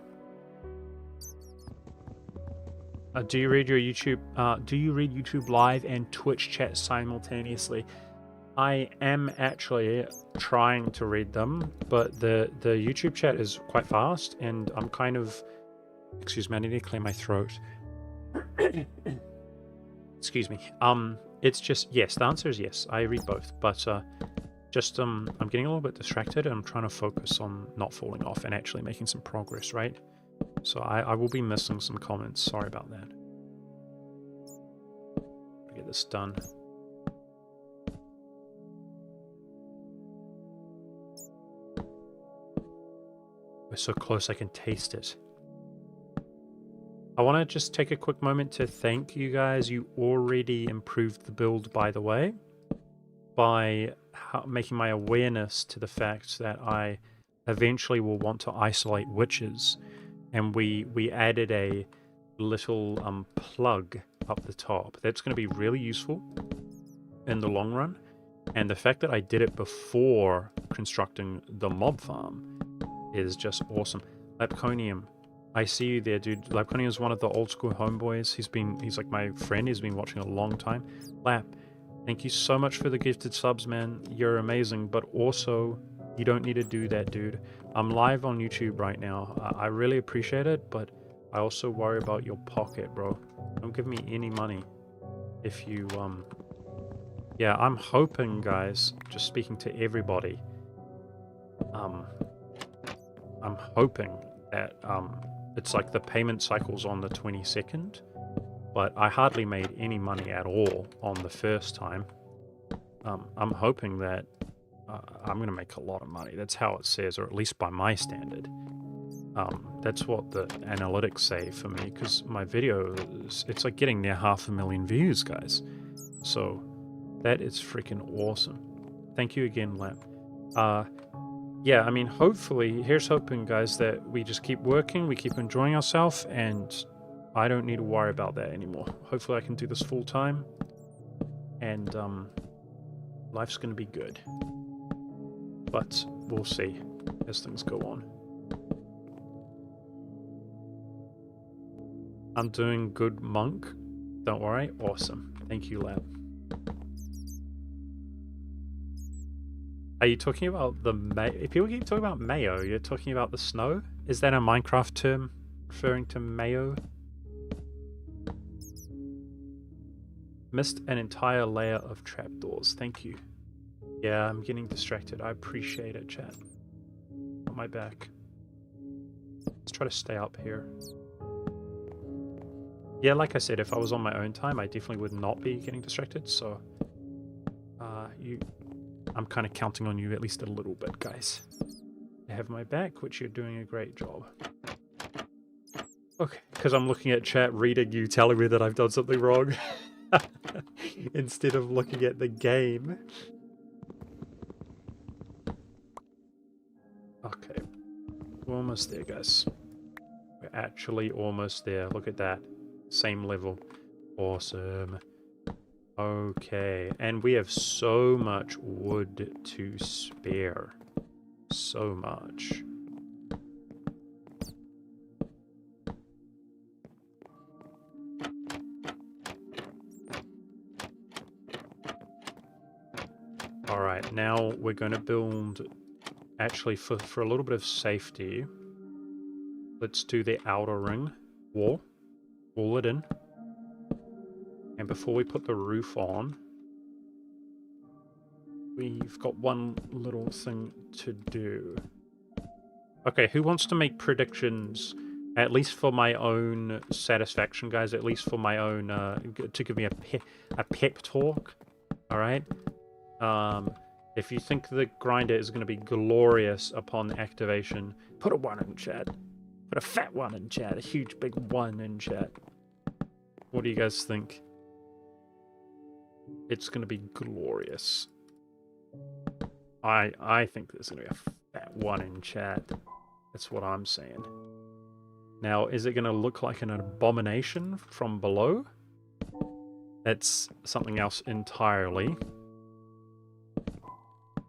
Do you read your YouTube? Do you read YouTube Live and Twitch chat simultaneously? I am actually trying to read them, but the YouTube chat is quite fast, and I'm kind of... Excuse me, I need to clear my throat. Excuse me. It's just... Yes, the answer is yes. I read both, but just I'm getting a little bit distracted, and I'm trying to focus on not falling off and actually making some progress, right? So I will be missing some comments. Sorry about that. Get this done. We're so close I can taste it. I want to just take a quick moment to thank you guys. You already improved the build, by the way, by making my awareness to the fact that I eventually will want to isolate witches. And we added a little plug up the top. That's going to be really useful in the long run. And the fact that I did it before constructing the mob farm is just awesome. Lapconium, I see you there, dude. Lapconium is one of the old school homeboys. He's like my friend. He's been watching a long time. Lap, thank you so much for the gifted subs, man. You're amazing, but also you don't need to do that, dude. I'm live on YouTube right now. I really appreciate it, but I also worry about your pocket, bro. Don't give me any money if you, yeah, I'm hoping, guys, just speaking to everybody, I'm hoping that, it's like the payment cycle's on the 22nd, but I hardly made any money at all on the first time. I'm hoping that I'm going to make a lot of money. That's how it says, or at least by my standard. That's what the analytics say for me, because my video, it's like getting near 500,000 views, guys. So that is freaking awesome. Thank you again, Lamp. Yeah, I mean, hopefully, here's hoping, guys, that we just keep working, we keep enjoying ourselves, and I don't need to worry about that anymore. Hopefully I can do this full time, and life's going to be good. But we'll see as things go on. I'm doing good, Monk. Don't worry. Awesome. Thank you, Lab. Are you talking about the if people keep talking about mayo, you're talking about the snow? Is that a Minecraft term referring to mayo? Missed an entire layer of trapdoors. Thank you. Yeah, I'm getting distracted. I appreciate it, chat. On my back. Let's try to stay up here. Yeah, like I said, if I was on my own time, I definitely would not be getting distracted, so... I'm kind of counting on you at least a little bit, guys. You have my back, which you're doing a great job. Okay, because I'm looking at chat, reading you, telling me that I've done something wrong. Instead of looking at the game. Okay. We're almost there, guys. We're actually almost there. Look at that. Same level. Awesome. Okay, and we have so much wood to spare. So much. Alright, now we're going to build, actually for a little bit of safety, let's do the outer ring wall. Wall it in. And before we put the roof on, we've got one little thing to do. Okay, who wants to make predictions, at least for my own satisfaction, guys, at least for my own, to give me a pep talk, alright? If you think the grinder is going to be glorious upon activation, put a 1 in chat. Put a fat 1 in chat, a huge big 1 in chat. What do you guys think? It's going to be glorious. I think there's going to be a fat 1 in chat. That's what I'm saying. Now, is it going to look like an abomination from below? That's something else entirely.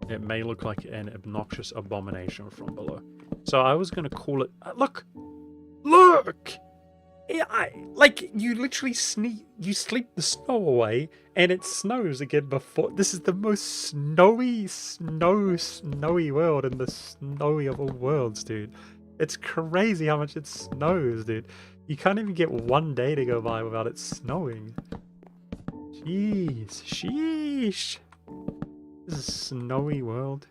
It may look like an obnoxious abomination from below. So I was going to call it... look! Look! Yeah, like, you literally you sleep the snow away, and it snows again before... This is the most snowy world in the snowy of all worlds, dude. It's crazy how much it snows, dude. You can't even get one day to go by without it snowing. Jeez, sheesh. This is a snowy world.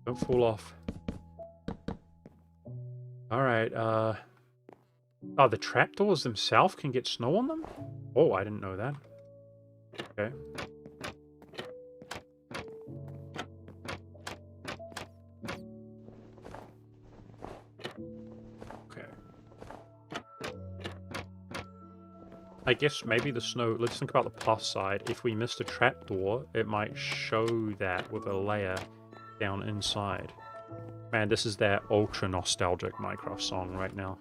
Don't fall off. Alright, oh, the trapdoors themselves can get snow on them? Oh, I didn't know that. Okay. Okay. I guess maybe the snow... Let's think about the plus side. If we missed a trapdoor, it might show that with a layer down inside. Man, this is that ultra nostalgic Minecraft song right now.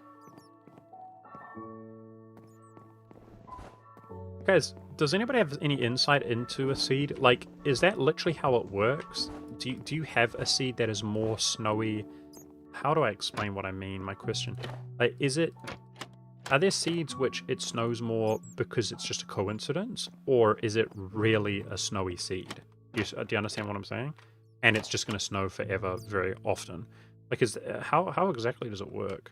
Guys, does anybody have any insight into a seed? Like, is that literally how it works? Do you have a seed that is more snowy? How do I explain what I mean? My question. Like, are there seeds which it snows more because it's just a coincidence? Or is it really a snowy seed? Do you understand what I'm saying? And it's just going to snow forever very often. Like, how exactly does it work?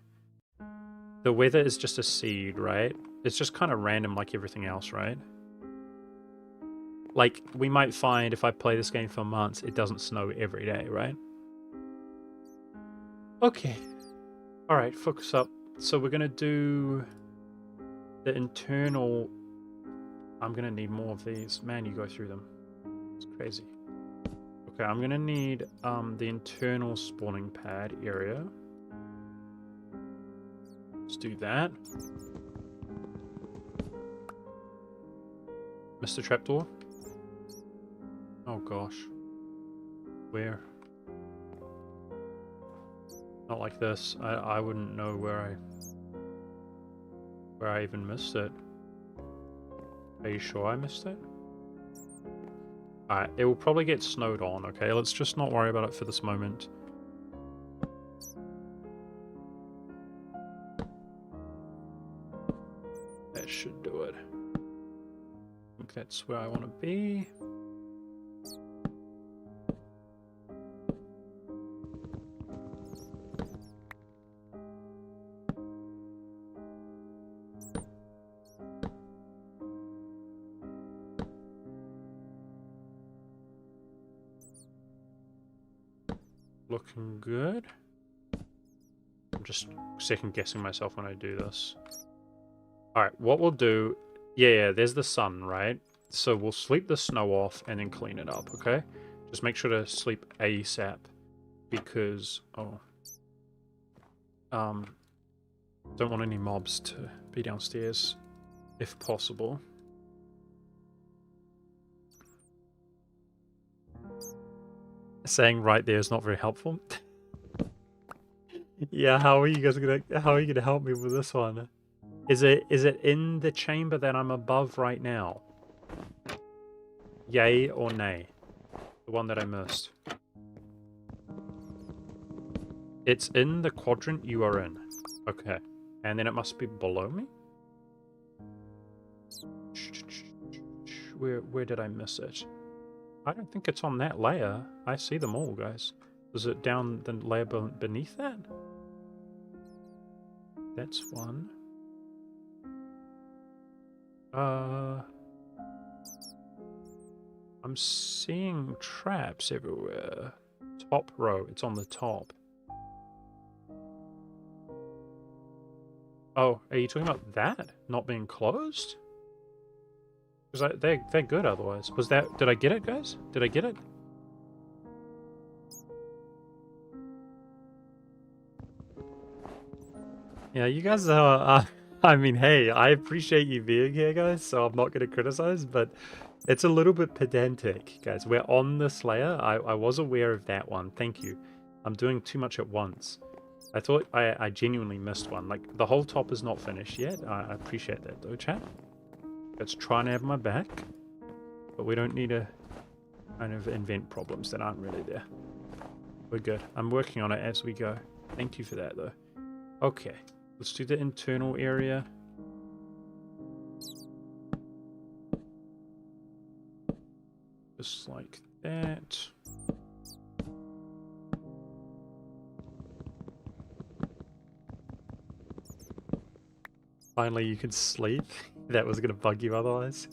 The weather is just a seed, right? It's just kind of random like everything else, right? Like, we might find if I play this game for months, it doesn't snow every day, right? Okay. Alright, focus up. So we're going to do the internal... I'm going to need more of these. Man, you go through them. It's crazy. Okay, I'm going to need the internal spawning pad area. Let's do that. Mr. Trapdoor? Oh gosh. Where? Not like this. I wouldn't know where I even missed it. Are you sure I missed it? Alright, it will probably get snowed on, okay? Let's just not worry about it for this moment. That should do it. I think that's where I want to be. Looking good. I'm just second guessing myself when I do this. Alright, what we'll do... Yeah, there's the sun, right? So we'll sleep the snow off and then clean it up, okay? Just make sure to sleep ASAP. Because... Oh. Don't want any mobs to be downstairs. If possible. Saying right there is not very helpful. Yeah, how are you gonna help me with this one? Is it in the chamber that I'm above right now? Yay or nay? The one that I missed. It's in the quadrant you are in. Okay. And then it must be below me? Where did I miss it? I don't think it's on that layer. I see them all, guys. Is it down the layer beneath that? That's one. I'm seeing traps everywhere. Top row, it's on the top. Oh, are you talking about that not being closed? Because they're good otherwise. Was that? Did I get it, guys? Did I get it? Yeah, you guys are. I mean, hey, I appreciate you being here, guys. So I'm not going to criticize, but it's a little bit pedantic, guys. We're on the Slayer. I was aware of that one. Thank you. I'm doing too much at once. I thought I genuinely missed one. Like, the whole top is not finished yet. I appreciate that, though, chat. It's trying to have my back, but we don't need to kind of invent problems that aren't really there. We're good. I'm working on it as we go. Thank you for that, though. Okay, let's do the internal area. Just like that. Finally, you can sleep. That was going to bug you otherwise.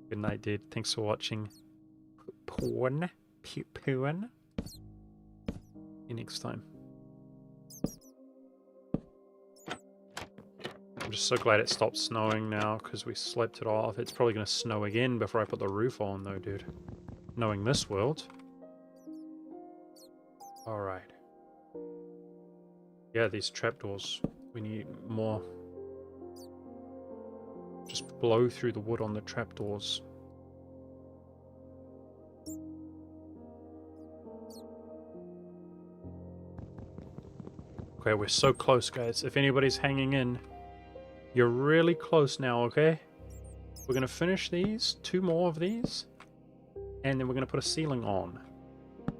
Good night, dude. Thanks for watching. Porn. Porn. See you next time. I'm just so glad it stopped snowing now because we slept it off. It's probably going to snow again before I put the roof on, though, dude. Knowing this world. Alright. Yeah, these trapdoors. We need more. Just blow through the wood on the trapdoors. Okay, we're so close, guys. If anybody's hanging in, you're really close now, okay? We're going to finish these, 2 more of these, and then we're going to put a ceiling on.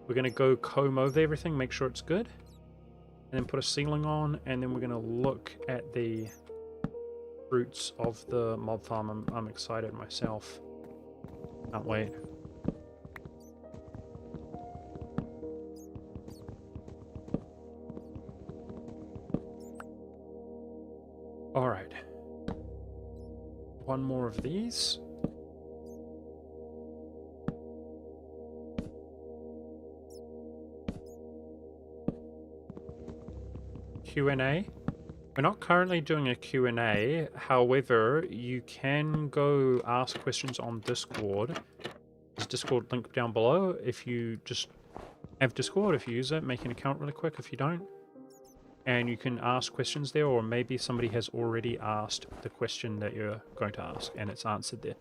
We're going to go comb over everything, make sure it's good, and then put a ceiling on, and then we're going to look at the fruits of the mob farm. I'm excited myself. Can't wait. Alright. 1 more of these. Q&A. We're not currently doing a Q&A, however, you can go ask questions on Discord. There's Discord link down below. If you just have Discord, if you use it, make an account really quick if you don't. And you can ask questions there, or maybe somebody has already asked the question that you're going to ask, and it's answered there.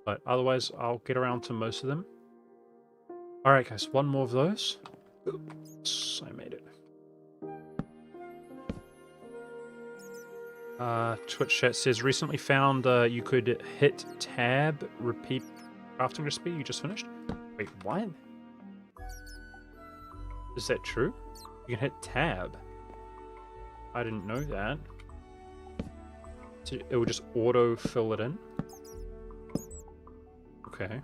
But otherwise, I'll get around to most of them. Alright guys, 1 more of those. Oops, I made it. Twitch chat says, recently found you could hit tab, repeat crafting recipe you just finished. Wait, what? Is that true? You can hit tab. I didn't know that. So it will just auto fill it in. Okay.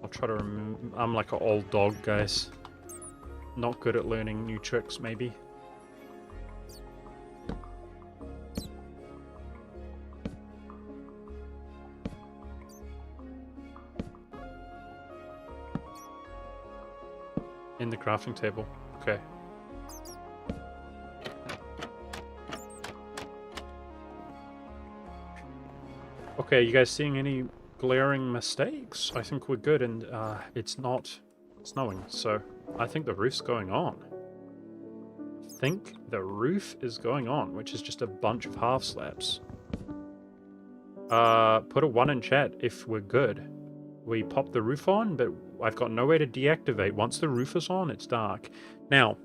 I'll try to remove... I'm like an old dog, guys. Not good at learning new tricks, maybe. In the crafting table. Okay. Okay, you guys seeing any glaring mistakes? I think we're good, and it's not snowing, so I think the roof's going on. I think the roof is going on, which is just a bunch of half slabs. Put a 1 in chat if we're good. We pop the roof on, but I've got no way to deactivate. Once the roof is on, it's dark. Now,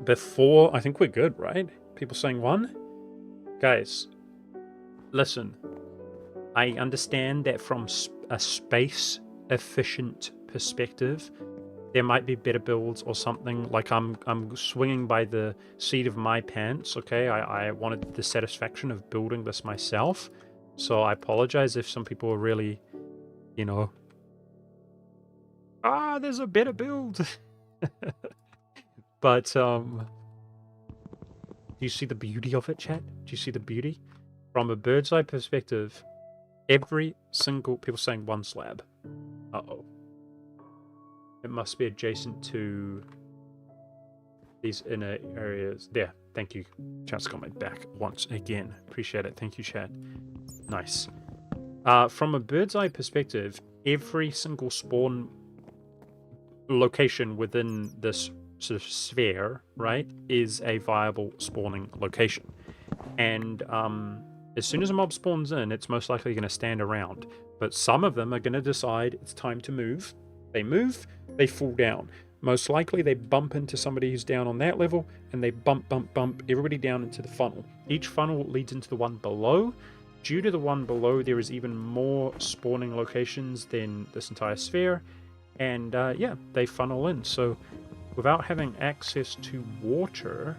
before... I think we're good, right? People saying 1? Guys, listen. I understand that from a space-efficient perspective, there might be better builds or something. Like, I'm swinging by the seat of my pants, okay? I wanted the satisfaction of building this myself. So I apologize if some people are really... You know, there's a better build. But do you see the beauty of it, chat? Do you see the beauty? From a bird's eye perspective, Every single... People saying one slab. Uh-oh. It must be adjacent to these inner areas. There. Thank you. Chat's got my back once again. Appreciate it. Thank you, chat. Nice. From a bird's eye perspective, every single spawn location within this sort of sphere, right, is a viable spawning location. And as soon as a mob spawns in, it's most likely going to stand around. But some of them are going to decide it's time to move. They move, they fall down. Most likely they bump into somebody who's down on that level, and they bump everybody down into the funnel. Each funnel leads into the one below. Due to the one below, there is even more spawning locations than this entire sphere. And yeah, they funnel in. So without having access to water,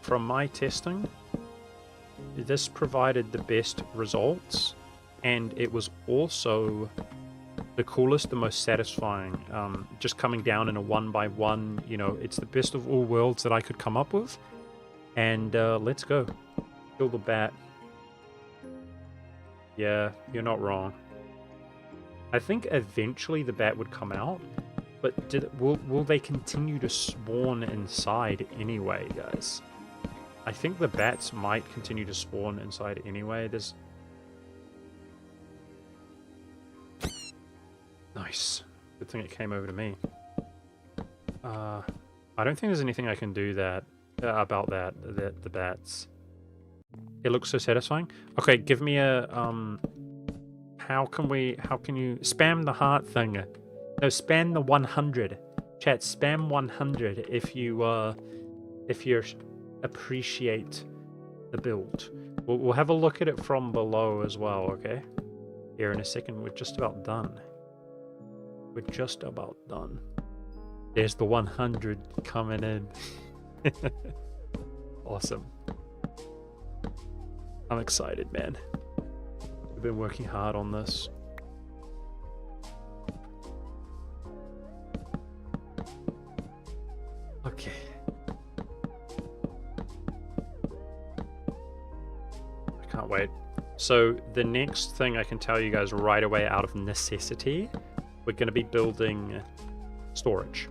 from my testing, this provided the best results, and it was also the coolest, the most satisfying. Just coming down in a 1x1, you know, it's the best of all worlds that I could come up with. And let's go. Kill the bat. Yeah, you're not wrong. I think eventually the bat would come out, but will they continue to spawn inside anyway, guys? I think the bats might continue to spawn inside anyway. There's... Nice. Good thing it came over to me. I don't think there's anything I can do about the bats. It looks so satisfying. Okay, give me a how can you spam the heart thing? No, spam the 100. Chat, spam 100 if you appreciate the build. We'll have a look at it from below as well, okay? Here in a second. We're just about done. We're just about done. There's the 100 coming in. Awesome. I'm excited, man. We've been working hard on this. Okay. I can't wait. So the next thing I can tell you guys right away out of necessity, we're going to be building storage.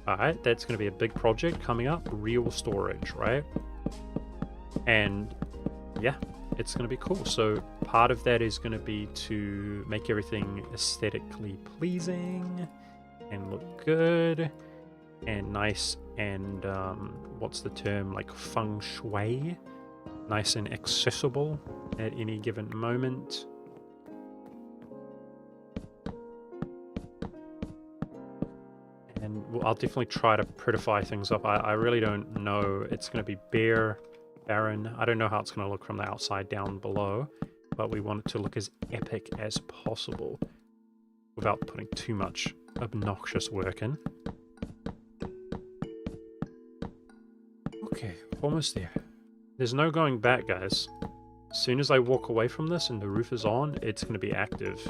Alright, that's going to be a big project coming up. Real storage, right? And yeah, it's going to be cool. So part of that is going to be to make everything aesthetically pleasing and look good and nice and what's the term, like feng shui, nice and accessible at any given moment. And I'll definitely try to prettify things up. I really don't know. It's going to be barren. I don't know how it's going to look from the outside down below, but we want it to look as epic as possible without putting too much obnoxious work in. Okay, almost there. There's no going back, guys. As soon as I walk away from this and the roof is on, it's going to be active.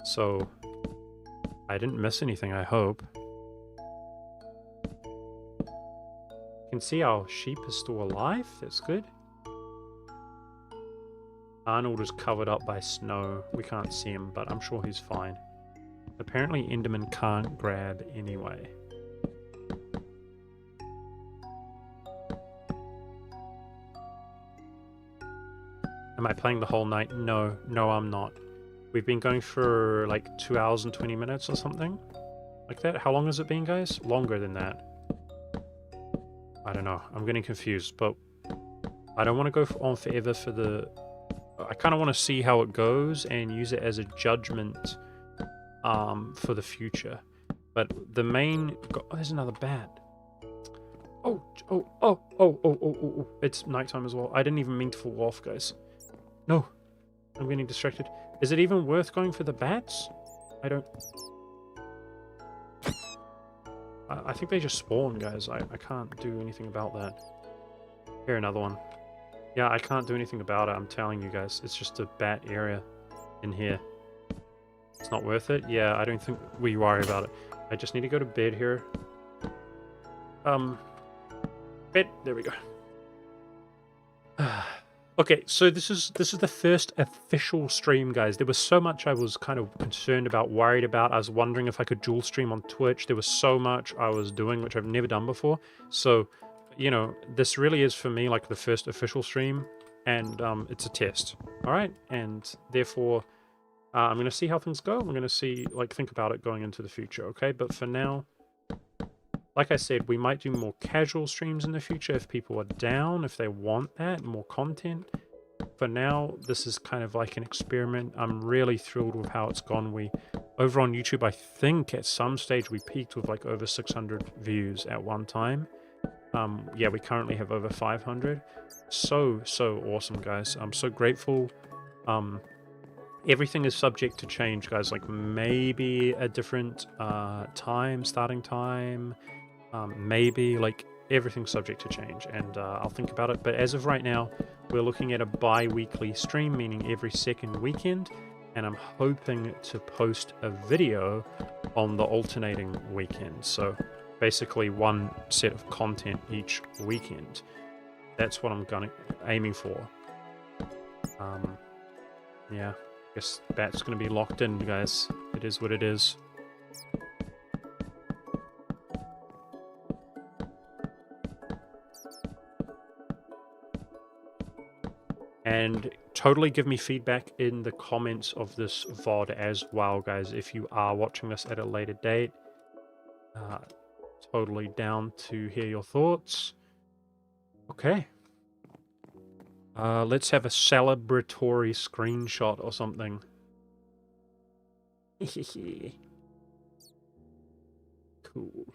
So I didn't miss anything, I hope. You can see our sheep is still alive. That's good. Arnold is covered up by snow. We can't see him, but I'm sure he's fine. Apparently Enderman can't grab anyway. Am I playing the whole night? No, I'm not. We've been going for like 2 hours and 20 minutes or something like that. How long has it been, guys? Longer than that. I don't know. I'm getting confused, but I don't want to go on forever for the... I kind of want to see how it goes and use it as a judgment for the future. But the main... Oh, there's another bat. Oh. It's nighttime as well. I didn't even mean to fall off, guys. No. I'm getting distracted. Is it even worth going for the bats? I don't... I think they just spawn, guys. I can't do anything about that. Here, another one. Yeah, I can't do anything about it. I'm telling you guys. It's just a bat area in here. It's not worth it? Yeah, I don't think we worry about it. I just need to go to bed here. Bed. There we go. Okay, so this is the first official stream, guys. There was so much I was kind of concerned about, worried about. I was wondering if I could dual stream on Twitch. There was so much I was doing which I've never done before. So, you know, this really is for me like the first official stream, and it's a test. All right, and therefore I'm gonna see how things go. I'm gonna see, like, think about it going into the future. Okay, but for now, like I said, we might do more casual streams in the future if people are down, if they want that, more content. For now, this is kind of like an experiment. I'm really thrilled with how it's gone. Over on YouTube, I think at some stage we peaked with like over 600 views at one time. Yeah, we currently have over 500. So awesome, guys. I'm so grateful. Everything is subject to change, guys. Like maybe a different starting time. Maybe, like, everything's subject to change, and I'll think about it. But as of right now, we're looking at a bi-weekly stream, meaning every second weekend, and I'm hoping to post a video on the alternating weekend. So basically one set of content each weekend. That's what I'm aiming for. Yeah, I guess that's gonna be locked in, guys. It is what it is. And totally give me feedback in the comments of this VOD as well, guys, if you are watching this at a later date. Totally down to hear your thoughts. Okay. Let's have a celebratory screenshot or something. Cool.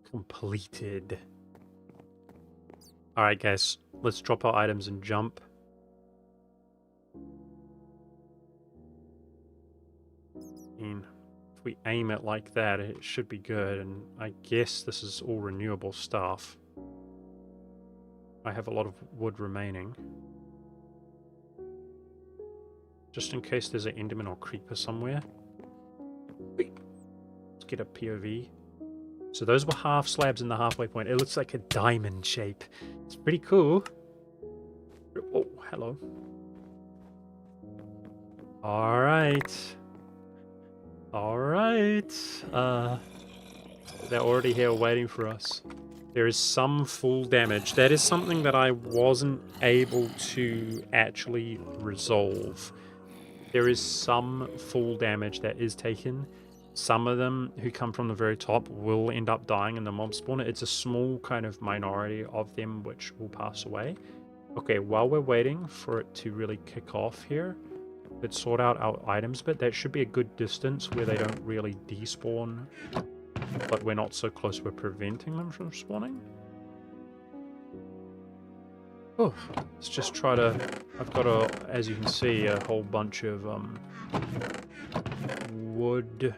Completed. Alright, guys. Let's drop our items and jump. And if we aim it like that, it should be good. And I guess this is all renewable stuff. I have a lot of wood remaining. Just in case there's an enderman or creeper somewhere. Let's get a POV. So those were half slabs in the halfway point. It looks like a diamond shape. It's pretty cool. Oh, hello. Alright. Alright. They're already here waiting for us. There is some full damage. That is something that I wasn't able to actually resolve. There is some full damage that is taken. Some of them who come from the very top will end up dying in the mob spawner. It's a small kind of minority of them which will pass away. Okay, while we're waiting for it to really kick off here, let's sort out our items bit. That should be a good distance where they don't really despawn, but we're not so close we're preventing them from spawning. Oh, let's just try to... I've got, as you can see, a whole bunch of wood.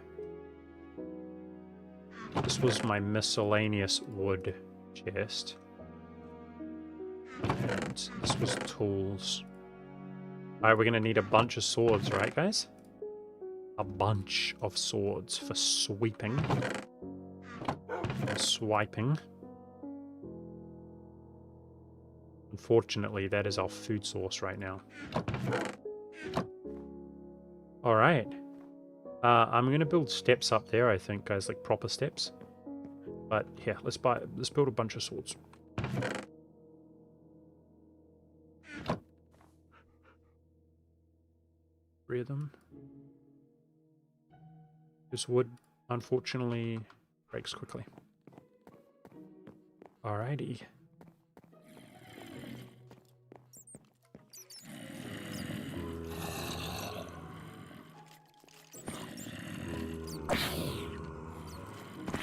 This was my miscellaneous wood chest. And this was tools. Alright, we're going to need a bunch of swords, right, guys? A bunch of swords for sweeping. And swiping. Unfortunately, that is our food source right now. Alright. I'm going to build steps up there, I think, guys, like proper steps. But yeah, let's build a bunch of swords. 3 of them. This wood, unfortunately, breaks quickly. Alrighty.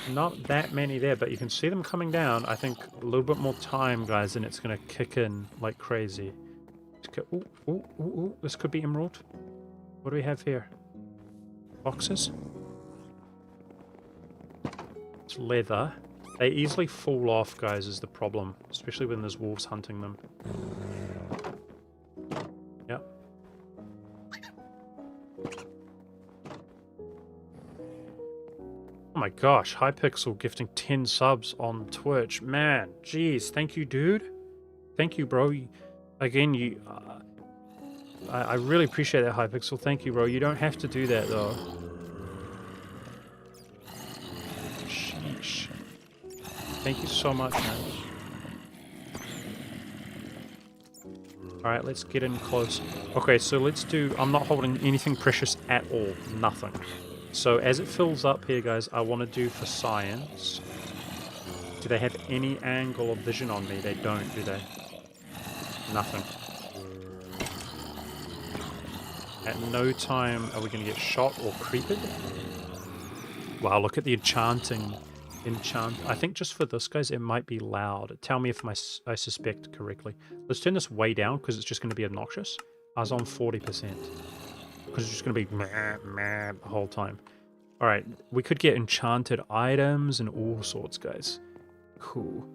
Not that many there, but you can see them coming down. I think a little bit more time, guys, and it's going to kick in like crazy. Ooh, ooh, ooh, ooh. This could be emerald. What do we have here? Boxes? It's leather. They easily fall off, guys, is the problem. Especially when there's wolves hunting them. Yep. Oh my gosh, Hypixel gifting 10 subs on Twitch. Man, jeez, thank you, dude. Thank you, bro. Again, I really appreciate that, Hypixel. Thank you, bro. You don't have to do that, though. Sheesh. Thank you so much, man. Alright, let's get in close. Okay, so let's do... I'm not holding anything precious at all. Nothing. So as it fills up here, guys, I want to do for science. Do they have any angle of vision on me? They don't, do they? Nothing. At no time are we going to get shot or creeped. Wow, look at the enchanting. I think just for this, guys, it might be loud. Tell me if I suspect correctly. Let's turn this way down because it's just going to be obnoxious. I was on 40%. Because it's just going to be meh the whole time. Alright, we could get enchanted items and all sorts, guys. Cool.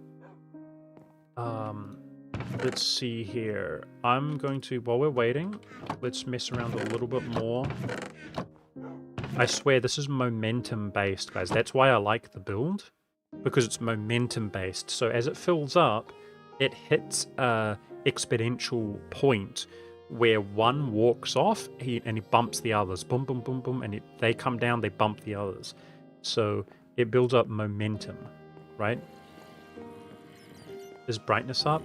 Let's see here. I'm going to, while we're waiting, let's mess around a little bit more. I swear, this is momentum-based, guys. That's why I like the build, because it's momentum-based. So as it fills up, it hits a exponential point where one walks off and he bumps the others. Boom, boom, boom, boom. And they come down, they bump the others. So it builds up momentum, right? Is brightness up?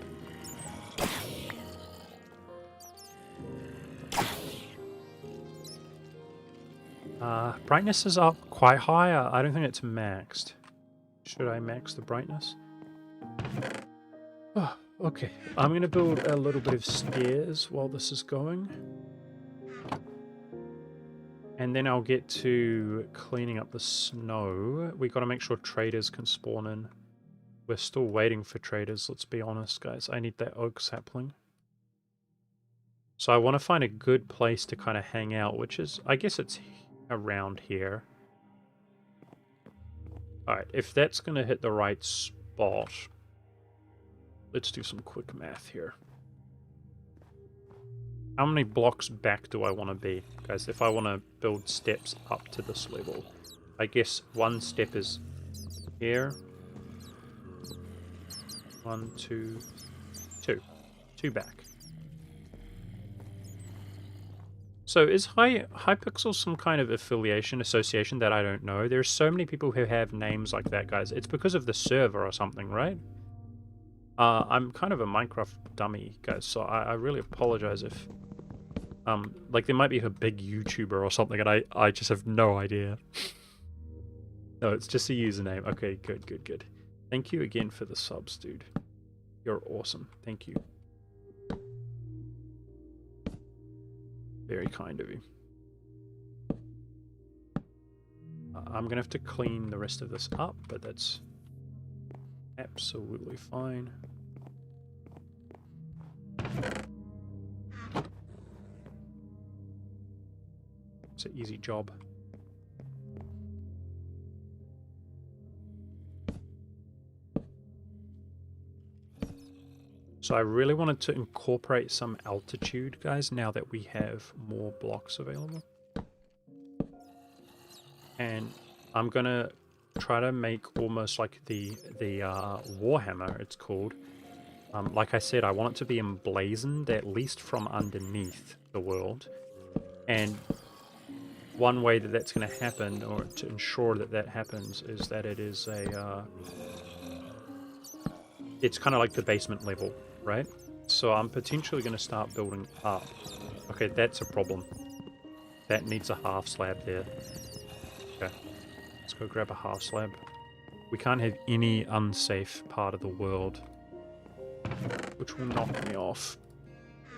Brightness is up quite high. I don't think it's maxed. Should I max the brightness? Oh, okay. I'm going to build a little bit of stairs while this is going. And then I'll get to cleaning up the snow. We got to make sure traders can spawn in. We're still waiting for traders, let's be honest, guys. I need that oak sapling. So I want to find a good place to kind of hang out, which is, I guess it's around here. Alright, if that's going to hit the right spot, let's do some quick math here. How many blocks back do I want to be? Guys, if I want to build steps up to this level, I guess one step is here. 1, 2, 2. 2 back. So is Hypixel some kind of association that I don't know? There's so many people who have names like that, guys. It's because of the server or something, right? I'm kind of a Minecraft dummy, guys, so I really apologize if... like, there might be a big YouTuber or something, and I just have no idea. No, it's just a username. Okay, good, good, good. Thank you again for the subs, dude. You're awesome. Thank you. Very kind of you. I'm going to have to clean the rest of this up, but that's absolutely fine. It's an easy job. So I really wanted to incorporate some altitude, guys, now that we have more blocks available. And I'm going to try to make almost like the Warhammer, it's called. Like I said, I want it to be emblazoned, at least from underneath the world. And one way that that's going to happen, or to ensure that that happens, is that it is a... it's kind of like the basement level, right? So I'm potentially going to start building up. Okay, that's a problem. That needs a half slab there. Okay, let's go grab a half slab. We can't have any unsafe part of the world, which will knock me off.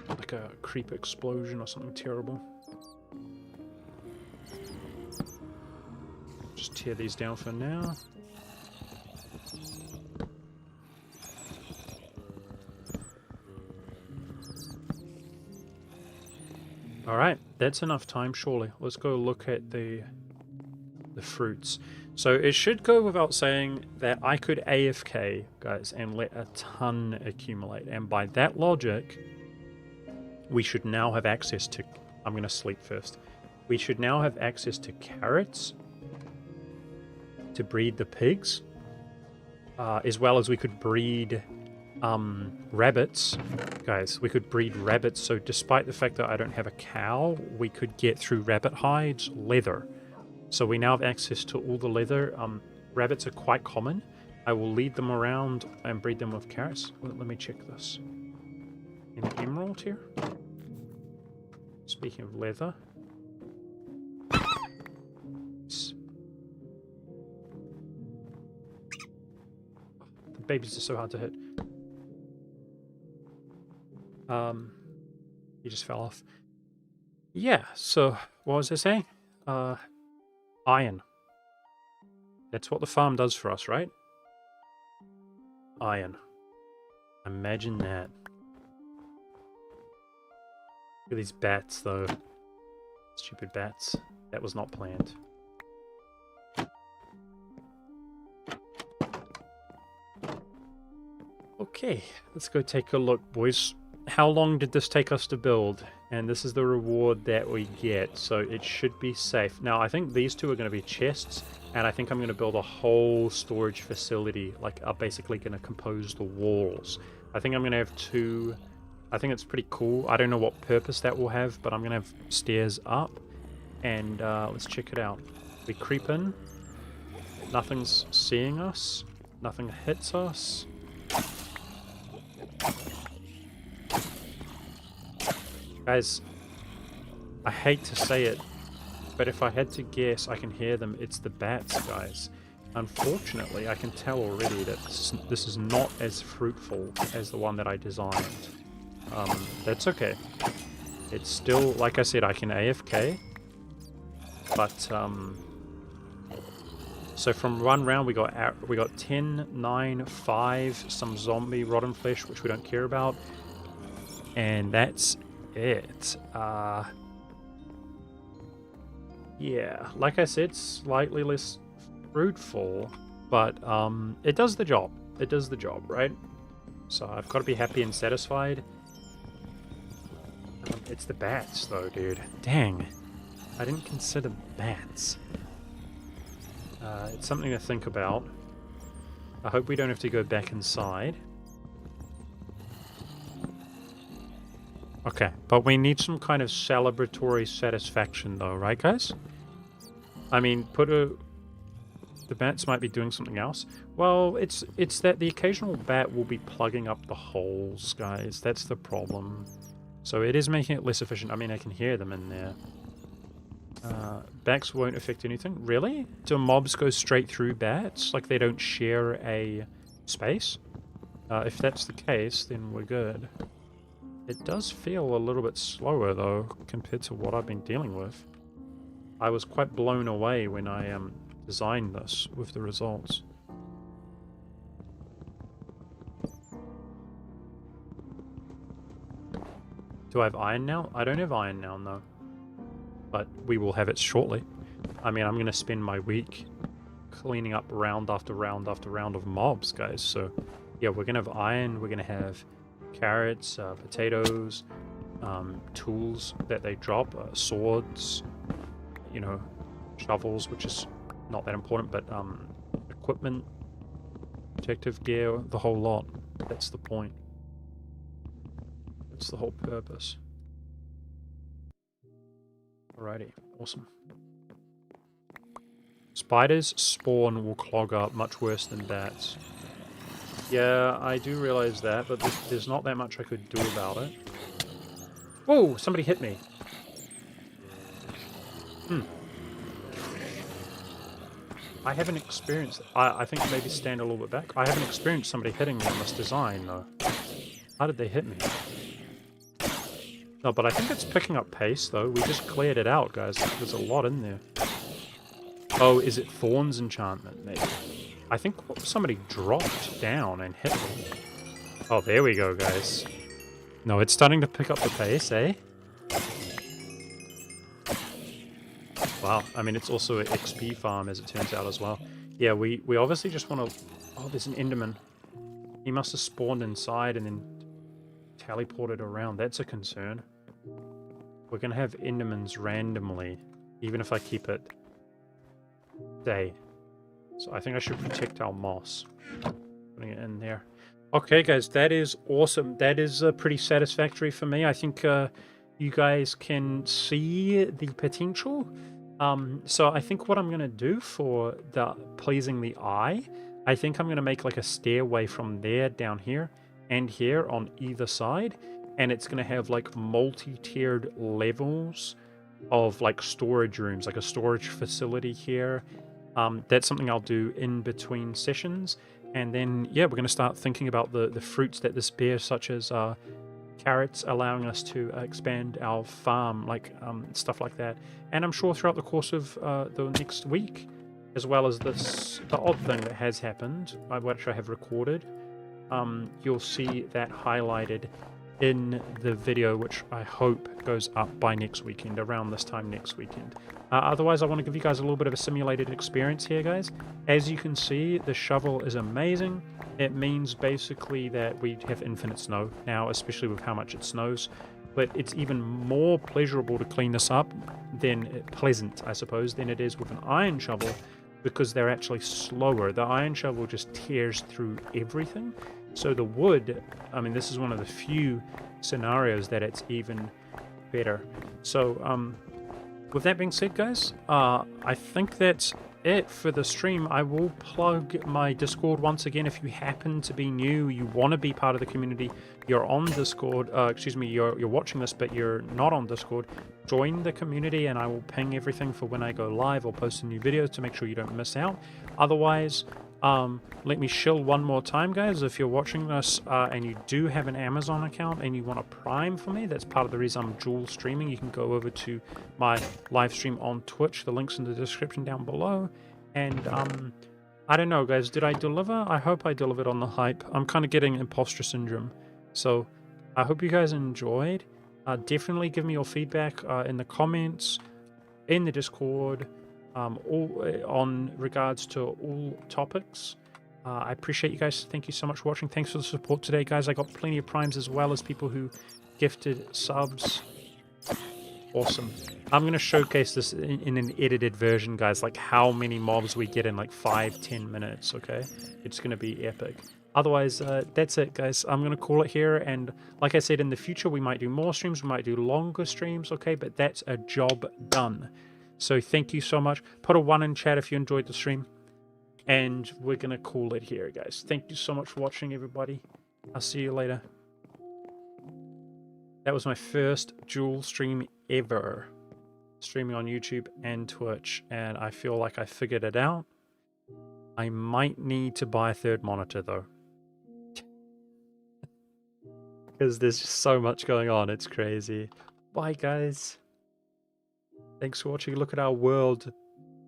Like a creep explosion or something terrible. Just tear these down for now. Alright, that's enough time, surely. Let's go look at the fruits. So it should go without saying that I could AFK, guys, and let a ton accumulate. And by that logic, we should now have access to... I'm going to sleep first. We should now have access to carrots to breed the pigs, as well as we could breed rabbits. Guys, we could breed rabbits, so despite the fact that I don't have a cow, we could get through rabbit hides leather. So we now have access to all the leather. Rabbits are quite common. I will lead them around and breed them with carrots. Let me check this. An emerald here? Speaking of leather. The babies are so hard to hit. He just fell off. Yeah, so what was I saying? Iron. That's what the farm does for us, right? Iron. Imagine that. Look at these bats, though. Stupid bats. That was not planned. Okay, let's go take a look, boys. How long did this take us to build? And this is the reward that we get, so it should be safe. Now, I think these two are going to be chests, and I think I'm going to build a whole storage facility, like I'm basically going to compose the walls. I think I'm going to have two. I think it's pretty cool. I don't know what purpose that will have, but I'm going to have stairs up, and let's check it out. We creep in. Nothing's seeing us. Nothing hits us. Guys, I hate to say it, but if I had to guess, I can hear them. It's the bats, guys. Unfortunately, I can tell already that this is not as fruitful as the one that I designed. That's okay. It's still, like I said, I can AFK. But, so from one round we got 10, 9, 5, some zombie rotten flesh, which we don't care about. And that's it. Yeah, like I said, slightly less fruitful, but it does the job. It does the job, right? So I've got to be happy and satisfied. It's the bats, though, dude. Dang. I didn't consider bats. It's something to think about. I hope we don't have to go back inside. Okay, but we need some kind of celebratory satisfaction, though, right, guys? I mean, the bats might be doing something else. Well, it's that the occasional bat will be plugging up the holes, guys. That's the problem. So it is making it less efficient. I mean, I can hear them in there. Bats won't affect anything. Really? Do mobs go straight through bats? Like they don't share a space? If that's the case, then we're good. It does feel a little bit slower, though, compared to what I've been dealing with. I was quite blown away when I designed this with the results. Do I have iron now? I don't have iron now, no. But we will have it shortly. I mean, I'm going to spend my week cleaning up round after round after round of mobs, guys. So, yeah, we're going to have iron, we're going to have carrots, potatoes, tools that they drop, swords, you know, shovels, which is not that important, but equipment, protective gear, the whole lot. That's the point. That's the whole purpose. Alrighty, awesome. Spiders spawn will clog up much worse than bats. Yeah, I do realize that, but there's not that much I could do about it. Whoa, somebody hit me. I haven't experienced... I think maybe stand a little bit back. I haven't experienced somebody hitting me on this design, though. How did they hit me? No, but I think it's picking up pace, though. We just cleared it out, guys. There's a lot in there. Oh, is it Thorns enchantment, maybe? I think somebody dropped down and hit me. Oh, there we go, guys. No, it's starting to pick up the pace, eh? Wow, I mean, it's also an XP farm, as it turns out, as well. Yeah, we obviously just want to... Oh, there's an Enderman. He must have spawned inside and then teleported around. That's a concern. We're going to have Endermans randomly, even if I keep it day. So I think I should protect our moss. Putting it in there. Okay, guys, that is awesome. That is pretty satisfactory for me. I think you guys can see the potential. So I think what I'm going to do for the pleasing the eye, I think I'm going to make like a stairway from there down here and here on either side. And it's going to have like multi-tiered levels of like storage rooms, like a storage facility here. That's something I'll do in between sessions. And then, yeah, we're going to start thinking about the fruits that this bears, such as carrots, allowing us to expand our farm, like stuff like that. And I'm sure throughout the course of the next week, as well as the odd thing that has happened, which I have recorded, you'll see that highlighted in the video, which I hope goes up by next weekend, around this time next weekend. Otherwise, I want to give you guys a little bit of a simulated experience here, guys. As you can see, the shovel is amazing. It means basically that we have infinite snow now, especially with how much it snows. But it's even more pleasurable to clean this up pleasant, I suppose, than it is with an iron shovel, because they're actually slower. The iron shovel just tears through everything. So the wood, I mean, this is one of the few scenarios that it's even better. So, with that being said, guys, I think that's it for the stream. I will plug my Discord once again. If you happen to be new, you want to be part of the community, you're on Discord, excuse me, you're watching this, but you're not on Discord, join the community and I will ping everything for when I go live or post a new video to make sure you don't miss out. Otherwise, let me shill one more time, guys. If you're watching this and you do have an Amazon account and you want a Prime for me, that's part of the reason I'm dual streaming. You can go over to my live stream on Twitch. The link's in the description down below. And I don't know, guys, did I deliver? I hope I delivered on the hype. I'm kind of getting imposter syndrome. So I hope you guys enjoyed. Definitely give me your feedback in the comments, in the Discord, all on regards to all topics. I appreciate you guys. Thank you so much for watching. Thanks for the support today, guys. I got plenty of primes as well as people who gifted subs. Awesome. I'm going to showcase this in an edited version, guys, like how many mobs we get in like 5-10 minutes, okay? It's going to be epic. Otherwise, that's it, guys. I'm going to call it here, and like I said, in the future, we might do more streams, we might do longer streams, okay? But that's a job done. So thank you so much. Put a 1 in chat if you enjoyed the stream. And we're going to call it here, guys. Thank you so much for watching, everybody. I'll see you later. That was my first dual stream ever. Streaming on YouTube and Twitch. And I feel like I figured it out. I might need to buy a third monitor, though. Because there's just so much going on. It's crazy. Bye, guys. Thanks for watching. Look at our world.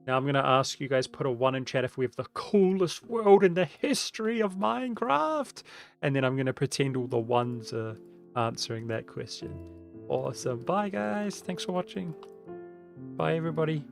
Now I'm going to ask you guys, put a 1 in chat if we have the coolest world in the history of Minecraft. And then I'm going to pretend all the ones are answering that question. Awesome. Bye, guys. Thanks for watching. Bye, everybody.